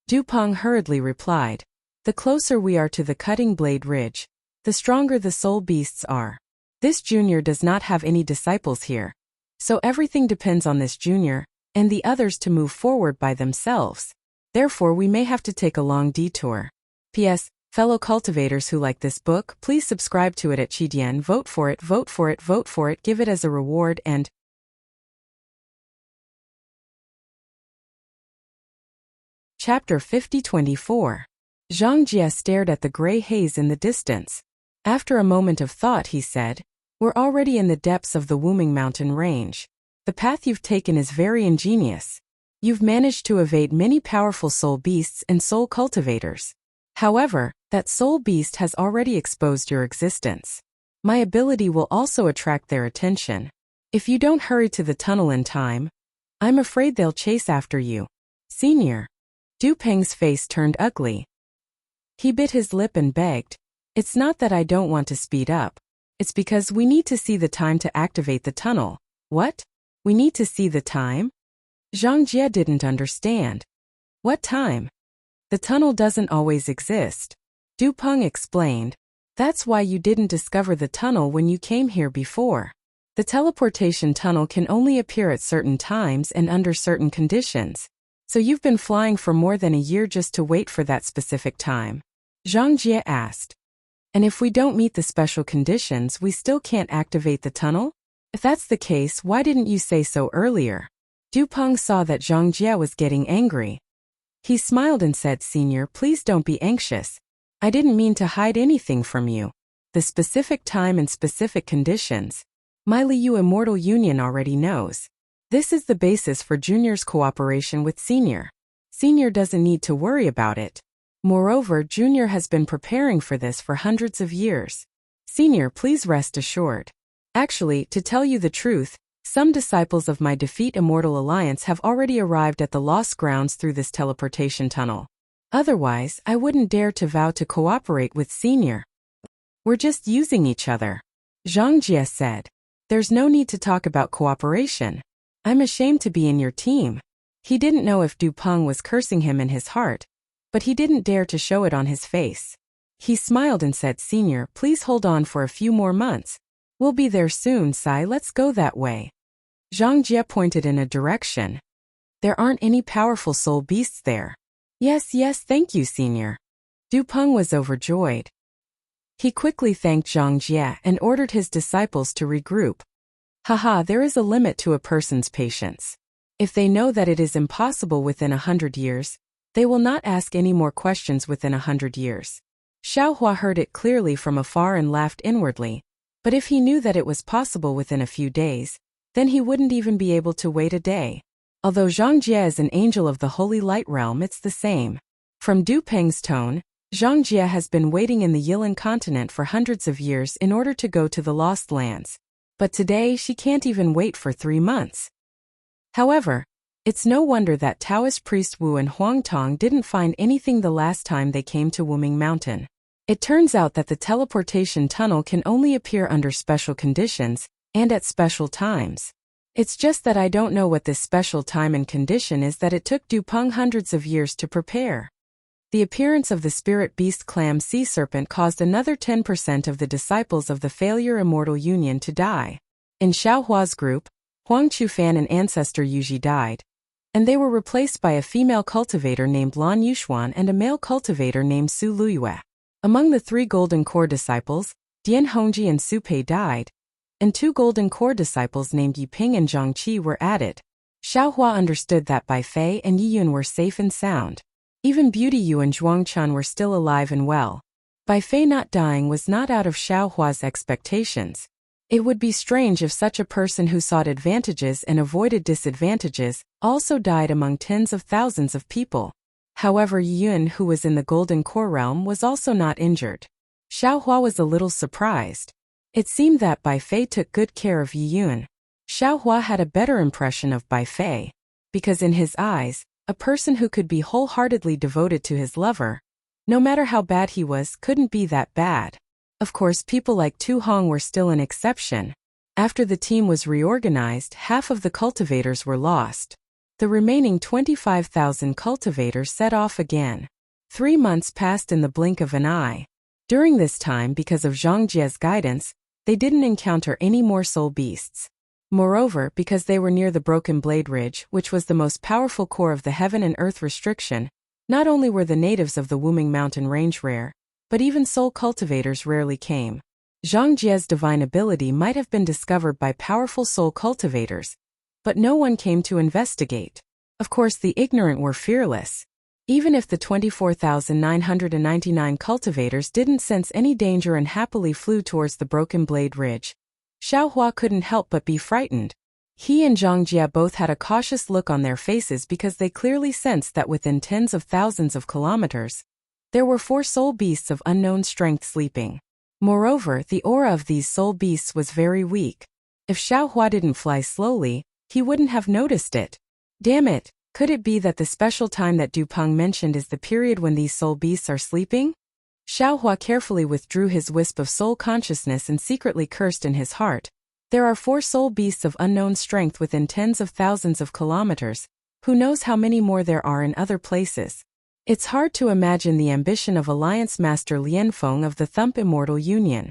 [SPEAKER 1] Du Peng hurriedly replied, "the closer we are to the cutting blade ridge, the stronger the soul beasts are. This junior does not have any disciples here. So everything depends on this junior, and the others to move forward by themselves. Therefore we may have to take a long detour. P.S. Fellow cultivators who like this book, please subscribe to it at Qidian. Vote for it, vote for it, vote for it, give it as a reward and... Chapter 50-24. Zhang Jie stared at the gray haze in the distance. After a moment of thought he said, "We're already in the depths of the Wuming mountain range. The path you've taken is very ingenious. You've managed to evade many powerful soul beasts and soul cultivators. However, that soul beast has already exposed your existence. My ability will also attract their attention. If you don't hurry to the tunnel in time, I'm afraid they'll chase after you." "Senior." Du Peng's face turned ugly. He bit his lip and begged, "It's not that I don't want to speed up. It's because we need to see the time to activate the tunnel." "What? We need to see the time?" Zhang Jie didn't understand. "What time? The tunnel doesn't always exist." Du Peng explained. "That's why you didn't discover the tunnel when you came here before. The teleportation tunnel can only appear at certain times and under certain conditions. So you've been flying for more than a year just to wait for that specific time?" Zhang Jie asked. "And if we don't meet the special conditions, we still can't activate the tunnel? If that's the case, why didn't you say so earlier?" Du Peng saw that Zhang Jie was getting angry. He smiled and said, "Senior, please don't be anxious. I didn't mean to hide anything from you. The specific time and specific conditions, my Liu Immortal Union already knows. This is the basis for Junior's cooperation with Senior. Senior doesn't need to worry about it. Moreover, Junior has been preparing for this for hundreds of years. Senior, please rest assured. Actually, to tell you the truth, some disciples of my Defeat Immortal Alliance have already arrived at the Lost Grounds through this teleportation tunnel. Otherwise, I wouldn't dare to vow to cooperate with Senior. We're just using each other." Zhang Jie said. "There's no need to talk about cooperation. I'm ashamed to be in your team." He didn't know if Du Peng was cursing him in his heart, but he didn't dare to show it on his face. He smiled and said, "Senior, please hold on for a few more months. We'll be there soon, Sai. Let's go that way." Zhang Jie pointed in a direction. "There aren't any powerful soul beasts there." Yes, thank you, Senior." Du Peng was overjoyed. He quickly thanked Zhang Jie and ordered his disciples to regroup. Haha, there is a limit to a person's patience. If they know that it is impossible within 100 years, they will not ask any more questions within 100 years. Xiaohua heard it clearly from afar and laughed inwardly, but if he knew that it was possible within a few days, then he wouldn't even be able to wait a day. Although Zhang Jie is an angel of the Holy Light Realm, it's the same. From Du Peng's tone, Zhang Jie has been waiting in the Yilan continent for hundreds of years in order to go to the Lost Lands. But today she can't even wait for 3 months. However, it's no wonder that Taoist priest Wu and Huang Tong didn't find anything the last time they came to Wuming Mountain. It turns out that the teleportation tunnel can only appear under special conditions and at special times. It's just that I don't know what this special time and condition is that it took Du Peng hundreds of years to prepare. The appearance of the spirit beast clam sea serpent caused another 10% of the disciples of the Failure Immortal Union to die. In Xiaohua's group, Huang Chufan and ancestor Yuji died, and they were replaced by a female cultivator named Lan Yuxuan and a male cultivator named Su Luyue. Among the 3 Golden Core disciples, Dian Hongji and Su Pei died, and 2 Golden Core disciples named Yiping and Zhangqi were added. Xiaohua understood that Bai Fei and Yiyun were safe and sound. Even Beauty Yu and Zhuangchun were still alive and well. Bai Fei not dying was not out of Xiaohua's expectations. It would be strange if such a person who sought advantages and avoided disadvantages also died among tens of thousands of people. However, Yiyun, who was in the Golden Core realm, was also not injured. Xiaohua was a little surprised. It seemed that Bai Fei took good care of Yiyun. Xiaohua had a better impression of Bai Fei, because in his eyes, a person who could be wholeheartedly devoted to his lover, no matter how bad he was, couldn't be that bad. Of course, people like Tu Hong were still an exception. After the team was reorganized, half of the cultivators were lost. The remaining 25,000 cultivators set off again. 3 months passed in the blink of an eye. During this time, because of Zhang Jie's guidance, they didn't encounter any more soul beasts. Moreover, because they were near the Broken Blade Ridge, which was the most powerful core of the heaven and earth restriction, not only were the natives of the Wuming Mountain range rare, but even soul cultivators rarely came. Zhang Jie's divine ability might have been discovered by powerful soul cultivators, but no one came to investigate. Of course, the ignorant were fearless. Even if the 24,999 cultivators didn't sense any danger and happily flew towards the Broken Blade Ridge, Xiaohua couldn't help but be frightened. He and Zhang Jie both had a cautious look on their faces because they clearly sensed that within tens of thousands of kilometers, there were 4 soul beasts of unknown strength sleeping. Moreover, the aura of these soul beasts was very weak. If Xiaohua didn't fly slowly, he wouldn't have noticed it. Damn it, could it be that the special time that Dupeng mentioned is the period when these soul beasts are sleeping? Xiaohua carefully withdrew his wisp of soul consciousness and secretly cursed in his heart. There are 4 soul beasts of unknown strength within tens of thousands of kilometers. Who knows how many more there are in other places? It's hard to imagine the ambition of Alliance Master Lianfeng of the Thump Immortal Union.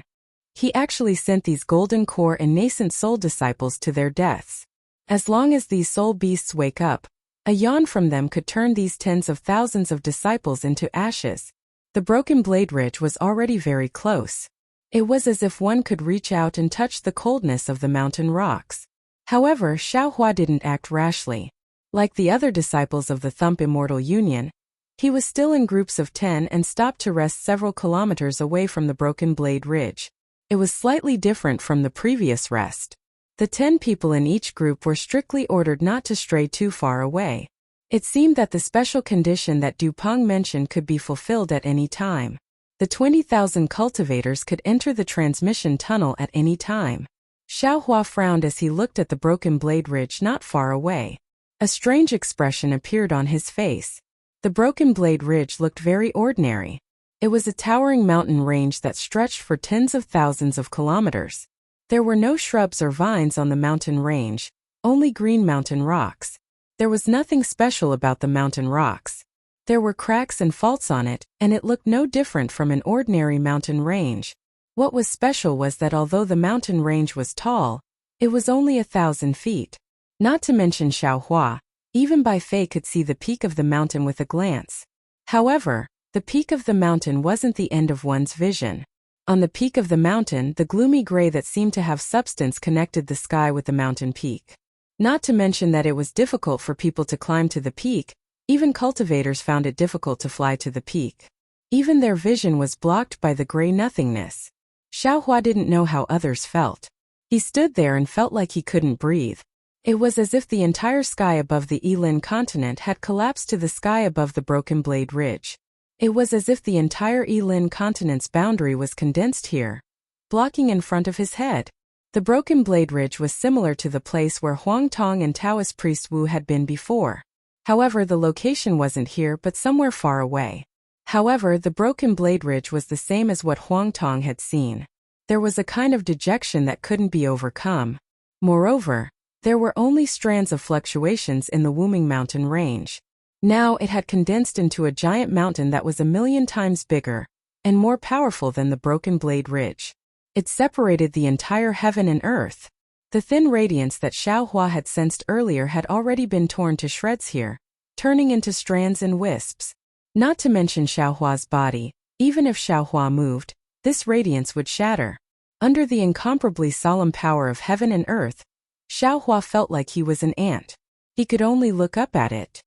[SPEAKER 1] He actually sent these golden core and nascent soul disciples to their deaths. As long as these soul beasts wake up, a yawn from them could turn these tens of thousands of disciples into ashes. The Broken Blade Ridge was already very close. It was as if one could reach out and touch the coldness of the mountain rocks. However, Xiaohua didn't act rashly. Like the other disciples of the Thump Immortal Union, he was still in groups of 10 and stopped to rest several kilometers away from the Broken Blade Ridge. It was slightly different from the previous rest. The 10 people in each group were strictly ordered not to stray too far away. It seemed that the special condition that Dupeng mentioned could be fulfilled at any time. The 20,000 cultivators could enter the transmission tunnel at any time. Xiaohua frowned as he looked at the Broken Blade Ridge not far away. A strange expression appeared on his face. The Broken Blade Ridge looked very ordinary. It was a towering mountain range that stretched for tens of thousands of kilometers. There were no shrubs or vines on the mountain range, only green mountain rocks. There was nothing special about the mountain rocks. There were cracks and faults on it, and it looked no different from an ordinary mountain range. What was special was that although the mountain range was tall, it was only 1,000 feet. Not to mention Xiaohua, even Bai Fei could see the peak of the mountain with a glance. However, the peak of the mountain wasn't the end of one's vision. On the peak of the mountain, the gloomy gray that seemed to have substance connected the sky with the mountain peak. Not to mention that it was difficult for people to climb to the peak. Even cultivators found it difficult to fly to the peak. Even their vision was blocked by the gray nothingness. Xiaohua didn't know how others felt. He stood there and felt like he couldn't breathe. It was as if the entire sky above the Yilin continent had collapsed to the sky above the Broken Blade Ridge. It was as if the entire Yilin continent's boundary was condensed here, blocking in front of his head. The Broken Blade Ridge was similar to the place where Huang Tong and Taoist priest Wu had been before. However, the location wasn't here but somewhere far away. However, the Broken Blade Ridge was the same as what Huang Tong had seen. There was a kind of dejection that couldn't be overcome. Moreover, there were only strands of fluctuations in the Wuming mountain range. Now it had condensed into a giant mountain that was 1,000,000 times bigger and more powerful than the Broken Blade Ridge. It separated the entire heaven and earth. The thin radiance that Xiaohua had sensed earlier had already been torn to shreds here, turning into strands and wisps. Not to mention Xiaohua's body. Even if Xiaohua moved, this radiance would shatter. Under the incomparably solemn power of heaven and earth, Xiaohua felt like he was an ant. He could only look up at it.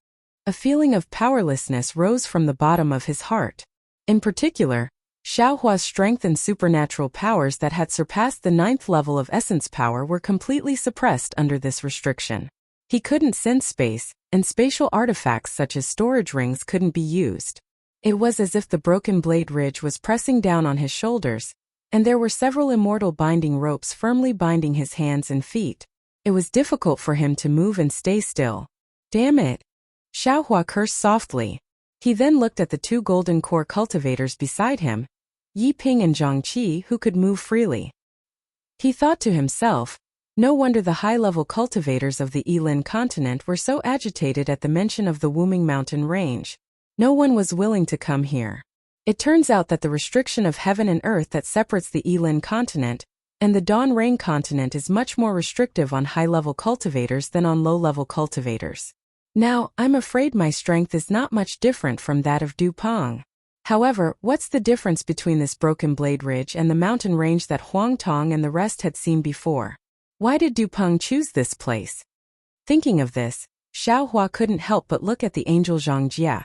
[SPEAKER 1] A feeling of powerlessness rose from the bottom of his heart. In particular, Xiaohua's strength and supernatural powers that had surpassed the 9th level of essence power were completely suppressed under this restriction. He couldn't sense space, and spatial artifacts such as storage rings couldn't be used. It was as if the Broken Blade Ridge was pressing down on his shoulders, and there were several immortal binding ropes firmly binding his hands and feet. It was difficult for him to move and stay still. Damn it! Xiaohua cursed softly. He then looked at the 2 golden core cultivators beside him, Yi Ping and Zhang Qi, who could move freely. He thought to himself, No wonder the high-level cultivators of the Yilin continent were so agitated at the mention of the Wuming mountain range. No one was willing to come here. It turns out that the restriction of heaven and earth that separates the Yilin continent and the Dan Rain continent is much more restrictive on high-level cultivators than on low-level cultivators. Now, I'm afraid my strength is not much different from that of Dupang. However, what's the difference between this Broken Blade Ridge and the mountain range that Huang Tong and the rest had seen before? Why did Dupang choose this place? Thinking of this, Xiaohua couldn't help but look at the angel Zhang Jia,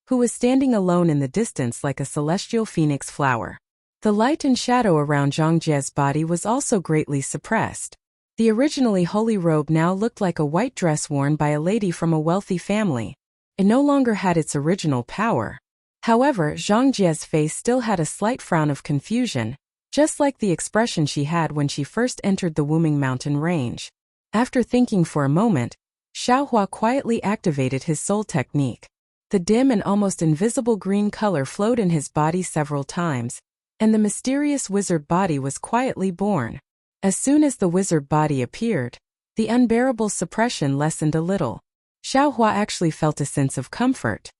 [SPEAKER 1] who was standing alone in the distance like a celestial phoenix flower. The light and shadow around Zhang Jia's body was also greatly suppressed. The originally holy robe now looked like a white dress worn by a lady from a wealthy family. It no longer had its original power. However, Zhang Jia's face still had a slight frown of confusion, just like the expression she had when she first entered the Wuming mountain range. After thinking for a moment, Xiaohua quietly activated his soul technique. The dim and almost invisible green color flowed in his body several times, and the mysterious wizard body was quietly born. As soon as the wizard body appeared, the unbearable suppression lessened a little. Xiaohua actually felt a sense of comfort.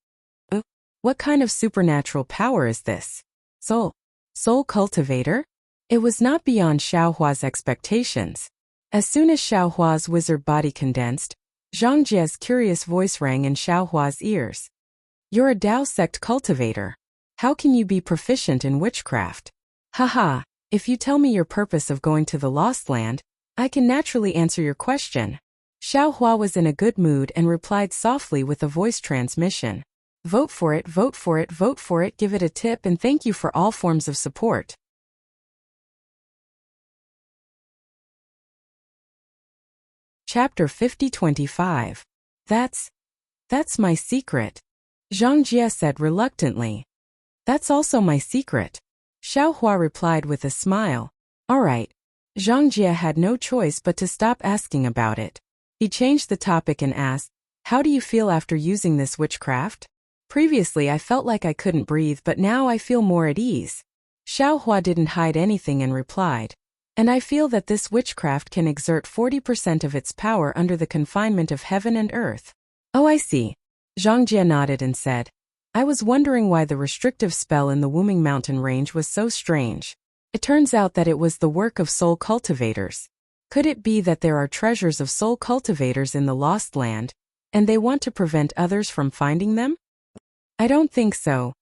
[SPEAKER 1] What kind of supernatural power is this? Soul cultivator? It was not beyond Xiaohua's expectations. As soon as Xiaohua's wizard body condensed, Zhang Jie's curious voice rang in Xiaohua's ears. You're a Dao sect cultivator. How can you be proficient in witchcraft? Haha, if you tell me your purpose of going to the Lost Land, I can naturally answer your question. Xiaohua was in a good mood and replied softly with a voice transmission. Vote for it, vote for it, vote for it, give it a tip and thank you for all forms of support. Chapter 50-25. That's my secret. Zhang Jia said reluctantly. That's also my secret. Xiaohua replied with a smile. All right. Zhang Jia had no choice but to stop asking about it. He changed the topic and asked, how do you feel after using this witchcraft? Previously I felt like I couldn't breathe but now I feel more at ease. Xiaohua didn't hide anything and replied. And I feel that this witchcraft can exert 40% of its power under the confinement of heaven and earth. Oh, I see. Zhang Jia nodded and said, I was wondering why the restrictive spell in the Wuming mountain range was so strange. It turns out that it was the work of soul cultivators. Could it be that there are treasures of soul cultivators in the Lost Land, and they want to prevent others from finding them? I don't think so.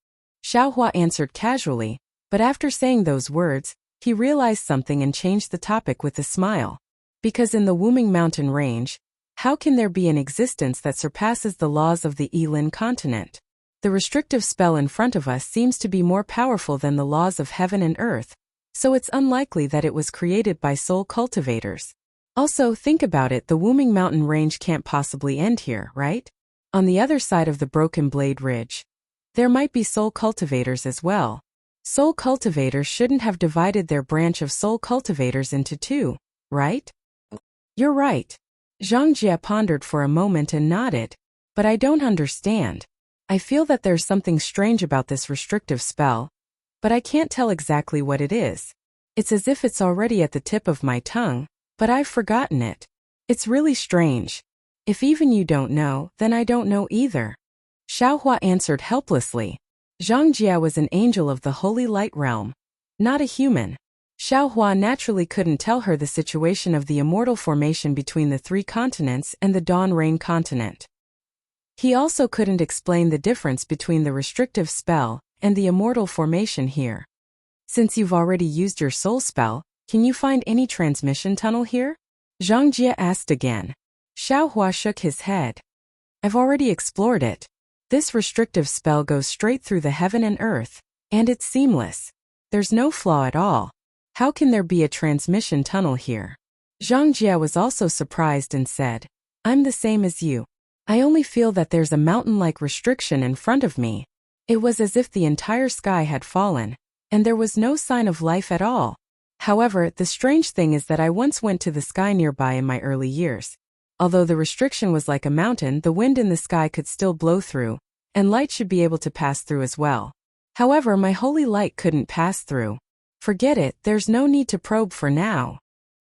[SPEAKER 1] Xiaohua answered casually, but after saying those words, he realized something and changed the topic with a smile. Because in the Wuming mountain range, how can there be an existence that surpasses the laws of the Yilin continent? The restrictive spell in front of us seems to be more powerful than the laws of heaven and earth, so it's unlikely that it was created by soul cultivators. Also, think about it, the Wuming mountain range can't possibly end here, right? On the other side of the Broken Blade Ridge, there might be soul cultivators as well. Soul cultivators shouldn't have divided their branch of soul cultivators into two, right? You're right. Zhang Jia pondered for a moment and nodded. But I don't understand. I feel that there's something strange about this restrictive spell, but I can't tell exactly what it is. It's as if it's already at the tip of my tongue, but I've forgotten it. It's really strange. If even you don't know, then I don't know either. Xiaohua answered helplessly. Zhang Jia was an angel of the holy light realm, not a human. Xiaohua naturally couldn't tell her the situation of the immortal formation between the three continents and the Dawn Rain continent. He also couldn't explain the difference between the restrictive spell and the immortal formation here. Since you've already used your soul spell, can you find any transmission tunnel here? Zhang Jia asked again. Xiaohua shook his head. I've already explored it. This restrictive spell goes straight through the heaven and earth, and it's seamless. There's no flaw at all. How can there be a transmission tunnel here? Zhang Jia was also surprised and said, I'm the same as you. I only feel that there's a mountain-like restriction in front of me. It was as if the entire sky had fallen, and there was no sign of life at all. However, the strange thing is that I once went to the sky nearby in my early years. Although the restriction was like a mountain, the wind in the sky could still blow through, and light should be able to pass through as well. However, my holy light couldn't pass through. Forget it, there's no need to probe for now.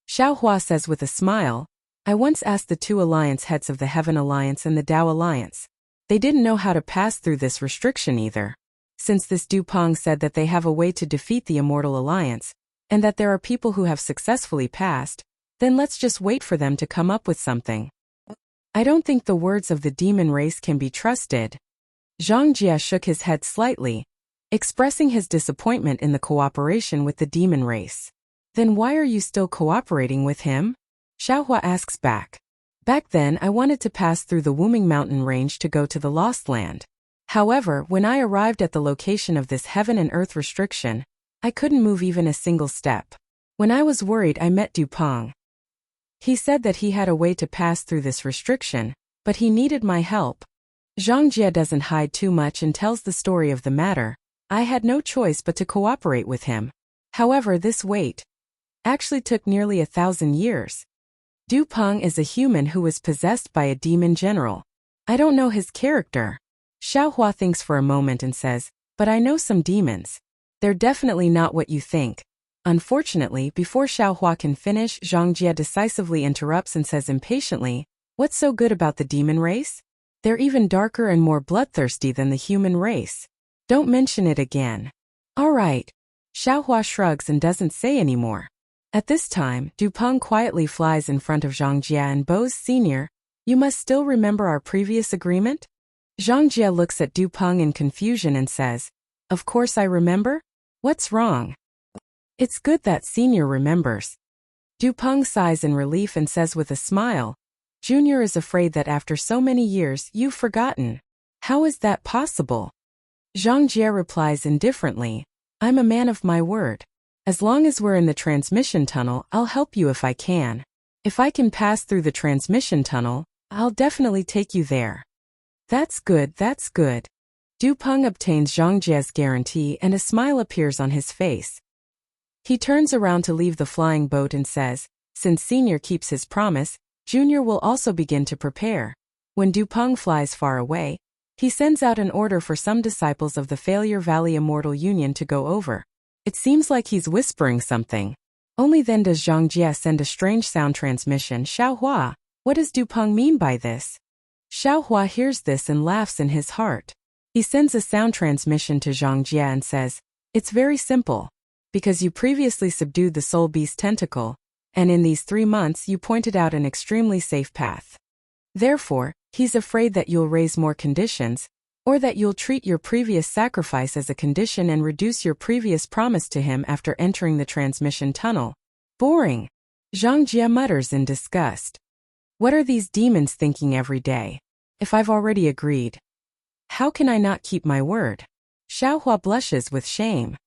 [SPEAKER 1] Xiao Hua says with a smile, I once asked the two alliance heads of the Heaven Alliance and the Tao Alliance. They didn't know how to pass through this restriction either. Since this Du Peng said that they have a way to defeat the Immortal Alliance, and that there are people who have successfully passed, then let's just wait for them to come up with something. I don't think the words of the demon race can be trusted. Zhang Jie shook his head slightly, expressing his disappointment in the cooperation with the demon race. Then why are you still cooperating with him? Xiaohua asks back. Back then I wanted to pass through the Wuming mountain range to go to the Lost Land. However, when I arrived at the location of this heaven and earth restriction, I couldn't move even a single step. When I was worried I met Du Peng. He said that he had a way to pass through this restriction, but he needed my help. Zhang Jie doesn't hide too much and tells the story of the matter. I had no choice but to cooperate with him. However, this wait actually took nearly 1,000 years. Du Peng is a human who was possessed by a demon general. I don't know his character. Xiaohua thinks for a moment and says, but I know some demons. They're definitely not what you think. Unfortunately, before Xiaohua can finish, Zhang Jie decisively interrupts and says impatiently, what's so good about the demon race? They're even darker and more bloodthirsty than the human race. Don't mention it again. All right. Xiaohua shrugs and doesn't say anymore. At this time, Du Peng quietly flies in front of Zhang Jie and bows, Senior, you must still remember our previous agreement? Zhang Jie looks at Du Peng in confusion and says, of course I remember. What's wrong? It's good that Senior remembers. Du Peng sighs in relief and says with a smile, Junior is afraid that after so many years you've forgotten. How is that possible? Zhang Jie replies indifferently, I'm a man of my word. As long as we're in the transmission tunnel, I'll help you if I can. If I can pass through the transmission tunnel, I'll definitely take you there. That's good, that's good. Du Peng obtains Zhang Jie's guarantee and a smile appears on his face. He turns around to leave the flying boat and says, since Senior keeps his promise, Junior will also begin to prepare. When Du Peng flies far away, he sends out an order for some disciples of the Failure Valley Immortal Union to go over. It seems like he's whispering something. Only then does Zhang Jie send a strange sound transmission. Xiaohua, what does Du Peng mean by this? Xiaohua hears this and laughs in his heart. He sends a sound transmission to Zhang Jie and says, it's very simple. Because you previously subdued the soul beast tentacle, and in these 3 months you pointed out an extremely safe path. Therefore, he's afraid that you'll raise more conditions, or that you'll treat your previous sacrifice as a condition and reduce your previous promise to him after entering the transmission tunnel. Boring. Zhang Jie mutters in disgust. What are these demons thinking every day? If I've already agreed, how can I not keep my word? Xiaohua blushes with shame.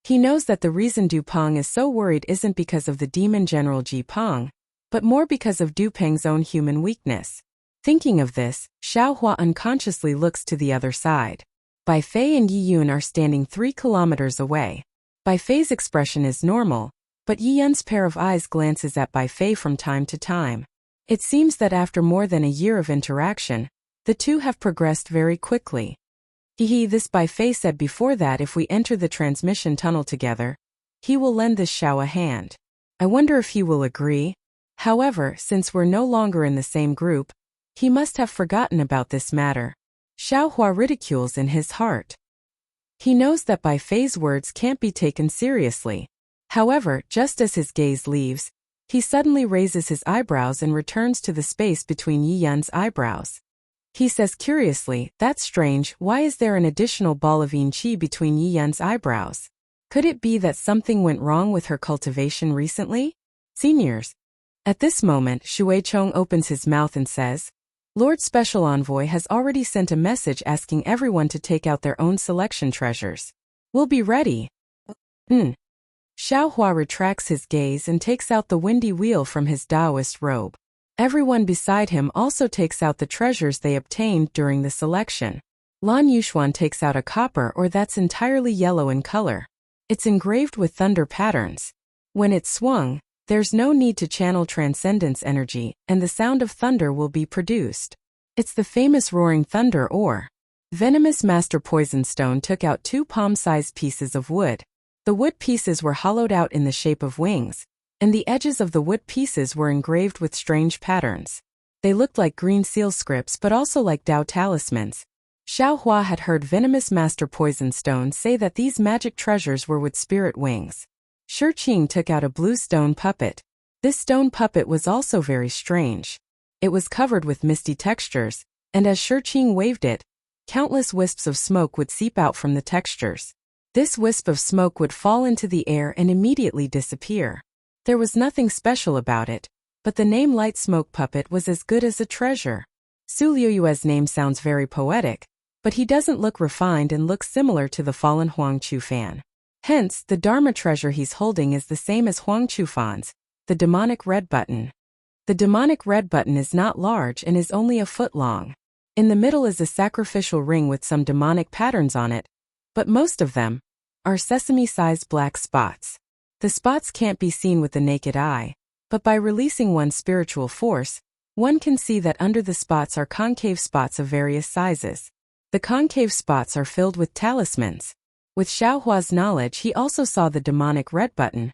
[SPEAKER 1] He knows that the reason Du Peng is so worried isn't because of the demon general Ji Peng, but more because of Du Peng's own human weakness. Thinking of this, Xiaohua unconsciously looks to the other side. Bai Fei and Yi Yun are standing 3 kilometers away. Bai Fei's expression is normal, but Yi Yun's pair of eyes glances at Bai Fei from time to time. It seems that after more than a year of interaction, the two have progressed very quickly. This Bai Fei said before that if we enter the transmission tunnel together, he will lend this Xiao a hand. I wonder if he will agree. However, since we're no longer in the same group, he must have forgotten about this matter. Xiaohua ridicules in his heart. He knows that Bai Fei's words can't be taken seriously. However, just as his gaze leaves, he suddenly raises his eyebrows and returns to the space between Yi Yun's eyebrows. He says curiously, that's strange, why is there an additional ball of yin qi between Yi Yun's eyebrows? Could it be that something went wrong with her cultivation recently? Seniors. At this moment, Shui Chong opens his mouth and says, Lord Special Envoy has already sent a message asking everyone to take out their own selection treasures. We'll be ready. Xiaohua retracts his gaze and takes out the windy wheel from his Taoist robe. Everyone beside him also takes out the treasures they obtained during the selection. Lan Yuxuan takes out a copper ore that's entirely yellow in color. It's engraved with thunder patterns. When it's swung, there's no need to channel transcendence energy, and the sound of thunder will be produced. It's the famous roaring thunder ore. Venomous Master Poisonstone took out 2 palm-sized pieces of wood. The wood pieces were hollowed out in the shape of wings, and the edges of the wood pieces were engraved with strange patterns. They looked like green seal scripts but also like Dao talismans. Xiao Hua had heard venomous master Poison Stone say that these magic treasures were with spirit wings. Shi Qing took out a blue stone puppet. This stone puppet was also very strange. It was covered with misty textures, and as Shi Qing waved it, countless wisps of smoke would seep out from the textures. This wisp of smoke would fall into the air and immediately disappear. There was nothing special about it, but the name Light Smoke Puppet was as good as a treasure. Su Liuyue's name sounds very poetic, but he doesn't look refined and looks similar to the fallen Huang Qufan. Hence, the Dharma treasure he's holding is the same as Huang Qufan's, the demonic red button. The demonic red button is not large and is only a foot long. In the middle is a sacrificial ring with some demonic patterns on it, but most of them are sesame-sized black spots. The spots can't be seen with the naked eye, but by releasing one's spiritual force, one can see that under the spots are concave spots of various sizes. The concave spots are filled with talismans. With Xiao Hua's knowledge, he also saw the demonic red button,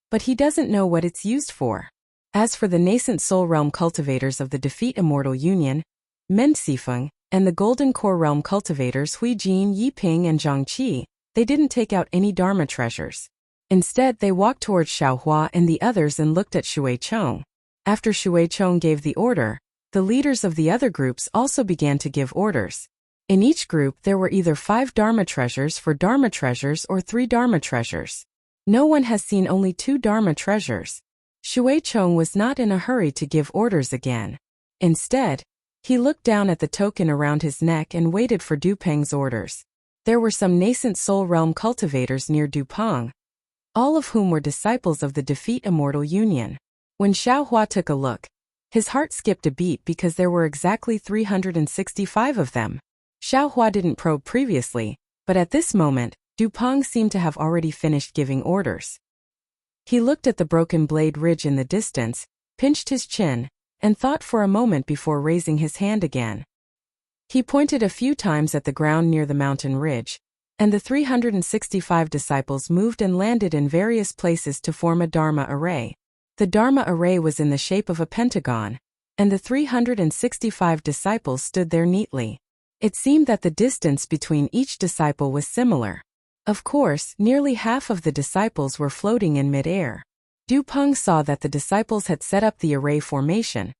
[SPEAKER 1] but he doesn't know what it's used for. As for the nascent soul realm cultivators of the Defeat Immortal Union, Men Sifeng, and the Golden Core realm cultivators Hui Jin, Yi Ping, and Zhang Qi, they didn't take out any Dharma treasures. Instead, they walked towards Xiao Hua and the others and looked at Shui Chong. After Shui Chong gave the order, the leaders of the other groups also began to give orders. In each group there were either 5 Dharma treasures for Dharma treasures or 3 Dharma treasures. No one has seen only 2 Dharma treasures. Shui Chong was not in a hurry to give orders again. Instead, he looked down at the token around his neck and waited for Du Peng's orders. There were some nascent soul realm cultivators near Du Peng, all of whom were disciples of the Defeat Immortal Union. When Xiao Hua took a look, his heart skipped a beat because there were exactly 365 of them. Xiao Hua didn't probe previously, but at this moment, Du Peng seemed to have already finished giving orders. He looked at the broken blade ridge in the distance, pinched his chin, and thought for a moment before raising his hand again. He pointed a few times at the ground near the mountain ridge, and the 365 disciples moved and landed in various places to form a Dharma array. The Dharma array was in the shape of a pentagon, and the 365 disciples stood there neatly. It seemed that the distance between each disciple was similar. Of course, nearly half of the disciples were floating in mid-air. Du Peng saw that the disciples had set up the array formation,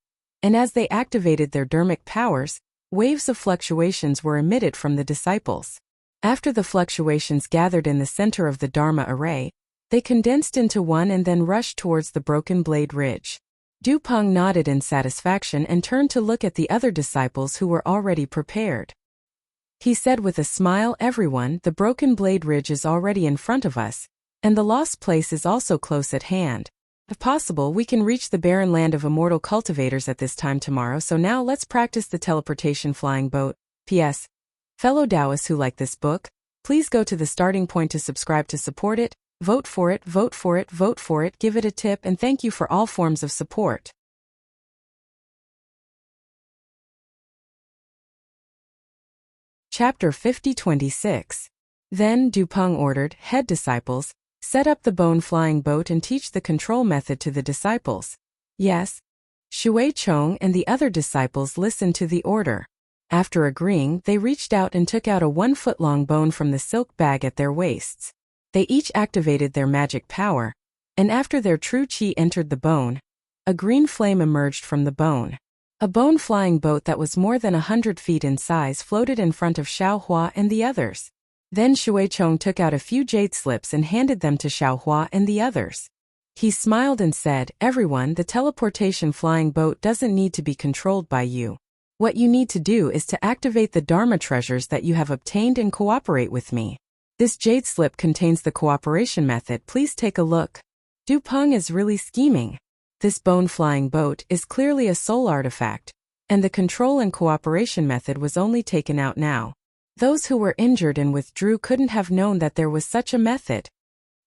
[SPEAKER 1] and as they activated their dharmic powers, waves of fluctuations were emitted from the disciples. After the fluctuations gathered in the center of the Dharma array, they condensed into one and then rushed towards the broken blade ridge. Du Peng nodded in satisfaction and turned to look at the other disciples who were already prepared. He said with a smile, "Everyone, the broken blade ridge is already in front of us, and the lost place is also close at hand. If possible, we can reach the barren land of immortal cultivators at this time tomorrow, so now let's practice the teleportation flying boat. P.S. Fellow Taoists who like this book, please go to the starting point to subscribe to support it. Vote for it, vote for it, vote for it, give it a tip, and thank you for all forms of support." Chapter 50-26. Then Du Peng ordered, "Head disciples, set up the bone flying boat and teach the control method to the disciples." Yes. Shui Chong and the other disciples listened to the order. After agreeing, they reached out and took out a 1-foot-long bone from the silk bag at their waists. They each activated their magic power, and after their true qi entered the bone, a green flame emerged from the bone. A bone-flying boat that was more than 100 feet in size floated in front of Xiao Hua and the others. Then Shui Chong took out a few jade slips and handed them to Xiao Hua and the others. He smiled and said, "Everyone, the teleportation flying boat doesn't need to be controlled by you. What you need to do is to activate the Dharma treasures that you have obtained and cooperate with me. This jade slip contains the cooperation method. Please take a look." Du Peng is really scheming. This bone-flying boat is clearly a soul artifact, and the control and cooperation method was only taken out now. Those who were injured and withdrew couldn't have known that there was such a method.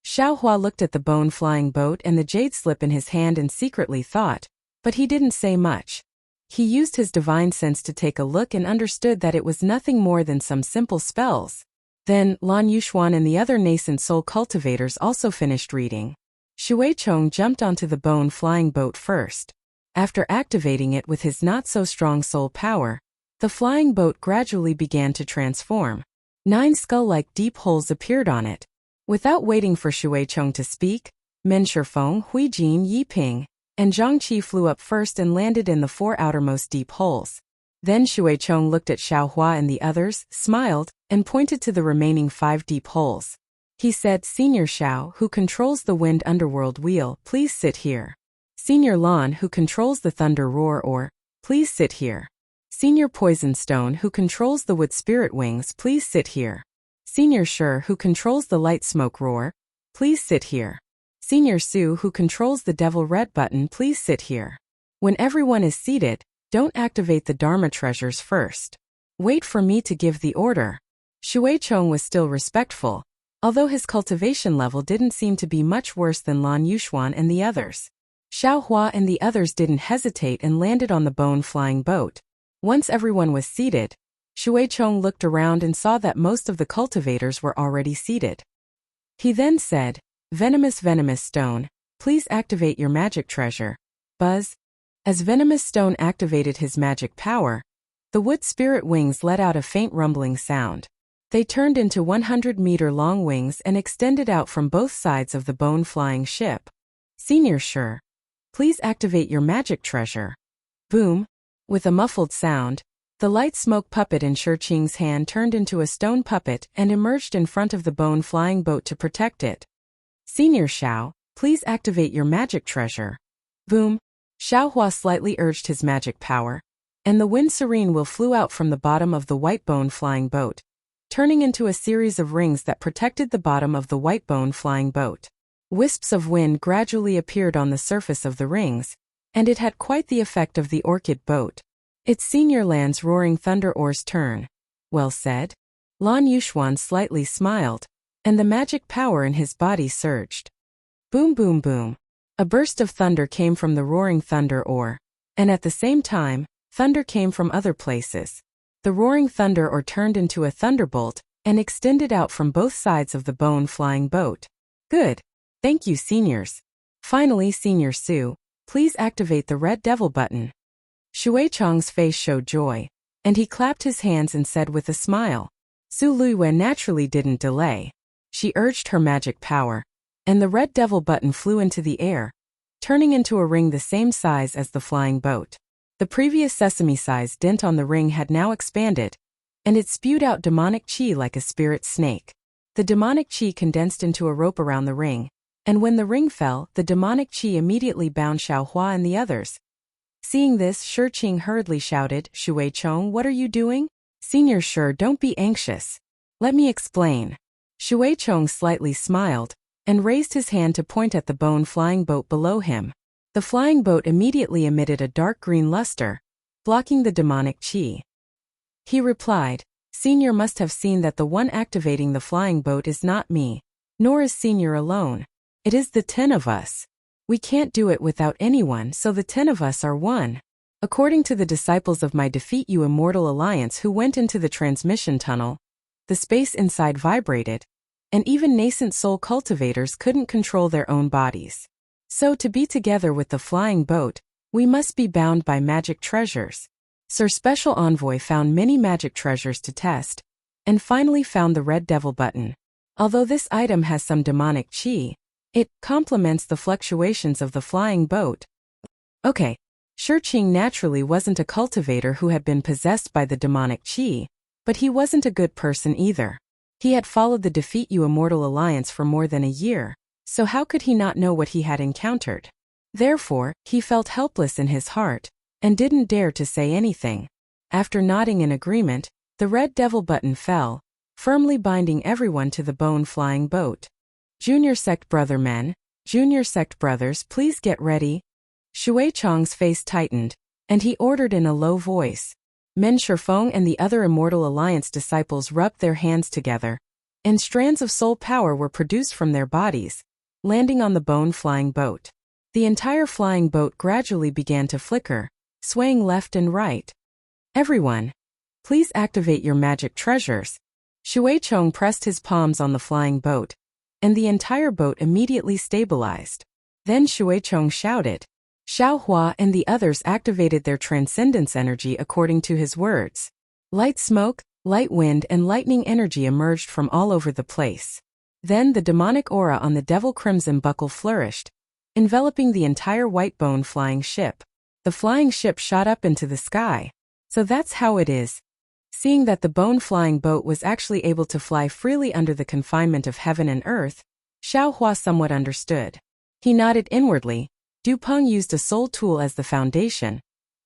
[SPEAKER 1] Xiao Hua looked at the bone-flying boat and the jade slip in his hand and secretly thought, but he didn't say much. He used his divine sense to take a look and understood that it was nothing more than some simple spells. Then, Lan Yuxuan and the other nascent soul cultivators also finished reading. Shuicheng jumped onto the bone-flying boat first. After activating it with his not-so-strong soul power, the flying boat gradually began to transform. 9 skull-like deep holes appeared on it. Without waiting for Shuicheng to speak, Men Shifeng, Huijin, Yiping, and Zhang Qi flew up first and landed in the 4 outermost deep holes. Then Shuicheng looked at Xiaohua and the others, smiled, and pointed to the remaining 5 deep holes. He said, Senior Xiao, who controls the wind underworld wheel, please sit here. Senior Lan, who controls the thunder roar please sit here. Senior Poison Stone, who controls the wood spirit wings, please sit here. Senior Shur, who controls the light smoke roar, please sit here. Senior Su, who controls the devil red button, please sit here. When everyone is seated, don't activate the Dharma treasures first. Wait for me to give the order. Shuicheng was still respectful, although his cultivation level didn't seem to be much worse than Lan Yuxuan and the others. Xiaohua and the others didn't hesitate and landed on the bone-flying boat. Once everyone was seated, Shuicheng looked around and saw that most of the cultivators were already seated. He then said, Venomous Stone, please activate your magic treasure. Buzz. As Venomous Stone activated his magic power, the wood spirit wings let out a faint rumbling sound. They turned into 100-meter-long wings and extended out from both sides of the bone-flying ship. Senior Shur, please activate your magic treasure. Boom. With a muffled sound, the light smoke puppet in Shurqing's hand turned into a stone puppet and emerged in front of the bone-flying boat to protect it. Senior Xiao, please activate your magic treasure. Boom. Xiaohua slightly urged his magic power, and the wind serene will flew out from the bottom of the white bone-flying boat, turning into a series of rings that protected the bottom of the white bone-flying boat. Wisps of wind gradually appeared on the surface of the rings, and it had quite the effect of the orchid boat. It's Senior Lan's roaring thunder oar's turn. Well said. Lan Yuxuan slightly smiled, and the magic power in his body surged. Boom boom boom. A burst of thunder came from the roaring thunder oar, and at the same time, thunder came from other places. The roaring thunder oar turned into a thunderbolt and extended out from both sides of the bone-flying boat. Good. Thank you, seniors. Finally, Senior Su, please activate the red devil button. Shuicheng's face showed joy, and he clapped his hands and said with a smile. Su Luiwen naturally didn't delay. She urged her magic power, and the red devil button flew into the air, turning into a ring the same size as the flying boat. The previous sesame-sized dent on the ring had now expanded, and it spewed out demonic chi like a spirit snake. The demonic chi condensed into a rope around the ring, and when the ring fell, the demonic chi immediately bound Xiaohua and the others. Seeing this, Shurqing hurriedly shouted, Shuicheng, what are you doing? Senior Shur, don't be anxious. Let me explain. Shuicheng slightly smiled, and raised his hand to point at the bone-flying boat below him. The flying boat immediately emitted a dark green luster, blocking the demonic chi. He replied, Senior must have seen that the one activating the flying boat is not me, nor is Senior alone. It is the 10 of us. We can't do it without anyone, so the 10 of us are one. According to the disciples of my Defeat You Immortal Alliance who went into the transmission tunnel, the space inside vibrated, and even nascent soul cultivators couldn't control their own bodies. So to be together with the flying boat, we must be bound by magic treasures. Sir Special Envoy found many magic treasures to test, and finally found the red devil button. Although this item has some demonic chi, it complements the fluctuations of the flying boat. Okay. Shurqing naturally wasn't a cultivator who had been possessed by the demonic chi, but he wasn't a good person either. He had followed the Defeat You Immortal Alliance for more than a year, so how could he not know what he had encountered? Therefore, he felt helpless in his heart, and didn't dare to say anything. After nodding in agreement, the red devil button fell, firmly binding everyone to the bone-flying boat. Junior Sect Brother Men, Junior Sect Brothers, please get ready. Shuicheng's face tightened, and he ordered in a low voice. Men Shifeng and the other Immortal Alliance disciples rubbed their hands together, and strands of soul power were produced from their bodies, landing on the bone-flying boat. The entire flying boat gradually began to flicker, swaying left and right. Everyone, please activate your magic treasures. Shuicheng pressed his palms on the flying boat, and the entire boat immediately stabilized. Then Shuicheng shouted. Xiaohua and the others activated their transcendence energy according to his words. Light smoke, light wind and lightning energy emerged from all over the place. Then the demonic aura on the devil crimson buckle flourished, enveloping the entire white bone flying ship. The flying ship shot up into the sky. So that's how it is. Seeing that the bone flying boat was actually able to fly freely under the confinement of heaven and earth, Xiaohua somewhat understood. He nodded inwardly. Du Peng used a soul tool as the foundation,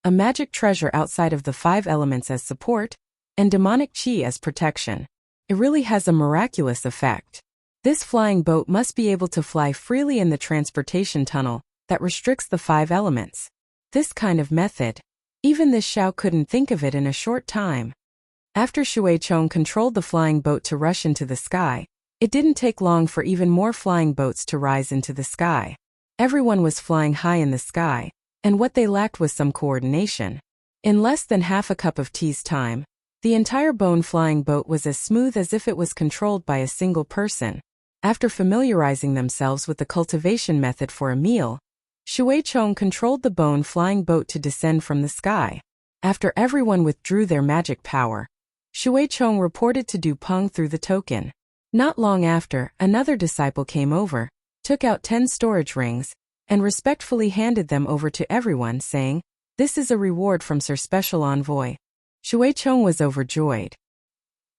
[SPEAKER 1] a magic treasure outside of the 5 elements as support, and demonic qi as protection. It really has a miraculous effect. This flying boat must be able to fly freely in the transportation tunnel that restricts the 5 elements. This kind of method, even this Xiao couldn't think of it in a short time. After Shuicheng controlled the flying boat to rush into the sky, it didn't take long for even more flying boats to rise into the sky. Everyone was flying high in the sky, and what they lacked was some coordination. In less than half a cup of tea's time, the entire bone flying boat was as smooth as if it was controlled by a single person. After familiarizing themselves with the cultivation method for a meal, Shuicheng controlled the bone flying boat to descend from the sky. After everyone withdrew their magic power, Shuicheng reported to Du Peng through the token. Not long after, another disciple came over, took out 10 storage rings, and respectfully handed them over to everyone, saying, "This is a reward from Sir Special Envoy." Shuicheng was overjoyed.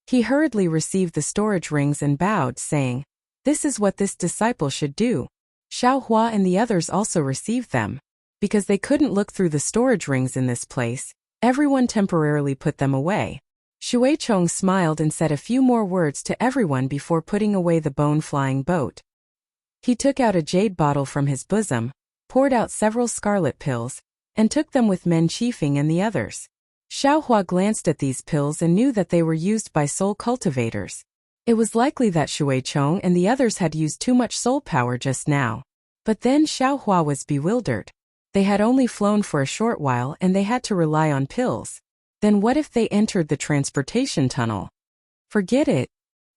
[SPEAKER 1] He hurriedly received the storage rings and bowed, saying, "This is what this disciple should do." Xiaohua and the others also received them. Because they couldn't look through the storage rings in this place, everyone temporarily put them away. Shuicheng smiled and said a few more words to everyone before putting away the bone-flying boat. He took out a jade bottle from his bosom, poured out several scarlet pills, and took them with Men Qifeng and the others. Xiaohua glanced at these pills and knew that they were used by soul cultivators. It was likely that Shuicheng and the others had used too much soul power just now. But then Xiaohua was bewildered. They had only flown for a short while and they had to rely on pills. Then what if they entered the transportation tunnel? Forget it.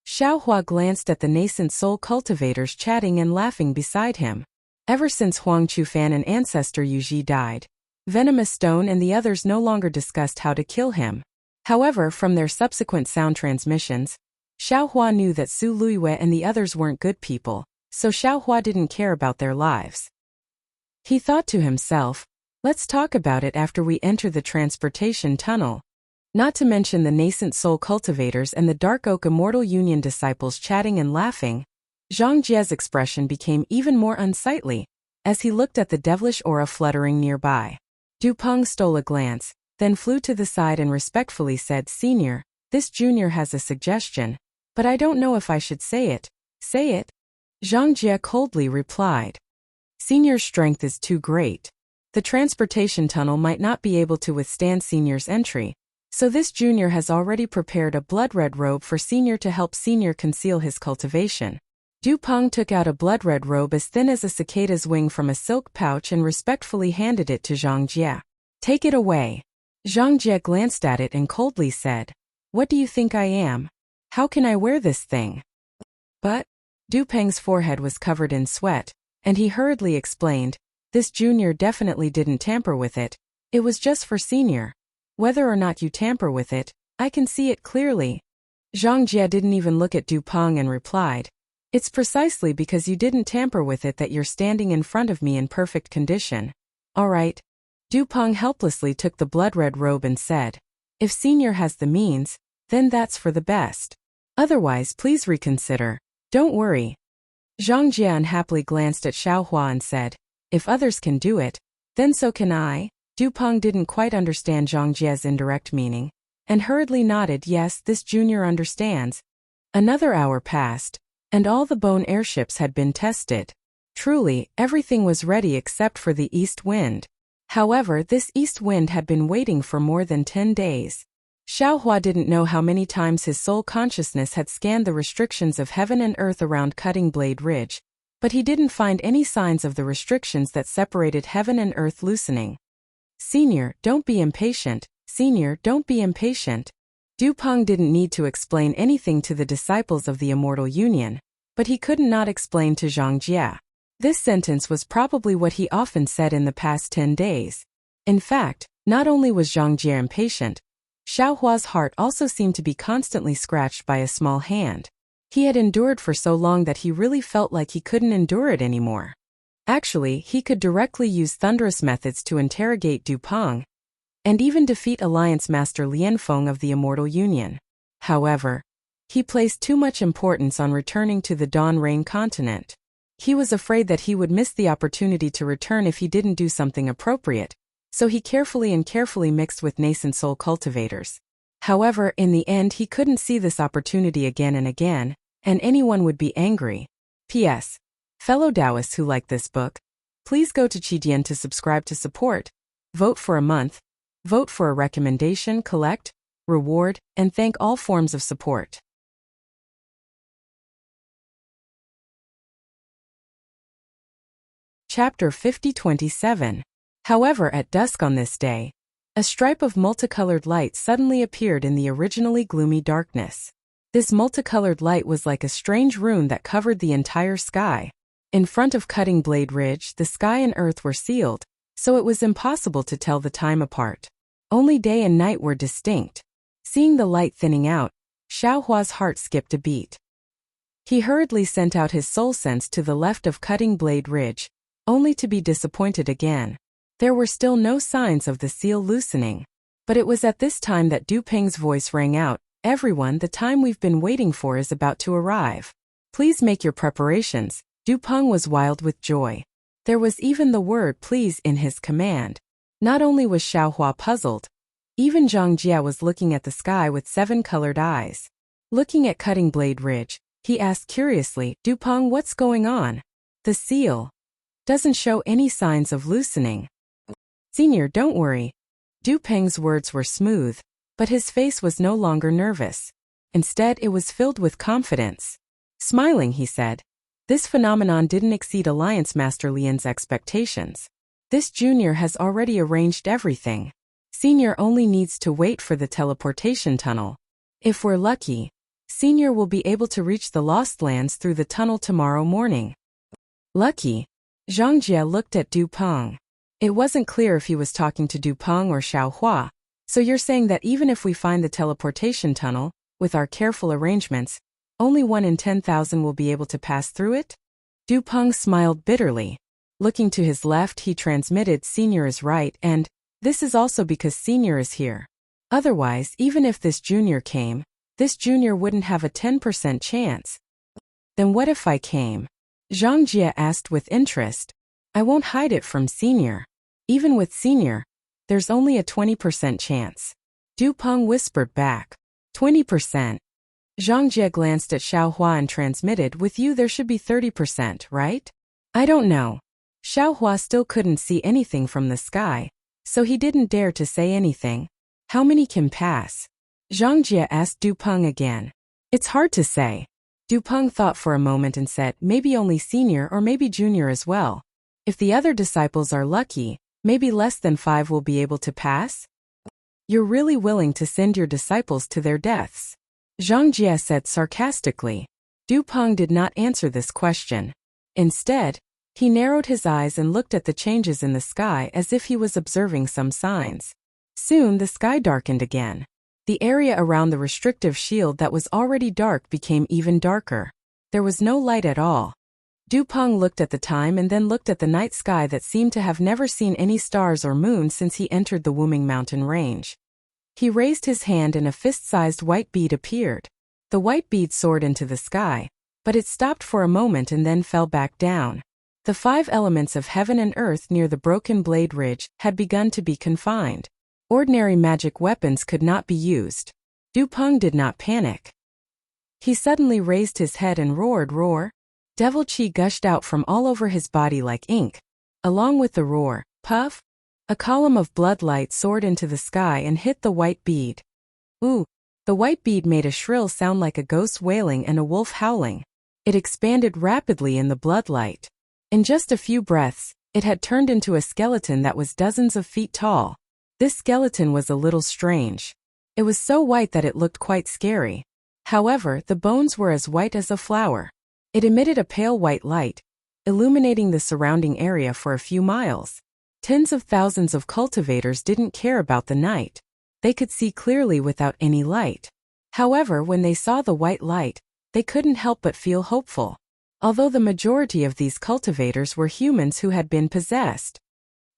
[SPEAKER 1] Xiaohua glanced at the nascent soul cultivators chatting and laughing beside him. Ever since Huang Qufan and ancestor Yuji died, Venomous Stone and the others no longer discussed how to kill him. However, from their subsequent sound transmissions, Xiaohua knew that Su Luiwei and the others weren't good people, so Xiaohua didn't care about their lives. He thought to himself, let's talk about it after we enter the transportation tunnel. Not to mention the nascent soul cultivators and the Dark Oak Immortal Union disciples chatting and laughing, Zhang Jie's expression became even more unsightly as he looked at the devilish aura fluttering nearby. Du Peng stole a glance, then flew to the side and respectfully said, "Senior, this junior has a suggestion, but I don't know if I should say it." "Say it?" Zhang Jie coldly replied. "Senior's strength is too great. The transportation tunnel might not be able to withstand Senior's entry, so this junior has already prepared a blood-red robe for Senior to help Senior conceal his cultivation." Du Peng took out a blood-red robe as thin as a cicada's wing from a silk pouch and respectfully handed it to Zhang Jie. "Take it away." Zhang Jie glanced at it and coldly said, "What do you think I am? How can I wear this thing?" But Du Peng's forehead was covered in sweat, and he hurriedly explained, "This junior definitely didn't tamper with it. It was just for Senior. Whether or not you tamper with it, I can see it clearly." Zhang Jie didn't even look at Du Peng and replied, "It's precisely because you didn't tamper with it that you're standing in front of me in perfect condition." "All right." Du Peng helplessly took the blood-red robe and said, "If Senior has the means, then that's for the best. Otherwise, please reconsider. Don't worry." Zhang Jie unhappily glanced at Xiaohua and said, "If others can do it, then so can I." Du Peng didn't quite understand Zhang Jie's indirect meaning, and hurriedly nodded, "Yes, this junior understands." Another hour passed, and all the bone airships had been tested. Truly, everything was ready except for the east wind. However, this east wind had been waiting for more than 10 days. Xiaohua didn't know how many times his soul consciousness had scanned the restrictions of heaven and earth around Cutting Blade Ridge, but he didn't find any signs of the restrictions that separated heaven and earth loosening. "Senior, don't be impatient. Senior, don't be impatient." Du Peng didn't need to explain anything to the disciples of the Immortal Union, but he could not explain to Zhang Jie. This sentence was probably what he often said in the past 10 days. In fact, not only was Zhang Jie impatient, Xiaohua's heart also seemed to be constantly scratched by a small hand. He had endured for so long that he really felt like he couldn't endure it anymore. Actually, he could directly use thunderous methods to interrogate Du Peng, and even defeat Alliance Master Lian Feng of the Immortal Union. However, he placed too much importance on returning to the Dawn Rain continent. He was afraid that he would miss the opportunity to return if he didn't do something appropriate, so he carefully mixed with nascent soul cultivators. However, in the end he couldn't see this opportunity again and again, and anyone would be angry. P.S. Fellow Taoists who like this book, please go to Qidian to subscribe to support, vote for a month, vote for a recommendation, collect, reward, and thank all forms of support. Chapter 50-27. However, at dusk on this day, a stripe of multicolored light suddenly appeared in the originally gloomy darkness. This multicolored light was like a strange rune that covered the entire sky. In front of Cutting Blade Ridge, the sky and earth were sealed, so it was impossible to tell the time apart. Only day and night were distinct. Seeing the light thinning out, Xiaohua's heart skipped a beat. He hurriedly sent out his soul sense to the left of Cutting Blade Ridge, only to be disappointed again. There were still no signs of the seal loosening. But it was at this time that Du Peng's voice rang out, "Everyone, the time we've been waiting for is about to arrive. Please make your preparations." Du Peng was wild with joy. There was even the word "please" in his command. Not only was Xiaohua puzzled, even Zhang Jie was looking at the sky with 7-colored eyes. Looking at Cutting Blade Ridge, he asked curiously, "Du Peng, what's going on? The seal doesn't show any signs of loosening." "Senior, don't worry." Du Peng's words were smooth, but his face was no longer nervous. Instead, it was filled with confidence. Smiling, he said, "This phenomenon didn't exceed Alliance Master Lian's expectations. This junior has already arranged everything. Senior only needs to wait for the teleportation tunnel. If we're lucky, Senior will be able to reach the Lost Lands through the tunnel tomorrow morning." Lucky? Zhang Jie looked at Du Peng. It wasn't clear if he was talking to Du Peng or Xiaohua. "So you're saying that even if we find the teleportation tunnel, with our careful arrangements, only 1 in 10,000 will be able to pass through it?" Du Peng smiled bitterly. Looking to his left, he transmitted, "Senior is right, and this is also because Senior is here. Otherwise, even if this junior came, this junior wouldn't have a 10% chance." "Then what if I came?" Zhang Jie asked with interest. "I won't hide it from Senior. Even with Senior, there's only a 20% chance." Du Peng whispered back. 20%. Zhang Jie glanced at Xiaohua and transmitted, "With you there should be 30%, right?" "I don't know." Xiaohua still couldn't see anything from the sky, so he didn't dare to say anything. "How many can pass?" Zhang Jie asked Du Peng again. "It's hard to say." Du Peng thought for a moment and said, "Maybe only Senior or maybe Junior as well. If the other disciples are lucky, maybe less than 5 will be able to pass." "You're really willing to send your disciples to their deaths?" Zhang Jie said sarcastically. Du Peng did not answer this question. Instead, he narrowed his eyes and looked at the changes in the sky as if he was observing some signs. Soon the sky darkened again. The area around the restrictive shield that was already dark became even darker. There was no light at all. Du Peng looked at the time and then looked at the night sky that seemed to have never seen any stars or moon since he entered the Wuming mountain range. He raised his hand and a fist-sized white bead appeared. The white bead soared into the sky, but it stopped for a moment and then fell back down. The 5 elements of heaven and earth near the broken blade ridge had begun to be confined. Ordinary magic weapons could not be used. Du Peng did not panic. He suddenly raised his head and roared, "Roar!" Devil chi gushed out from all over his body like ink. Along with the roar, puff, a column of blood light soared into the sky and hit the white bead. Ooh! The white bead made a shrill sound like a ghost wailing and a wolf howling. It expanded rapidly in the bloodlight. In just a few breaths, it had turned into a skeleton that was dozens of feet tall. This skeleton was a little strange. It was so white that it looked quite scary. However, the bones were as white as a flower. It emitted a pale white light, illuminating the surrounding area for a few miles. Tens of thousands of cultivators didn't care about the night. They could see clearly without any light. However, when they saw the white light, they couldn't help but feel hopeful. Although the majority of these cultivators were humans who had been possessed.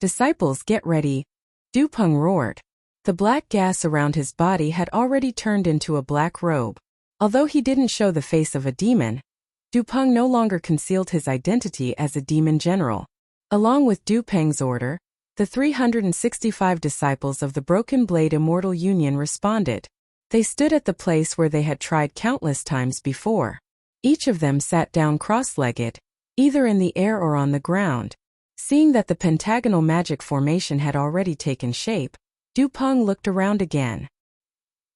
[SPEAKER 1] "Disciples, get ready," Dupeng roared. The black gas around his body had already turned into a black robe. Although he didn't show the face of a demon, Dupeng no longer concealed his identity as a demon general. Along with Dupeng's order, the 365 disciples of the Broken Blade Immortal Union responded. They stood at the place where they had tried countless times before. Each of them sat down cross-legged, either in the air or on the ground. Seeing that the pentagonal magic formation had already taken shape, Dupeng looked around again.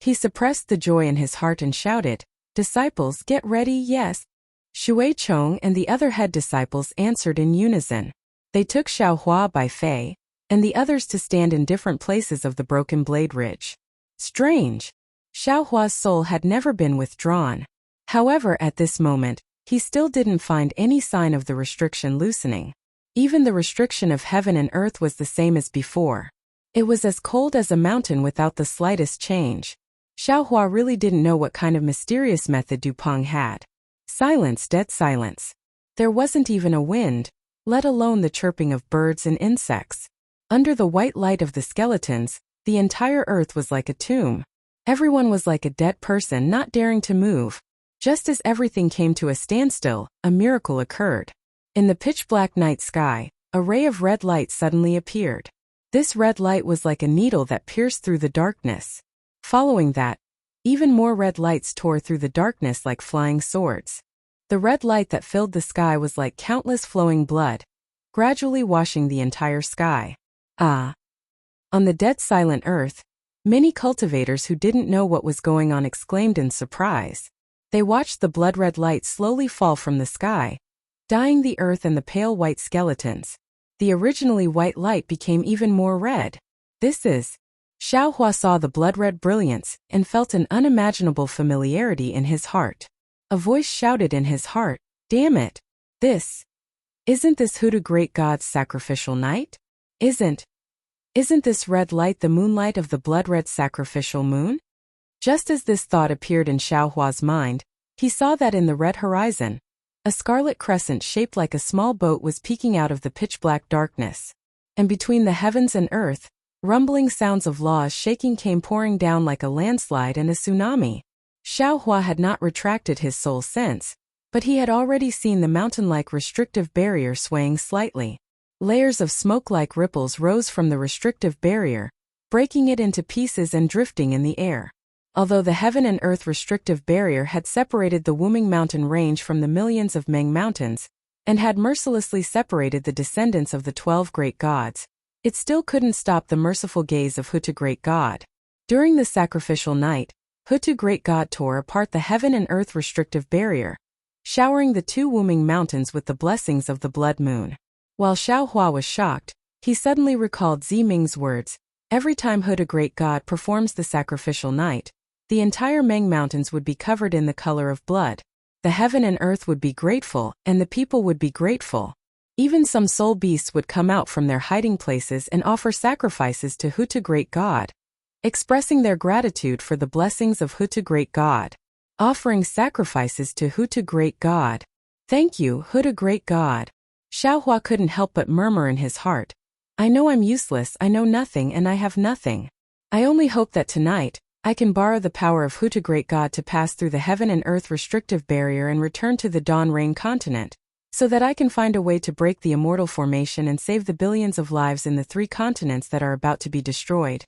[SPEAKER 1] He suppressed the joy in his heart and shouted, "Disciples, get ready, yes." Shui Chong and the other head disciples answered in unison. They took Xiaohua by Fei, and the others to stand in different places of the Broken Blade Ridge. Strange. Xiaohua's soul had never been withdrawn. However, at this moment, he still didn't find any sign of the restriction loosening. Even the restriction of heaven and earth was the same as before. It was as cold as a mountain without the slightest change. Xiaohua really didn't know what kind of mysterious method Dupeng had. Silence, dead silence. There wasn't even a wind, let alone the chirping of birds and insects. Under the white light of the skeletons, the entire earth was like a tomb. Everyone was like a dead person not daring to move. Just as everything came to a standstill, a miracle occurred. In the pitch-black night sky, a ray of red light suddenly appeared. This red light was like a needle that pierced through the darkness. Following that, even more red lights tore through the darkness like flying swords. The red light that filled the sky was like countless flowing blood, gradually washing the entire sky. Ah! On the dead silent earth, many cultivators who didn't know what was going on exclaimed in surprise. They watched the blood-red light slowly fall from the sky, dyeing the earth and the pale white skeletons. The originally white light became even more red. This is... Xiaohua saw the blood-red brilliance and felt an unimaginable familiarity in his heart. A voice shouted in his heart, "Damn it! Isn't this Huda Great God's sacrificial night? Isn't this red light the moonlight of the blood-red sacrificial moon?" Just as this thought appeared in Xiaohua's mind, he saw that in the red horizon, a scarlet crescent shaped like a small boat was peeking out of the pitch-black darkness. And between the heavens and earth, rumbling sounds of laws shaking came pouring down like a landslide and a tsunami. Xiaohua had not retracted his soul sense, but he had already seen the mountain-like restrictive barrier swaying slightly. Layers of smoke-like ripples rose from the restrictive barrier, breaking it into pieces and drifting in the air. Although the heaven and earth restrictive barrier had separated the Wuming Mountain range from the millions of Meng mountains, and had mercilessly separated the descendants of the 12 great gods, it still couldn't stop the merciful gaze of Huta Great God. During the sacrificial night, Huta Great God tore apart the heaven and earth restrictive barrier, showering the 2 Wuming mountains with the blessings of the blood moon. While Xiaohua was shocked, he suddenly recalled Ziming's words, "Every time Huta Great God performs the sacrificial night, the entire Meng mountains would be covered in the color of blood. The heaven and earth would be grateful, and the people would be grateful. Even some soul beasts would come out from their hiding places and offer sacrifices to Huta Great God, expressing their gratitude for the blessings of Huta Great God. Offering sacrifices to Huta Great God. Thank you, Huta Great God." Xiaohua couldn't help but murmur in his heart, "I know I'm useless, I know nothing, and I have nothing. I only hope that tonight, I can borrow the power of Huta Great God to pass through the heaven and earth restrictive barrier and return to the Dawn Rain continent, so that I can find a way to break the immortal formation and save the billions of lives in the 3 continents that are about to be destroyed."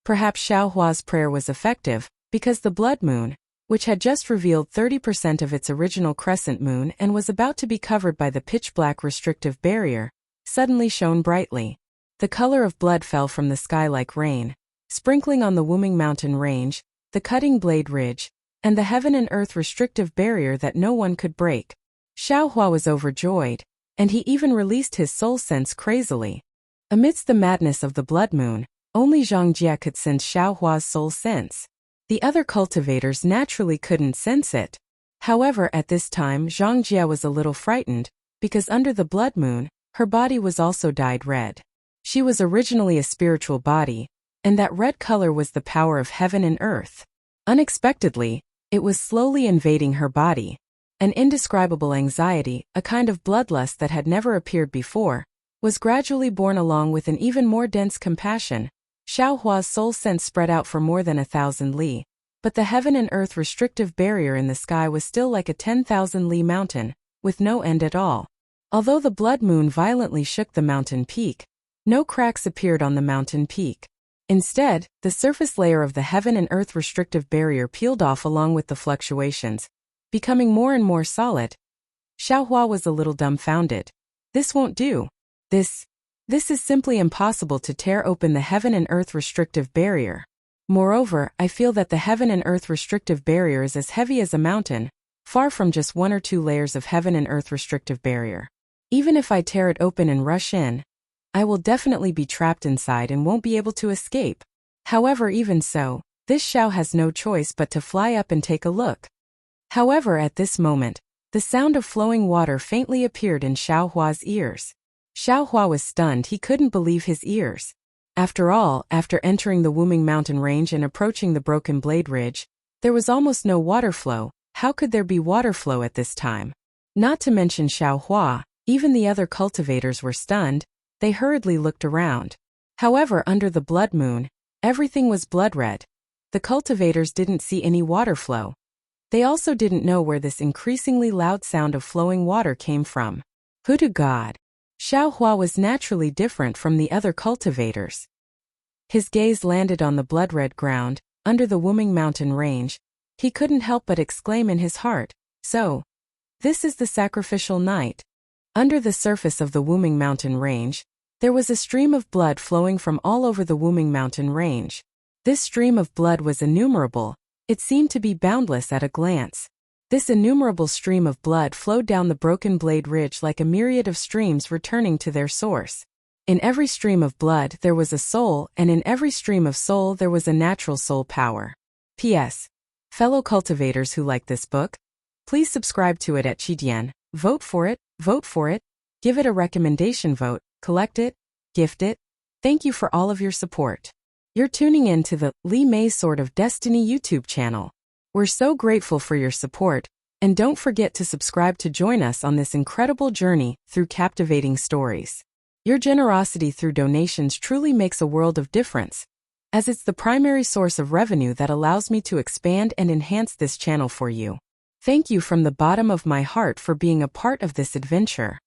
[SPEAKER 1] Perhaps Xiaohua's prayer was effective, because the blood moon, which had just revealed 30% of its original crescent moon and was about to be covered by the pitch-black restrictive barrier, suddenly shone brightly. The color of blood fell from the sky like rain, sprinkling on the Wuming Mountain range, the Cutting Blade Ridge, and the heaven and earth restrictive barrier that no one could break. Xiaohua was overjoyed, and he even released his soul sense crazily. Amidst the madness of the blood moon, only Zhang Jie could sense Xiaohua's soul sense. The other cultivators naturally couldn't sense it. However, at this time Zhang Jie was a little frightened, because under the blood moon, her body was also dyed red. She was originally a spiritual body, and that red color was the power of heaven and earth. Unexpectedly, it was slowly invading her body. An indescribable anxiety, a kind of bloodlust that had never appeared before, was gradually born along with an even more dense compassion. Xiaohua's soul sense spread out for more than 1,000 li, but the heaven and earth restrictive barrier in the sky was still like a 10,000 li mountain, with no end at all. Although the blood moon violently shook the mountain peak, no cracks appeared on the mountain peak. Instead, the surface layer of the heaven and earth restrictive barrier peeled off along with the fluctuations, becoming more and more solid. Xiaohua was a little dumbfounded. This won't do. This is simply impossible to tear open the heaven and earth restrictive barrier. Moreover, I feel that the heaven and earth restrictive barrier is as heavy as a mountain, far from just 1 or 2 layers of heaven and earth restrictive barrier. Even if I tear it open and rush in, I will definitely be trapped inside and won't be able to escape. However, even so, this Xiao has no choice but to fly up and take a look. However, at this moment, the sound of flowing water faintly appeared in Xiaohua's ears. Xiaohua was stunned. He couldn't believe his ears. After all, after entering the Wuming mountain range and approaching the Broken Blade Ridge, there was almost no water flow. How could there be water flow at this time? Not to mention Xiaohua, even the other cultivators were stunned. They hurriedly looked around. However, under the blood moon, everything was blood red. The cultivators didn't see any water flow. They also didn't know where this increasingly loud sound of flowing water came from. Who to God? Xiaohua was naturally different from the other cultivators. His gaze landed on the blood-red ground, under the Wuming mountain range. He couldn't help but exclaim in his heart, "So, this is the sacrificial night." Under the surface of the Wuming mountain range, there was a stream of blood flowing from all over the Wuming mountain range. This stream of blood was innumerable. It seemed to be boundless at a glance. This innumerable stream of blood flowed down the Broken Blade Ridge like a myriad of streams returning to their source. In every stream of blood there was a soul, and in every stream of soul there was a natural soul power. P.S. Fellow cultivators who like this book, please subscribe to it at Qidian. Vote for it, give it a recommendation vote, collect it, gift it. Thank you for all of your support. You're tuning in to the Li Mei's Sword of Destiny YouTube channel. We're so grateful for your support, and don't forget to subscribe to join us on this incredible journey through captivating stories. Your generosity through donations truly makes a world of difference, as it's the primary source of revenue that allows me to expand and enhance this channel for you. Thank you from the bottom of my heart for being a part of this adventure.